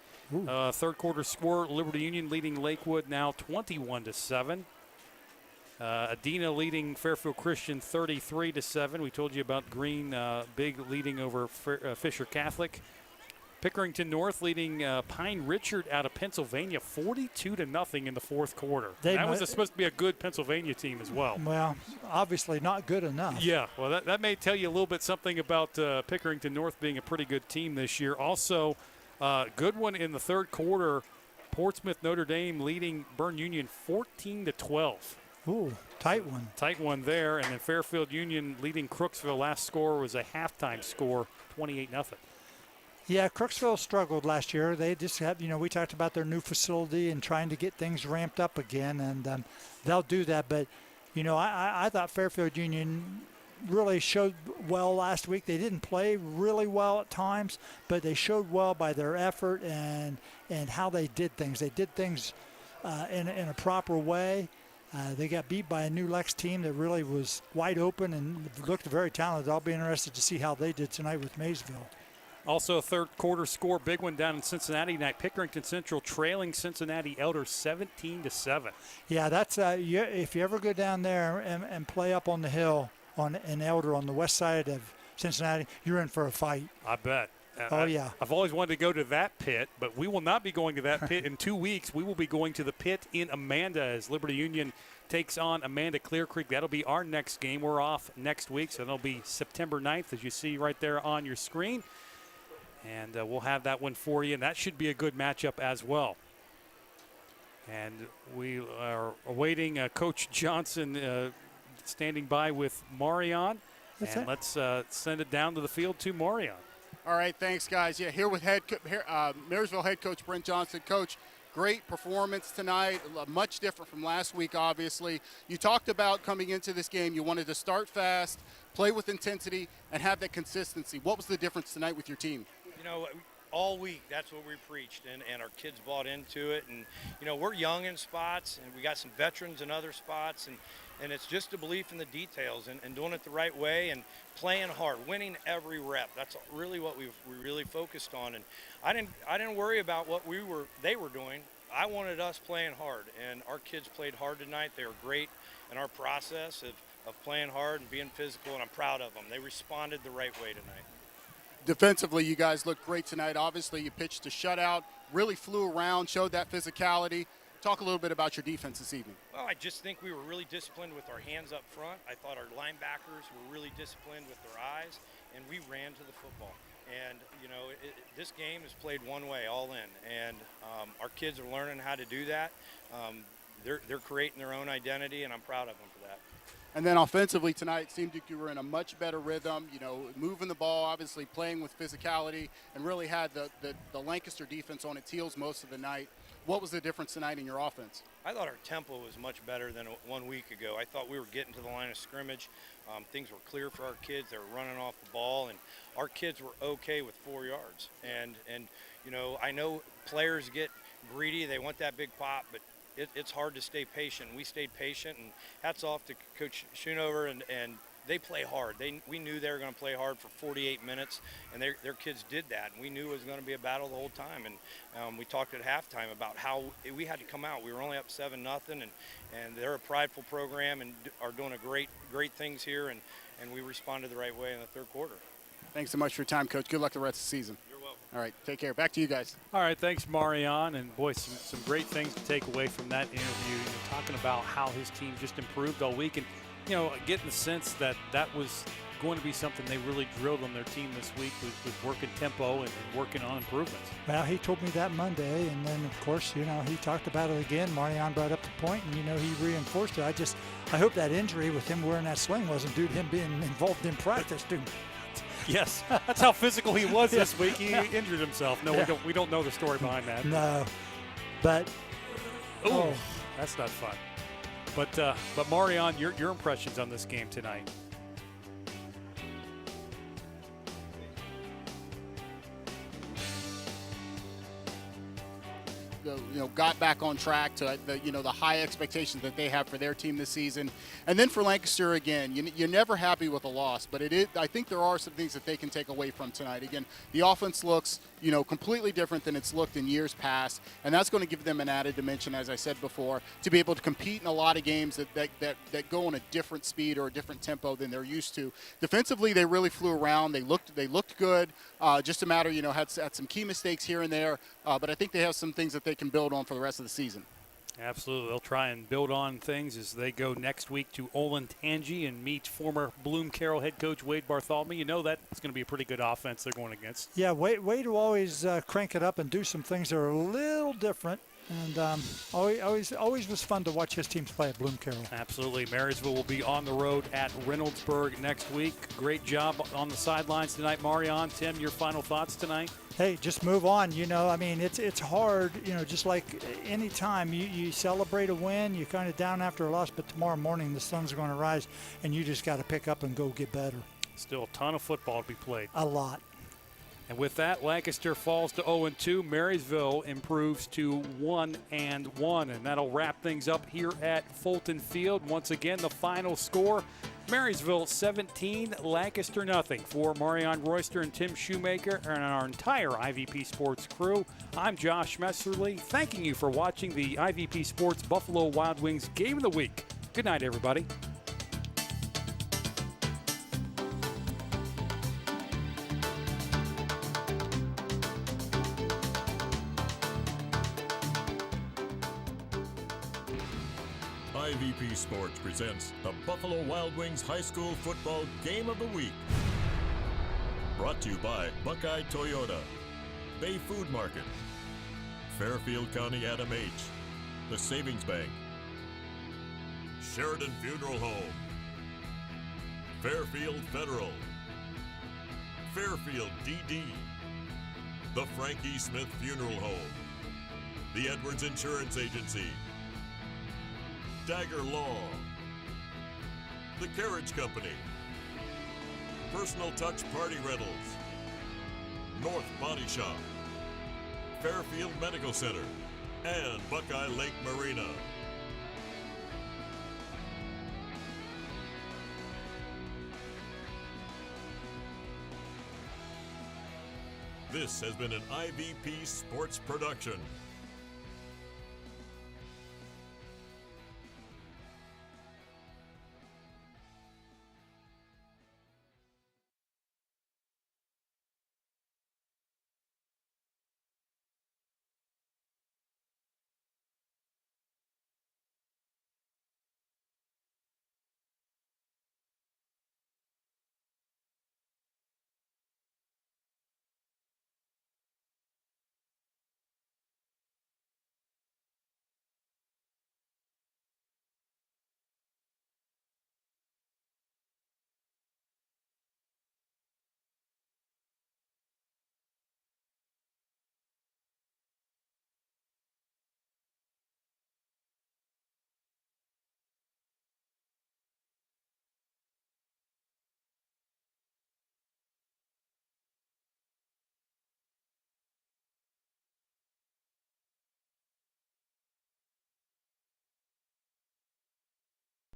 Third quarter score, Liberty Union leading Lakewood now 21-7. Adina leading Fairfield Christian 33-7. We told you about Green big leading over Fisher Catholic. Pickerington North leading Pine Richard out of Pennsylvania 42-0 in the fourth quarter. That was supposed to be a good Pennsylvania team as well. Well, obviously not good enough. Yeah, well, that may tell you a little bit something about Pickerington North being a pretty good team this year. Also, good one in the third quarter, Portsmouth Notre Dame leading Bern Union 14-12. Ooh, tight one. Tight one there. And then Fairfield Union leading Crooksville. Last score was a halftime score, 28-0. Yeah, Crooksville struggled last year. They just have, we talked about their new facility and trying to get things ramped up again, and they'll do that. But, I thought Fairfield Union really showed well last week. They didn't play really well at times, but they showed well by their effort and how they did things. They did things in a proper way. They got beat by a New Lex team that really was wide open and looked very talented. I'll be interested to see how they did tonight with Maysville. Also a third quarter score, big one down in Cincinnati tonight. Pickerington Central trailing Cincinnati Elder 17-7. Yeah, that's if you ever go down there and play up on the hill in Elder on the west side of Cincinnati, you're in for a fight. I bet. Oh, yeah. I've always wanted to go to that pit, but we will not be going to that pit in 2 weeks. We will be going to the pit in Amanda as Liberty Union takes on Amanda Clear Creek. That'll be our next game. We're off next week, so that'll be September 9th, as you see right there on your screen. And we'll have that one for you, and that should be a good matchup as well. And we are awaiting Coach Johnson standing by with Marion. And let's send it down to the field to Marion. All right, thanks, guys. Yeah, here with Marysville head coach Brent Johnson. Coach, great performance tonight, much different from last week, obviously. You talked about coming into this game, you wanted to start fast, play with intensity, and have that consistency. What was the difference tonight with your team? You know, all week, that's what we preached, and our kids bought into it. And, you know, we're young in spots, and we got some veterans in other spots, and it's just a belief in the details and doing it the right way and playing hard, winning every rep. That's really what we really focused on. And I didn't worry about what they were doing. I wanted us playing hard, and our kids played hard tonight. They were great in our process of playing hard and being physical, and I'm proud of them. They responded the right way tonight. Defensively, you guys looked great tonight. Obviously, you pitched a shutout, really flew around, showed that physicality. Talk a little bit about your defense this evening. Well, I just think we were really disciplined with our hands up front. I thought our linebackers were really disciplined with their eyes, and we ran to the football. And, you know, this game is played one way, all in. And our kids are learning how to do that. They're creating their own identity, and I'm proud of them for that. And then offensively tonight, it seemed like you were in a much better rhythm, you know, moving the ball, obviously playing with physicality, and really had the Lancaster defense on its heels most of the night. What was the difference tonight in your offense? I thought our tempo was much better than 1 week ago. I thought we were getting to the line of scrimmage. Things were clear for our kids. They were running off the ball, and our kids were okay with 4 yards. And you know, I know players get greedy. They want that big pop, but it's hard to stay patient. We stayed patient, and hats off to Coach Schoonover, and they play hard. We knew they were going to play hard for 48 minutes, and their kids did that. And we knew it was going to be a battle the whole time. And we talked at halftime about how we had to come out. We were only up 7-0, and they're a prideful program and are doing great things here. And we responded the right way in the third quarter. Thanks so much for your time, Coach. Good luck the rest of the season. You're welcome. All right, take care. Back to you guys. All right, thanks, Marion. And, boy, some great things to take away from that interview. You're talking about how his team just improved all week. And, you know, getting the sense that was going to be something they really drilled on their team this week with working tempo and working on improvements. Well, he told me that Monday, and then, of course, you know, he talked about it again. Marion brought up the point, and, you know, he reinforced it. I hope that injury with him wearing that sling wasn't due to him being involved in practice, dude. Yes, that's how physical he was this week. He injured himself. No, we don't know the story behind that. No, but that's not fun. But Marion, your impressions on this game tonight? Got back on track to the high expectations that they have for their team this season. And then for Lancaster, again, you're never happy with a loss, but I think there are some things that they can take away from tonight. Again, the offense looks completely different than it's looked in years past, and that's going to give them an added dimension, as I said before, to be able to compete in a lot of games that go on a different speed or a different tempo than they're used to. Defensively, they really flew around. They looked good. Just a matter, had some key mistakes here and there, but I think they have some things that they can build on for the rest of the season. Absolutely. They'll try and build on things as they go next week to Olentangy and meet former Bloom Carroll head coach Wade Bartholomew. You know that it's going to be a pretty good offense they're going against. Yeah, Wade will always crank it up and do some things that are a little different. And always was fun to watch his teams play at Bloom Carroll. Absolutely. Marysville will be on the road at Reynoldsburg next week. Great job on the sidelines tonight, Marion. Tim, your final thoughts tonight? Hey, just move on. It's hard, just like any time you celebrate a win, you're kind of down after a loss, but tomorrow morning the sun's going to rise, and you just got to pick up and go get better. Still a ton of football to be played. A lot. And with that, Lancaster falls to 0-2. Marysville improves to 1-1. And that'll wrap things up here at Fulton Field. Once again, the final score, Marysville 17, Lancaster nothing. For Marion Royster and Tim Shoemaker and our entire IVP Sports crew, I'm Josh Messerly, thanking you for watching the IVP Sports Buffalo Wild Wings Game of the Week. Good night, everybody. IVP Sports presents the Buffalo Wild Wings High School Football Game of the Week. Brought to you by Buckeye Toyota, Bay Food Market, Fairfield County Adam H., the Savings Bank, Sheridan Funeral Home, Fairfield Federal, Fairfield DD, the Frankie Smith Funeral Home, the Edwards Insurance Agency, Dagger Law, The Carriage Company, Personal Touch Party Rentals, North Body Shop, Fairfield Medical Center, and Buckeye Lake Marina. This has been an IVP Sports production.